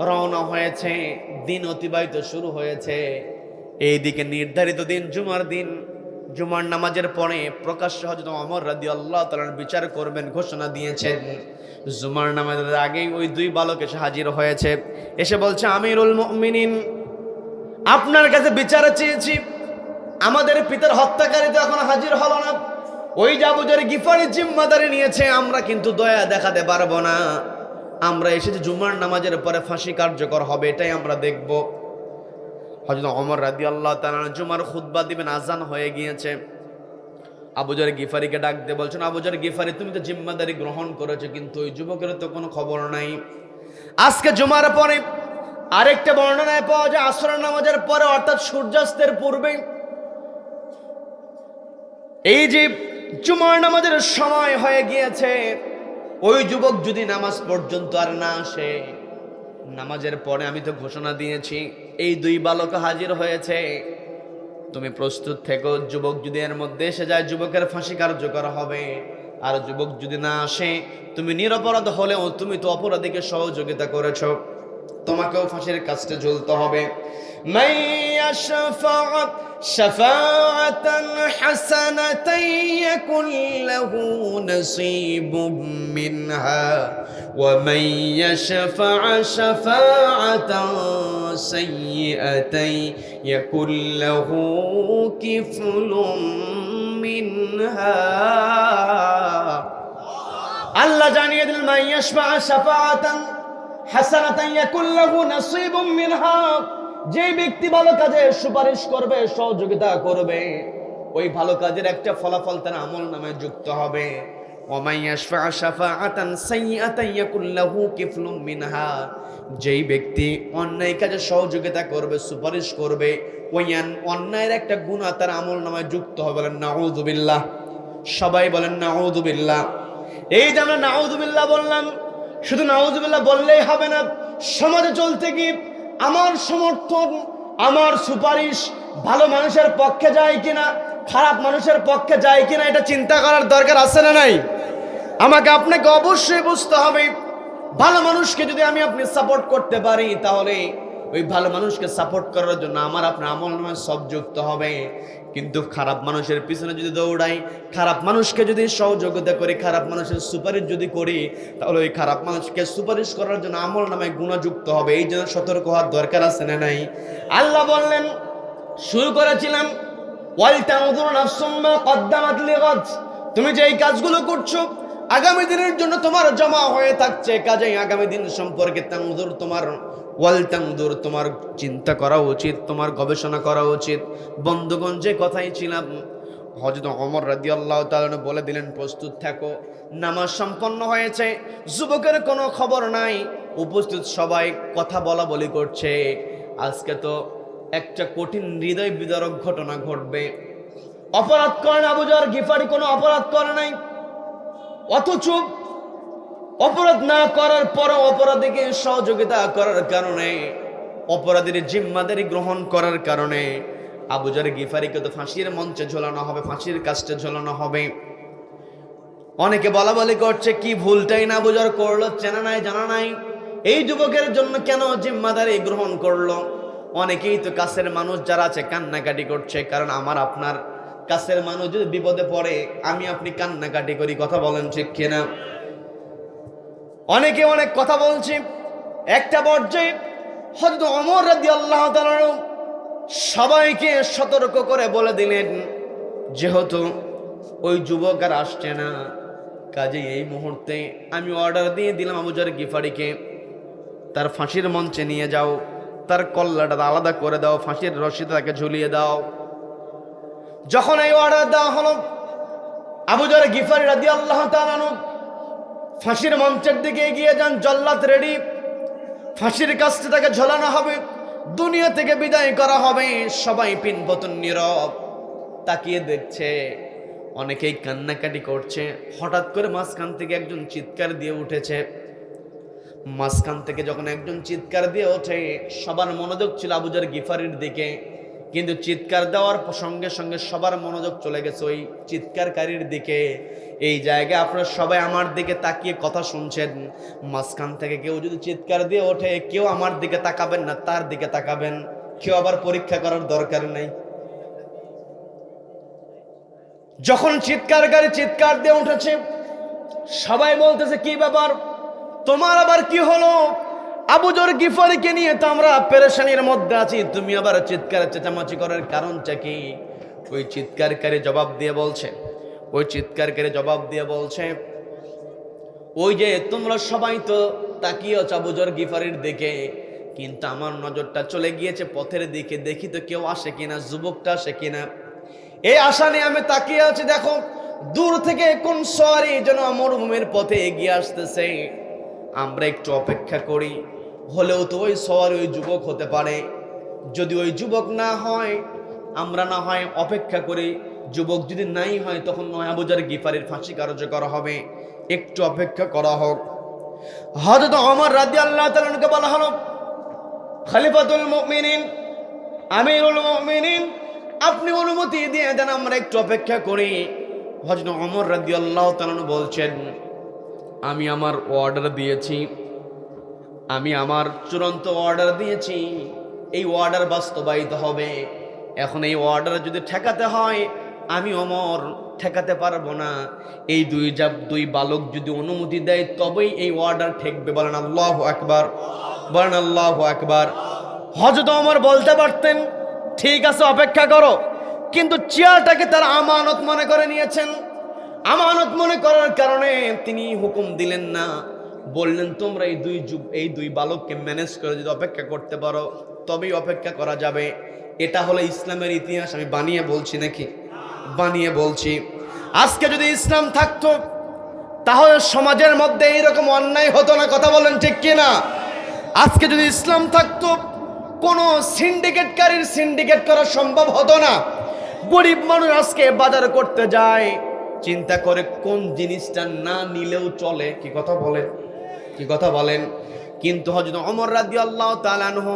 রওনা হয়েছে। দিন অতিবাহিত শুরু হয়েছে। এইদিকে নির্ধারিত দিন, জুমার দিন, জুমার নামাজের পরে প্রকাশ্যে হযরত ওমর রাদিয়াল্লাহু তাআলা বিচার করবেন ঘোষণা দিয়েছেন। জুমার নামাজের আগেই ওই দুই বালক এসে হাজির হয়েছে। এসে বলছে, আমিরুল মুমিনিন, আপনার কাছে বিচার চেয়েছি, আমাদের পিতার হত্যাকারী তো এখন হাজির হলো না। ওই যে আবু যর গিফারি জিম্মাদারি নিয়েছে, আমরা কিন্তু দয়া দেখাতে পারবো না। আমরা এসেছি জুমার নামাজের পরে ফাঁসি কার্যকর হবে, এটাই আমরা দেখব। হযরত ওমর রাদিয়াল্লাহু তাআলা জুমার খুতবা দিবেন, আজান হয়ে গিয়েছে। আবু যর গিফারিকে ডাক দিয়ে বলছেন, আবু যর গিফারি, তুমি তো জিম্মাদারি গ্রহণ করেছো, কিন্তু ওই যুবকের তো কোনো খবর নাই। আজকে জুমার পরে আরেকটা বর্ণনায় পাওয়া যায় আসরের নামাজের পরে, অর্থাৎ সূর্যাস্তের পূর্বে, এই যে জুমার নামাজের সময় হয়ে গিয়েছে, ওই যুবক যদি নামাজ পর্যন্ত আর না আসে, নামাজের পরে আমি তো ঘোষণা দিয়েছি এই দুই বালক হাজির হয়েছে, তুমি প্রস্তুত থেকো। যুবক যদি এর মধ্যে এসে যায়, যুবকের ফাঁসি কার্যকর হবে। আর যুবক যদি না আসে, তুমি নিরপরাধ হলেও তুমি তো অপরাধীকে সহযোগিতা করেছো, তোমাকেও ফাঁসির কাস্টে ঝুলতে হবে। شفاعة حسنة يكن له نصيب منها ومن يشفع شفاعة سيئة يكن له كفل منها। আল্লাহ জানিয়ে দিলেন, মান ইয়াশফা শাফাআতান হাসানাতান ইয়াকুল লাহু নাসীবুম মিনহা, যে ব্যক্তি ভালো কাজে সুপারিশ করবে, সহযোগিতা করবে, ওই ভালো কাজের একটা ফলাফল তার আমলনামায় যুক্ত হবে। ওয়া মান ইয়াশফা শাফাআতান সাইয়্যাতান ইয়াকুল লাহু কিফলুম মিনহা, যেই ব্যক্তি অন্যায় কাজে সহযোগিতা করবে, সুপারিশ করবে, ওই অন্যায়ের একটা গুনাহ তার আমলনামায় যুক্ত হবে। বলেন নাউযুবিল্লাহ। সবাই বলেন নাউযুবিল্লাহ। এই যে আমরা নাউযুবিল্লাহ বললাম, শুধু নাউযুবিল্লাহ বললেই হবে না, সমাজে চলতে গিয়ে আমার সমর্থন, আমার সুপারিশ ভালো মানুষের পক্ষে যায় কিনা, খারাপ মানুষের পক্ষে যায় কিনা, এটা চিন্তা করার দরকার আছে না নাই? আমাকে আপনাকে অবশ্যই বুঝতে হবে, ভালো মানুষকে যদি আপনি সাপোর্ট করতে পারি, তাহলে ওই ভালো মানুষকে সাপোর্ট করার জন্য আমার আপনার আমলনামায় সব যুক্ত হবে। কিন্তু খারাপ মানুষের পিছনে যদি দৌড়াই, খারাপ মানুষকে যদি সহযোগিতা করি, খারাপ মানুষের সুপারিশ যদি করি, তাহলে ওই খারাপ মানুষকে সুপারিশ করার জন্য আমলনামায় গুনাহ যুক্ত হবে। এই জন্য সতর্ক হওয়ার দরকার আছে না নাই? আল্লাহ বললেন, শুরু করেছিলাম, ওয়াল তানজুর নাফসুম মা কদ্দামাত লিগাদ, তুমি যে এই কাজগুলো করছো, আগামী দিনের জন্য তোমার জমা হয়ে থাকছে। কাজেই আগামী দিন সম্পর্কে তোমার চিন্তা করা উচিত, তোমার গবেষণা করা উচিত। বন্ধুগণ, যে কথাই ছিলাম, হযরত ওমর রাদিয়াল্লাহু তাআলা বলে দিলেন, প্রস্তুত থাকো। নামাজ সম্পন্ন হয়েছে, যুবকের কোনো খবর নাই, উপস্থিত সবাই কথা বলা বলি করছে। আজকে তো একটা কঠিন হৃদয় বিদারক ঘটনা ঘটবে। অপরাধ করেন আবু যর গিফারি, কোনো অপরাধ করে নাই, অথচ অপরাধ না করার পরও অপরাধীকে সহযোগিতা করার কারণে, অপরাধীর জিম্মাদারি গ্রহণ করার কারণে আবু যর গিফারিকে তো ফাঁসির মঞ্চে ঝোলানো হবে, ফাঁসির কাস্টে ঝোলানো হবে। অনেকে বলা বলি করছে, কি ভুলটাই না আবু যর করলো, চেনা নাই জানা নাই, এই যুবকের জন্য কেন জিম্মাদারি গ্রহণ করলো? অনেকেই তো কাছের মানুষ যারা আছে কান্নাকাটি করছে, কারণ আমার আপনার কাছের মানুষ যদি বিপদে পড়ে আমি আপনি কান্নাকাটি করি, কথা বলেন ঠিক কিনা? অনেকে অনেক কথা বলছে। একটা পর্যায়ে হযরত ওমর রাদিয়াল্লাহু তাআলা সবাইকে সতর্ক করে বলে দিলেন, যেহেতু ওই যুবক আর আসছে না, কাজে এই মুহূর্তে আমি অর্ডার দিয়ে দিলাম আবু যর গিফারিকে তার ফাঁসির মঞ্চে নিয়ে যাও, তার কল্লাটা আলাদা করে দাও, ফাঁসির রশি তাকে ঝুলিয়ে দাও। যখন এই অর্ডার দেওয়া হলো, আবু যর গিফারি রাদিয়াল্লাহু তাআলা ফাঁসির মঞ্চের দিকে এগিয়ে যান, জল্লাদ রেডি, ফাঁসির কাছে তাকে ঝোলানো হবে, দুনিয়া থেকে বিদায় করা হবে। সবাই পিনপতন নীরব তাকিয়ে দেখছে, অনেকেই কান্নাকাটি করছে। হঠাৎ করে মাঝখান থেকে একজন চিৎকার দিয়ে উঠেছে। মাঝখান থেকে যখন একজন চিৎকার দিয়ে ওঠে, সবার মনোযোগ ছিল আবু যর গিফারির দিকে, কিন্তু চিৎকার দেওয়ার সঙ্গে সঙ্গে সবার মনোযোগ চলে গেছে ওই চিৎকারকারীর দিকে। এই জায়গায় আপনারা সবাই আমার দিকে তাকিয়ে কথা শুনছেন। মাঝখান থেকে কেউ যদি চিৎকার দিয়ে ওঠে, কেউ আমার দিকে তাকাবেন না, তার দিকে তাকাবেন। কেউ আবার পরীক্ষা করার দরকার নেই। যখন চিৎকারকারী চিৎকার দিয়ে উঠেছে, সবাই বলতেছে, কি ব্যাপার, তোমার আবার কি হলো? আবু যর গিফারিকে নিয়ে তো আমরা পেরেশানির মধ্যে আছি, তুমি আবার চিৎকার চেঁচামেচি করার কারণটা কি? ওই চিৎকারকারী জবাব দিয়ে বলছে, ওই যে তোমরা সবাই তো তাকিয়ে আছো আবু যর গিফারির দিকে, কিন্তু আমার নজরটা চলে গিয়েছে পথের দিকে, দেখি তো কেউ আসে কিনা, যুবকটা আসে কিনা। এই আশা নিয়ে আমি তাকিয়ে আছি, দেখো দূর থেকে কোন সওয়ারি যেন মরুভূমির পথে এগিয়ে আসতেছে। আমরা একটু অপেক্ষা করি, হলেও তো ওই সওয়ারি ওই যুবক হতে পারে। যদি ওই যুবক না হয়, আমরা না হয় অপেক্ষা করি, যুবক যদি নাই হয় তখন নয় আবু যর গিফারির ফাঁসি কার্যকর হবে, একটু অপেক্ষা করা হোক। হযরত ওমর রাদিয়াল্লাহু তাআলাকে বলা হলো, খলিফাতুল মুমিনিন, আমিরুল মুমিনিন, আপনি অনুমতি দিয়ে দেন, আমরা একটু অপেক্ষা করি। হযরত ওমর রাদিয়াল্লাহু তাআলা বলছেন, আমি আমার অর্ডার দিয়েছি, আমি আমার চূড়ান্ত অর্ডার দিয়েছি, এই অর্ডার বাস্তবায়িত হবে। এখন এই অর্ডার যদি ঠেকাতে হয়, আমি ওমর ঠেকাতে পারবো না। এই দুই বালক যদি অনুমতি দেয় তবেই এই অর্ডার ঠেকবে। বলেন আল্লাহু আকবার, বলেন আল্লাহু আকবার। হযরত ওমর বলতে পারতেন, ঠিক আছে অপেক্ষা করো, কিন্তু চেয়ারটাকে তারা আমানত মনে করে নিয়েছেন। আমানত মনে করার কারণে তিনি হুকুম দিলেন না, বললেন তোমরা এই দুই বালককে ম্যানেজ করে যদি অপেক্ষা করতে পারো তবেই অপেক্ষা করা যাবে। এটা হলো ইসলামের ইতিহাস। আমি বানিয়ে বলছি নাকি? বানিয়ে বলছি। আজকে যদি ইসলাম থাকতো তাহলে সমাজের মধ্যে এইরকম অন্যায় হতো না, কথা বলেন ঠিক কিনা? আজকে যদি ইসলাম থাকতো কোনো সিন্ডিকেটকারীর সিন্ডিকেট করা সম্ভব হতো না। গরিব মানুষ আজকে বাজার করতে যায়, চিন্তা করে কোন জিনিসটা না নিলেও চলে। কি কথা বলেন? কিন্তু হযরত ওমর রাদিয়াল্লাহু তাআলা আনহু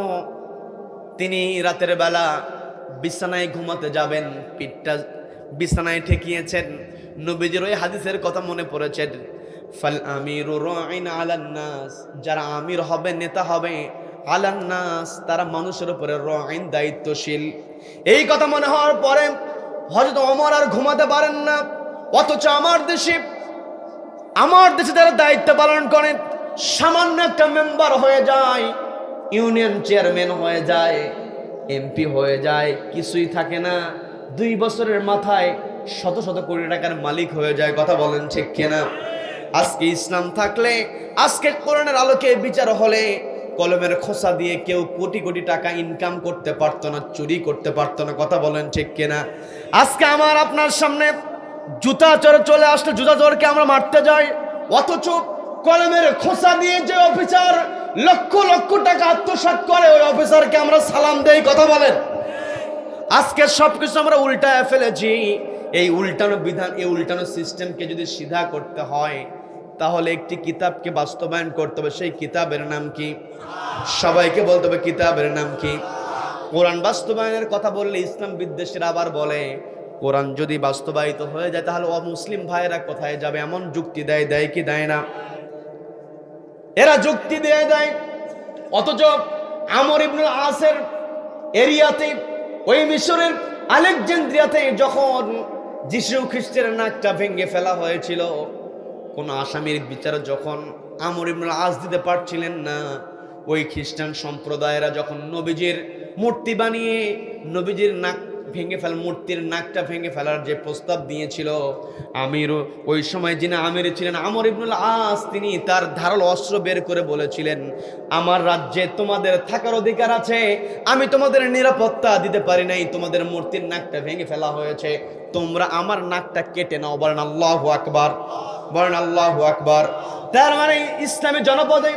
তিনি রাতের বেলা বিছানায় ঘুমাতে যাবেন, পিঠটা বিছানায় ঠেকিয়েছেন। নবীজির ওই হাদিসের কথা মনে পড়েছে, ফাল আমিরু রাইন আলান নাস, যারা আমির হবে, নেতা হবে, আলান নাস, তারা মানুষের উপরে রাইন, দায়িত্বশীল। এই কথা মনে হওয়ার পরে হযরত ওমর আর ঘুমাতে পারেন না। অথচ আমার দেশে যারা দায়িত্ব পালন করেন, সামান্য একটা মেম্বার হয়ে যায়, ইউনিয়ন চেয়ারম্যান হয়ে যায়, এমপি হয়ে যায়, কিছুই থাকে না, 2 বছরের মাথায় শত শত কোটি টাকার মালিক হয়ে যায়। কথা বলেন ঠিক কিনা? আজকে ইসলাম থাকলে, আজকে কোরআনের আলোকে বিচার হলে, কলমের খোসা দিয়ে কেউ কোটি কোটি টাকা ইনকাম করতে পারতো না, চুরি করতে পারতো না। কথা বলেন ঠিক কিনা? আজকে আমার আপনার সামনে জুতা চোর চলে আসলে জুতা চোরকে আমরা মারতে যাই, অথচ কলমের খোসা দিয়ে যে অফিসার লক্ষ লক্ষ টাকা আত্মসাৎ করে ওই অফিসারকে আমরা সালাম দেই। কথা বলেন। আজকে সবকিছু আমরা উল্টায় ফেলেছি। এই উল্টানো বিধান, এই উল্টানো সিস্টেমকে যদি সিধা করতে হয় তাহলে একটি কিতাবকে বাস্তবায়ন করতে হবে। সেই কিতাবের নাম কি? সবাইকে বলতে হবে কিতাবের নাম কি? কোরআন বাস্তবায়নের কথা বললে ইসলাম বিদ্বেষীরা আবার বলে কোরআন যদি বাস্তবায়িত হয়ে যায় তাহলে অমুসলিম ভাইয়েরা কোথায় যাবে, এমন যুক্তি দেয়। দেয় কি দেয় না? এরা যুক্তি দিয়ে দেয়। অথচ আমর ইবনুল আসের এরিয়াতে, ওই মিশরের আলেকজান্দ্রিয়াতে যখন যিশু খ্রিস্টের নাকটা ভেঙে ফেলা হয়েছিল, কোন আসামির বিচার যখন আমর ইবনুল আস দিতে পারছিলেন না, ওই খ্রিস্টান সম্প্রদায়েরা যখন নবীজির মূর্তি বানিয়ে নবীজির নাক ভেঙে ফেল, মূর্তির নাকটা ভেঙে ফেলার যে প্রস্তাব দিয়েছিল, আমির ওই সময় যিনি আমির ছিলেন আমর ইবনুল আস, তিনি তার ধারালো অস্ত্র বের করে বলেছিলেন, আমার রাজ্যে তোমাদের থাকার অধিকার আছে, আমি তোমাদের নিরাপত্তা দিতে পারি নাই, তোমাদের মূর্তির নাকটা ভেঙে ফেলা হয়েছে, তোমরা আমার নাকটা কেটে নাও। বলেন আল্লাহু আকবার, বলেন আল্লাহু আকবার। তার মানে ইসলামী জনপদে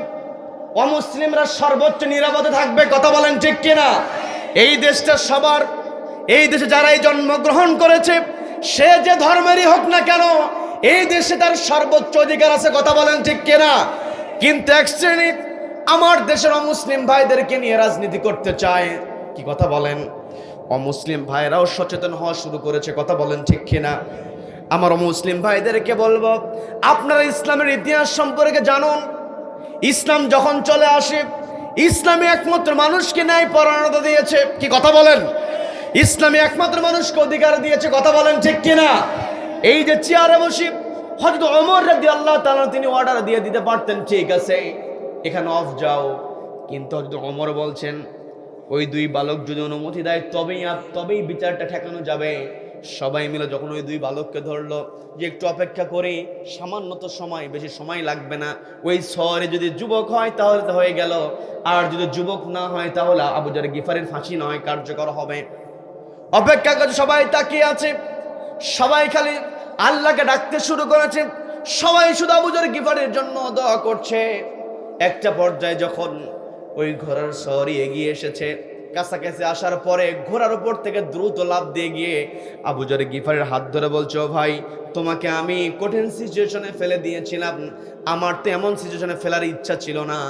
অমুসলিমরা সর্বোচ্চ নিরাপদে থাকবে। কথা বলেন ঠিক কিনা? এই দেশটা সবার, এই দেশে যারাই জন্মগ্রহণ করেছে সে যে ধর্মেরই হোক না কেন, এই দেশে তার সর্বোচ্চ অধিকার আছে। কথা বলেন ঠিক কিনা? কিন্তু এক শ্রেণী আমার দেশের অমুসলিম ভাইদেরকে নিয়ে রাজনীতি করতে চায়। কি কথা বলেন? অমুসলিম ভাইরাও সচেতন হওয়া শুরু করেছে। কথা বলেন ঠিক কিনা? আমার অমুসলিম ভাইদেরকে বলবো, আপনারা ইসলামের ইতিহাস সম্পর্কে জানুন। ইসলাম যখন চলে আসে, ইসলামী একমাত্র মানুষকে ন্যায় পরায়ণতা দিয়েছে। কি কথা বলেন? ইসলামী একমাত্র মানুষকে অধিকার দিয়েছে। কথা বলেন ঠিক কিনা? এই যে চেয়ারে বসে হযরত ওমর রাদিয়াল্লাহু তাআলা তিনি অর্ডার দিয়ে দিতে পারতেন, ঠিক আছে এখানে অফ যাও, কিন্তু হযরত ওমর বলছেন ওই দুই বালক যদি অনুমতি দেয় তবেই বিচারটা ঠেকানো যাবে। সবাই মিলে যখন ওই দুই বালককে ধরলো যে একটু অপেক্ষা করি, সামান্য তো সময়, বেশি সময় লাগবে না, ওই শহরে যদি যুবক হয় তাহলে তো হয়ে গেল, আর যদি যুবক না হয় তাহলে আবু যর গিফারের ফাঁসি নয় কার্যকর হবে। অপেক্ষা করে সবাই তাকিয়ে আছে, সবাই খালি আল্লাহকে ডাকতে শুরু করেছে, সবাই শুধু আবু যর গিফারের জন্য দোয়া করছে। একটা পর্যায়ে যখন ওই ঘোড়ার শহরে এগিয়ে এসেছে, কাছাকাছি আসার পরে ঘোড়ার উপর থেকে দ্রুত লাফ দিয়ে গিয়ে আবু যর গিফারের হাত ধরে বলছে, ও ভাই, তোমাকে আমি কঠিন সিচুয়েশনে ফেলে দিয়েছিলাম, আমার তো এমন সিচুয়েশনে ফেলার ইচ্ছা ছিল না,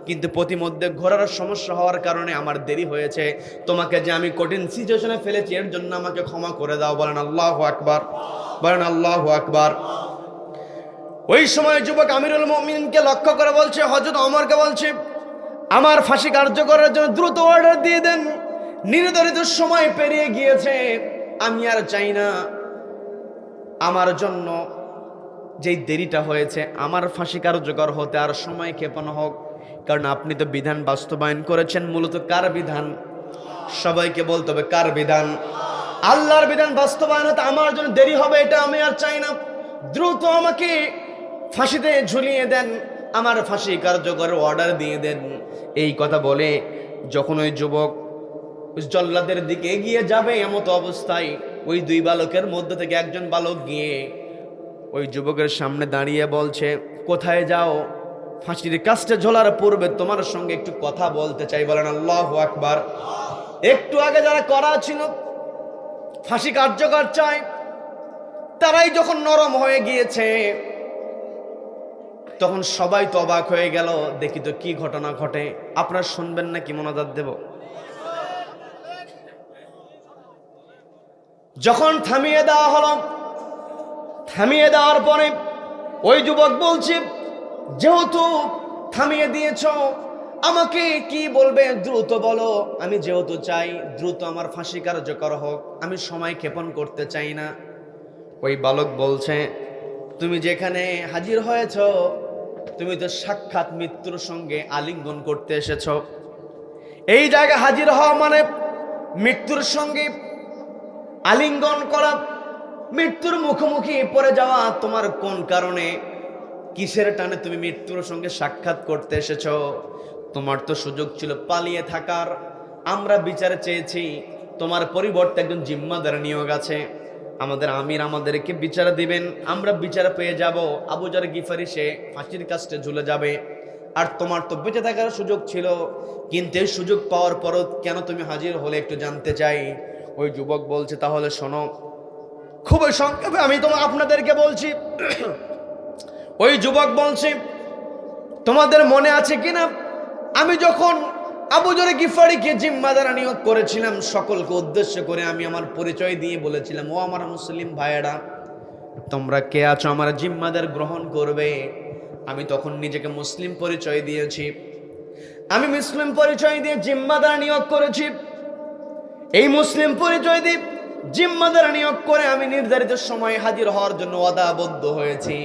কিন্তু প্রতিমধ্যে ঘোড়ার সমস্যা হওয়ার কারণে আমার দেরি হয়েছে, তোমাকে যে আমি কঠিন সিচুয়েশনে ফেলেছি এর জন্য আমাকে ক্ষমা করে দাও। বলেন আল্লাহু আকবার, বলেন আল্লাহু আকবার। ওই সময় যুবক আমিরুল মুমিনিনকে লক্ষ্য করে বলছে, হযরত ওমরকে বলছে, আমার ফাঁসি কার্যকরের জন্য দ্রুত অর্ডার দিয়ে দেন, নির্ধারিত সময় পেরিয়ে গিয়েছে, আমি আর চাই না আমার জন্য যেই দেরিটা হয়েছে আমার ফাঁসি কার্যকর হতে আর সময় ক্ষেপণ হোক, কারণ আপনি তো বিধান বাস্তবায়ন করেছেন মূলত কার বিধান? সবাইকে বলতে হবে কার বিধান? আল্লাহর বিধান বাস্তবায়ন হতে আমার জন্য দেরি হবে এটা আমি আর চাই না, দ্রুত আমাকে ফাঁসিতে ঝুলিয়ে দেন, আমার ফাঁসি কার্যকরের অর্ডার দিয়ে দেন। এই কথা বলে যখন ওই যুবক জল্লাদের দিকে এগিয়ে যাবে, এমতো অবস্থায় ওই দুই বালকের মধ্যে থেকে একজন বালক গিয়ে ওই যুবকের সামনে দাঁড়িয়ে বলছে, কোথায় যাও? ফাঁসির কাস্টে ঝোলার পূর্বে তোমার সঙ্গে একটু কথা বলতে চাই। বলেন আল্লাহু আকবার। একটু আগে যারা করা ছিল ফাঁসি কার্যকর চায়, তারাই যখন নরম হয়ে গিয়েছে তখন সবাই তো অবাক হয়ে গেল, দেখি তো কি ঘটনা ঘটে। আপনারা শুনবেন নাকি মোনাজাত দেব? যখন থামিয়ে দেওয়া হলো, থামিয়ে দেওয়ার পরে ওই যুবক বলছে, যেহেতু থামিয়ে দিয়েছ আমাকে কি বলবে দ্রুত বলো, আমি যেহেতু চাই দ্রুত আমার ফাঁসি কার্যকর হোক, আমি সময় ক্ষেপণ করতে চাই না। ওই বালক বলছে, তুমি যেখানে হাজির হয়েছ তুমি তো সাক্ষাৎ মৃত্যুর সঙ্গে আলিঙ্গন করতে এসেছ, এই জায়গায় হাজির হওয়া মানে মৃত্যুর সঙ্গে আলিঙ্গন করা, মৃত্যুর মুখোমুখি পড়ে যাওয়া। তোমার কোন কারণে কিসের টানে তুমি মৃত্যুর সঙ্গে সাক্ষাৎ করতে এসেছো? তোমার তো সুযোগ ছিল পালিয়ে থাকার। আমরা বিচারে চেয়েছি, তোমার পরিবর্তে একজন জিম্মাদার নিয়োগ আছে, আমাদের আমির আমাদেরকে বিচার দিবেন, আমরা বিচার পেয়ে যাব। আবু যর গিফারি সে ফাঁসির কাস্টে ঝুলে যাবে, আর তোমার তো বেঁচে থাকার সুযোগ ছিল, কিন্তু এই সুযোগ পাওয়ার পরও কেন তুমি হাজির হলে একটু জানতে চাই। ওই যুবক বলছে, তাহলে শোনো, খুবই সংক্ষেপে আমি আপনাদেরকে বলছি। ওই যুবক বলছে, তোমাদের মনে আছে কিনা আমি যখন আবু যর গিফারিকে জিম্মাদার নিয়োগ করেছিলাম, সকলকে উদ্দেশ্য করে আমি আমার পরিচয় দিয়ে বলেছিলাম, ও আমার মুসলিম ভাইয়েরা, তোমরা কে আছো আমার জিম্মাদার গ্রহণ করবে? আমি তখন নিজেকে মুসলিম পরিচয় দিয়েছি, আমি মুসলিম পরিচয় দিয়ে জিম্মাদার নিয়োগ করেছি। এই মুসলিম পরিচয় দিয়ে জিম্মাদার নিয়োগ করে আমি নির্ধারিত সময়ে হাজির হওয়ার জন্য ওয়াদাবদ্ধ হয়েছি।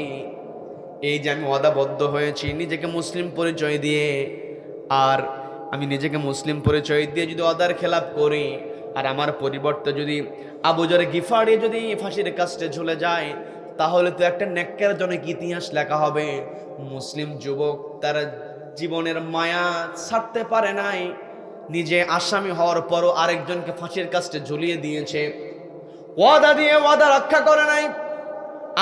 এই যে আমি ওয়াদাবদ্ধ হয়েছি নিজেকে মুসলিম পরিচয় দিয়ে, আর আমি নিজেকে মুসলিম পরিচয় দিয়ে যদি ওয়াদার খেলাপ করি, আর আমার পরিবর্তে যদি আবু যর গিফারি যদি ফাঁসির কাস্টে ঝুলে যায়, তাহলে তো একটা ন্যাক্কারজনক ইতিহাস লেখা হবে। মুসলিম যুবক তার জীবনের মায়া ছাড়তে পারে নাই, নিজে আসামি হওয়ার পরও আরেকজনকে ফাঁসির কাস্টে ঝুলিয়ে দিয়েছে, ওয়াদা দিয়ে ওয়াদা রক্ষা করে নাই।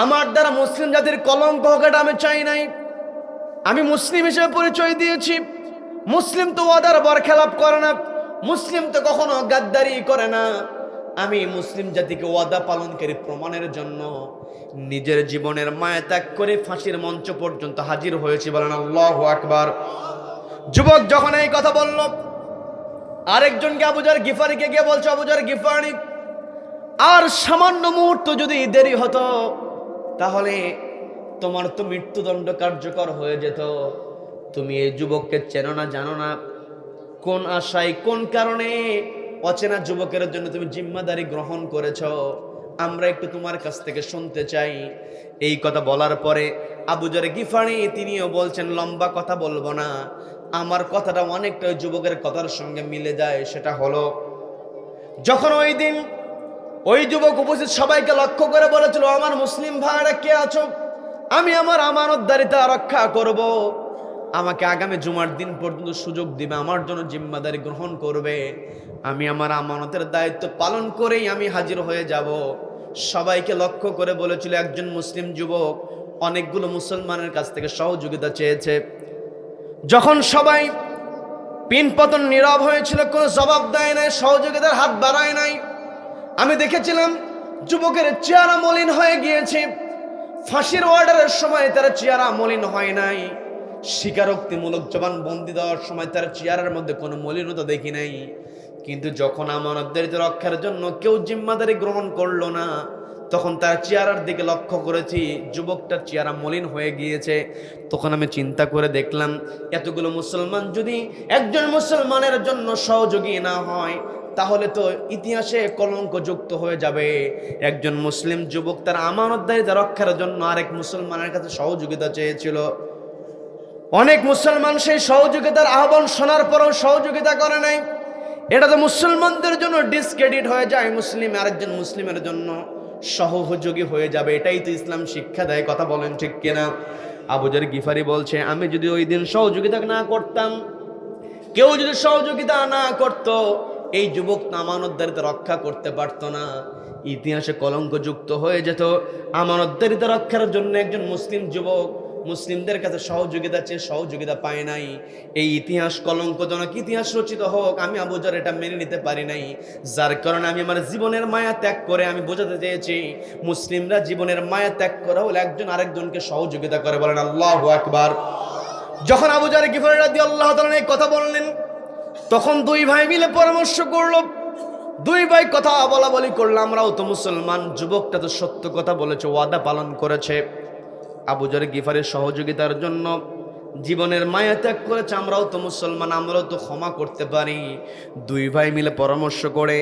আমার দ্বারা মুসলিম জাতির কলঙ্ক হোক, এটা আমি চাই নাই। আমি মুসলিম হিসেবে পরিচয় দিয়েছি। মুসলিম তো ওয়াদার বরখেলাপ করে না, মুসলিম তো কখনো গাদ্দারি করে না। আমি মুসলিম জাতিকে ওয়াদা পালনকারী প্রমাণের জন্য নিজের জীবনের মায়া ত্যাগ করে ফাঁসির মঞ্চ পর্যন্ত হাজির হয়েছি। বলেন আল্লাহু আকবার। যুবক যখন এই কথা বলল, আরেকজনকে আবু যর গিফারিকে গিয়ে বলছে, আবু যর গিফারি, আর সামান্য মুহূর্ত যদি দেরি হতো তাহলে তোমার তো মৃত্যুদণ্ড কার্যকর হয়ে যেত। তুমি এই যুবককে চেনো না, জানো না, কোন আশায় কোন কারণে অচেনা যুবকের জন্য তুমি জিম্মাদারি গ্রহণ করেছ, আমরা একটু তোমার কাছ থেকে শুনতে চাই। এই কথা বলার পরে আবু যর গিফারি তিনিও বলছেন, লম্বা কথা বলবো না, আমার কথাটা অনেকটা ওই যুবকের কথার সঙ্গে মিলে যায়। সেটা হলো, যখন ওই দিন ওই যুবক উপস্থিত সবাইকে লক্ষ্য করে বলেছিল, আমার মুসলিম ভাইরা কে আছো, আমি আমার আমানতদারিতা রক্ষা করব, আমাকে আগামী জুমার দিন পর্যন্ত সুযোগ দিবে, আমার জন্য জিম্মাদারি গ্রহণ করবে, আমি আমার আমানতের দায়িত্ব পালন করেই আমি হাজির হয়ে যাব। সবাইকে লক্ষ্য করে বলেছিল, একজন মুসলিম যুবক অনেকগুলো মুসলমানের কাছ থেকে সহযোগিতা চেয়েছে। যখন সবাই পিনপতন নীরব হয়েছিল, কোনো জবাব দেয় নাই, সহযোগিতার হাত বাড়ায় নাই, আমি দেখেছিলাম যুবকের চেহারা মলিন হয়ে গিয়েছে। ফাঁসির অর্ডারের সময় তার চেহারা মলিন হয় নাই, স্বীকারোক্তিমূলক জবানবন্দি দেওয়ার সময় তার চেহারার মধ্যে কোনো মলিনতা দেখি নাই। কিন্তু যখন আমানতদারিতা রক্ষার জন্য কেউ জিম্মাদারি গ্রহণ করলো না, তখন তার চেহারার দিকে লক্ষ্য করেছি, যুবকটার চেহারা মলিন হয়ে গিয়েছে। তখন আমি চিন্তা করে দেখলাম, এতগুলো মুসলমান যদি একজন মুসলমানের জন্য সহযোগী না হয়, তাহলে তো ইতিহাসে কলঙ্ক যুক্ত হয়ে যাবে। একজন মুসলিম যুবক তার আমানতদারিতা রক্ষার জন্য আরেক মুসলমানের কাছে সহযোগিতা চেয়েছিল। অনেক মুসলমান সেই সহযোগিতার আহ্বান শোনার পরও সহযোগিতা করে নাই। এটা তো মুসলমানদের জন্য ডিসক্রেডিট হয়ে যায়, মুসলিম আরেকজন মুসলিমের জন্য সহযোগী হয়ে যাবে। এটাই তো ইসলাম শিক্ষা দেয়। কথা বলেন ঠিক কিনা? আবু যর গিফারি বলছে, আমি যদি ওই দিন সহযোগিতা না করতাম, কেউ যদি সহযোগিতা না করত, এই যুবক আমানতদারিতা রক্ষা করতে পারতো না, ইতিহাসে কলঙ্ক যুক্ত হয়ে যেত। আমানতদারিতা রক্ষার জন্য একজন মুসলিম যুবক মুসলিমদের কাছে সহযোগিতা চেয়ে সহযোগিতা পায় নাই। এই ইতিহাস কলঙ্কজনক ইতিহাস রচিত হোক, আমি আবু যর এটা মেনে নিতে পারি নাই। যার কারণে আমি আমার জীবনের মায়া ত্যাগ করে আমি বোঝাতে চেয়েছি, মুসলিমরা জীবনের মায়া ত্যাগ করা হলে একজন আরেকজনকে সহযোগিতা করে। বলেন আল্লাহু আকবার। যখন আবু যর গিফারি রাদিয়াল্লাহু তাআলা এই কথা বললেন, তখন দুই ভাই মিলে পরামর্শ করলো। দুই ভাই কথা বলা বলি করলো, আমরাও তো মুসলমান, যুবকটা তো সত্য কথা বলেছে, ওয়াদা পালন করেছে, আবু যর গিফারির সহযোগিতার জন্য জীবনের মায়া ত্যাগ করেছে, আমরাও তো মুসলমান, আমরাও তো ক্ষমা করতে পারি। দুই ভাই মিলে পরামর্শ করে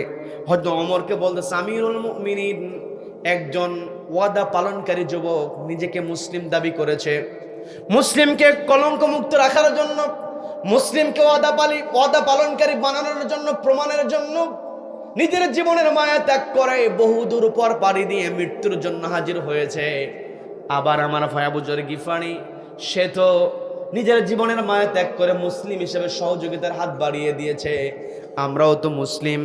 হযরত ওমরকে বলতেছে, আমিরুল মুমিনিন, একজন ওয়াদা পালনকারী যুবক নিজেকে মুসলিম দাবি করেছে, মুসলিমকে কলঙ্ক মুক্ত রাখার জন্য, মুসলিমকে ওয়াদা পালনকারী বানানোর জন্য, প্রমাণের জন্য নিজের জীবনের মায়া ত্যাগ করে বহুদূর পর পাড়ি দিয়ে মৃত্যুর জন্য হাজির হয়েছে। আবার আমার ভাই আবু যর গিফারি সে তো নিজের জীবনের মায়া ত্যাগ করে মুসলিম হিসেবে সহযোগিতার হাত বাড়িয়ে দিয়েছে। আমরাও তো মুসলিম,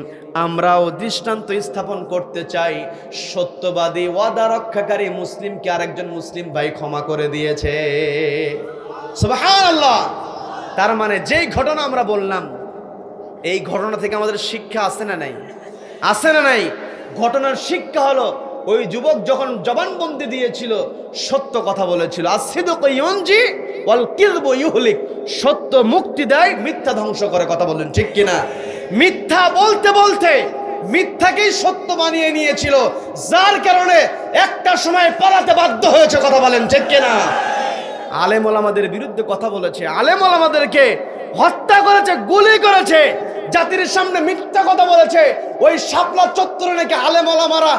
আমরাও দৃষ্টান্ত স্থাপন করতে চাই। সত্যবাদী ওয়াদা রক্ষাকারী মুসলিমকে আরেকজন মুসলিম ভাই ক্ষমা করে দিয়েছে। সুবহানাল্লাহ। তার মানে যেই ঘটনা আমরা বললাম, এই ঘটনা থেকে আমাদের শিক্ষা আছে না নাই? আছে না নাই? ঘটনার শিক্ষা হলো, ওই যুবক যখন জবানবন্দি দিয়েছিল, সত্য কথা বলেছিল। আসিদকু ইউনজি ওয়াল কিযবু ইউহলিক। সত্য মুক্তি দেয়, মিথ্যা ধ্বংস করে। কথা বলেন ঠিক কিনা? মিথ্যা বলতে বলতে মিথ্যাকেই সত্য বানিয়ে নিয়েছিল, যার কারণে একটা সময় পালাতে বাধ্য হয়েছে। কথা বলেন ঠিক কিনা? আলেম ওলামাদের বিরুদ্ধে কথা বলেছে, আলেম ওলামাদেরকে হত্যা করেছে, গুলি করেছে, জাতির সামনে মিথ্যা কথা বলেছে। ওই শাপলা চত্বরে নাকি আলেম ওলামারা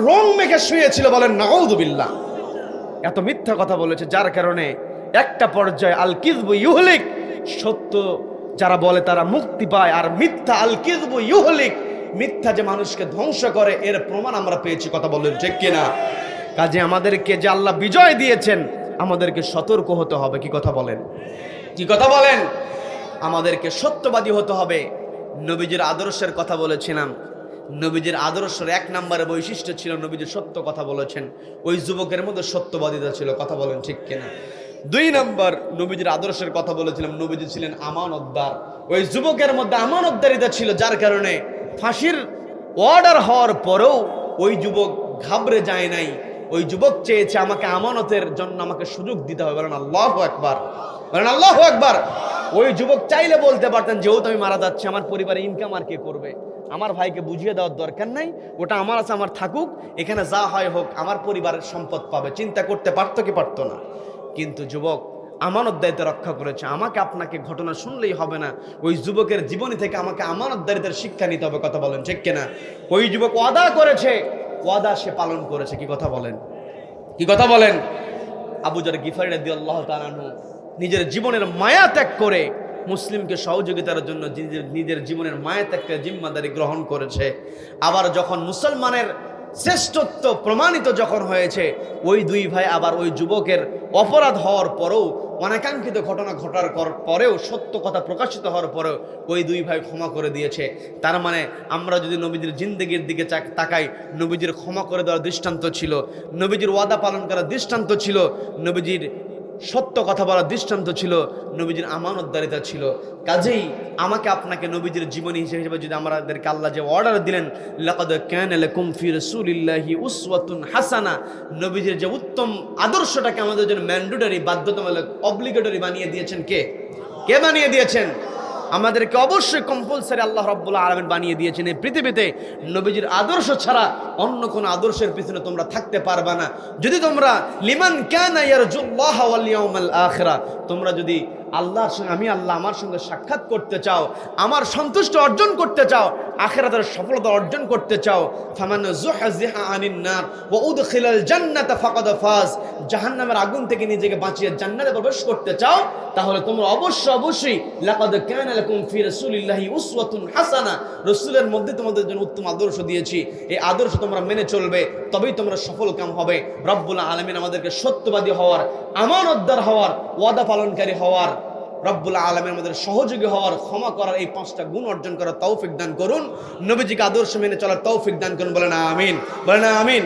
রং মেখে শুয়েছিল। বলেন নাউযুবিল্লাহ। এত মিথ্যা কথা বলেছে, যার কারণে একটা পর্যায়ে আল কিযবু ইউহলিক, সত্য যারা বলে তারা মুক্তি পায়, আর মিথ্যা আল কিযবু ইউহলিক, মিথ্যা যে মানুষকে ধ্বংস করে, এর প্রমাণ আমরা পেয়েছি। কথা বলেন ঠিক কিনা? কাজে আমাদেরকে যে আল্লাহ বিজয় দিয়েছেন, আমাদেরকে সতর্ক হতে হবে। কি কথা বলেন? কি কথা বলেন? আমাদেরকে সত্যবাদী হতে হবে। নবীজির আদর্শের কথা বলেছিলাম। নবীজির আদর্শের এক নম্বরের বৈশিষ্ট্য ছিল নবীজি সত্য কথা বলেছেন। ওই যুবকের মধ্যে সত্যবাদিতা ছিল। কথা বলেন ঠিক কিনা? দুই নম্বর, নবীজির আদর্শের কথা বলেছিলাম, নবীজি ছিলেন আমানতদার। ওই যুবকের মধ্যে আমানতদারিতা ছিল, যার কারণে ফাঁসির অর্ডার হওয়ার পরেও ওই যুবক ঘাবড়ে যায় নাই। ওই যুবক চেয়েছে আমাকে আমানতের জন্য আমাকে সুযোগ দিতে হবে। বলেন আল্লাহু আকবার। বলেন আল্লাহু আকবার। ওই যুবক চাইলে বলতে পারতেন, যেহেতু আমি মারা যাচ্ছি, আমার পরিবারে ইনকাম আর কে করবে, আমার ভাইকে বুঝিয়ে দেওয়ার দরকার নাই, ওটা আমার আছে, আমার থাকুক, এখানে যা হয় হোক, আমার পরিবারের সম্পদ পাবে। চিন্তা করতে পারতো কি পারতো না? কিন্তু যুবক আমানত দায়িত্ব রক্ষা করেছে। আমাকে আপনাকে ঘটনা শুনলেই হবে না, ওই যুবকের জীবনী থেকে আমাকে আমানতদারিতার শিক্ষা নিতে হবে। কথা বলেন ঠিক কিনা? ওই যুবক ওয়াদা করেছে, ওয়াদা সে পালন করেছে। কি কথা বলেন? কি কথা বলেন? আবু যর গিফারী রাদিয়াল্লাহু তাআলা আনহু নিজের জীবনের মায়া ত্যাগ করে মুসলিমকে সহযোগিতার জন্য নিজের জীবনের মায়া ত্যাগকে জিম্মাদারি গ্রহণ করেছে। আবার যখন মুসলমানের শ্রেষ্ঠত্ব প্রমাণিত যখন হয়েছে, ওই দুই ভাই আবার ওই যুবকের অপরাধ হওয়ার পরেও, অনাকাঙ্ক্ষিত ঘটনা ঘটার পরেও, সত্য কথা প্রকাশিত হওয়ার পরেও ওই দুই ভাই ক্ষমা করে দিয়েছে। তার মানে আমরা যদি নবীজির জিন্দেগির দিকে তাকাই, নবীজির ক্ষমা করে দেওয়ার দৃষ্টান্ত ছিল, নবীজির ওয়াদা পালন করার দৃষ্টান্ত ছিল, নবীজির সত্য কথা বলার দৃষ্টান্ত ছিল, নবীজির আমানতদারিতা ছিল। কাজেই আমাকে আপনাকে নবীজির জীবনী হিসেবে যদি আমাদেরকে আল্লাহ যে অর্ডার দিলেন, লাকাদ কানা লাকুম ফি রাসূলিল্লাহি উসওয়াতুন হাসানা, নবীজির যে উত্তম আদর্শটাকে আমাদের জন্য ম্যান্ডেটরি, বাধ্যতামূলক, অব্লিগেটরি বানিয়ে দিয়েছেন কে? কে বানিয়ে দিয়েছেন? আমাদেরকে অবশ্যই কম্পালসারি আল্লাহ রাব্বুল আলামিন বানিয়ে দিয়েছেন। এই পৃথিবীতে নবীজির আদর্শ ছাড়া অন্য কোন আদর্শের পিছনে তোমরা থাকতে পারবে না। যদি তোমরা লিমান কানা ইয়ারজুল্লাহ ওয়াল ইয়াউমাল আখিরা, তোমরা যদি আল্লাহর সঙ্গে, আমি আল্লাহ আমার সঙ্গে সাক্ষাৎ করতে চাও, আমার সন্তুষ্ট অর্জন করতে চাও, আখিরাতের সফলতা অর্জন করতে চাও, ফামান যুহজিহা আনিন নার ওয়া উদখিলাল জান্নাতা ফাকাদ ফাজ, জাহান্নামের আগুন থেকে নিজেকে বাঁচিয়ে জান্নাতে প্রবেশ করতে চাও, তাহলে তোমরা অবশ্যই লাকাদ কানা লাকুম ফি রাসূলিল্লাহি উসওয়াতুন হাসানা, রাসূলের মধ্যে তোমাদের জন্য উত্তম আদর্শ দিয়েছি, এই আদর্শ তোমরা মেনে চলবে, তবেই তোমরা সফল কাম হবে। রব্বুল আলামিন আমাদেরকে সত্যবাদী হওয়ার, আমানতদার হওয়ার, ওয়াদা পালনকারী হওয়ার, রব্বুল আলামিন আমাদের সহযোগী হওয়ার, ক্ষমা করার, এই 5টা গুণ অর্জন করার তৌফিক দান করুন। নবীজিকে আদর্শ মেনে চলার তৌফিক দান করুন। বলেন আমিন। বলেন আমিন।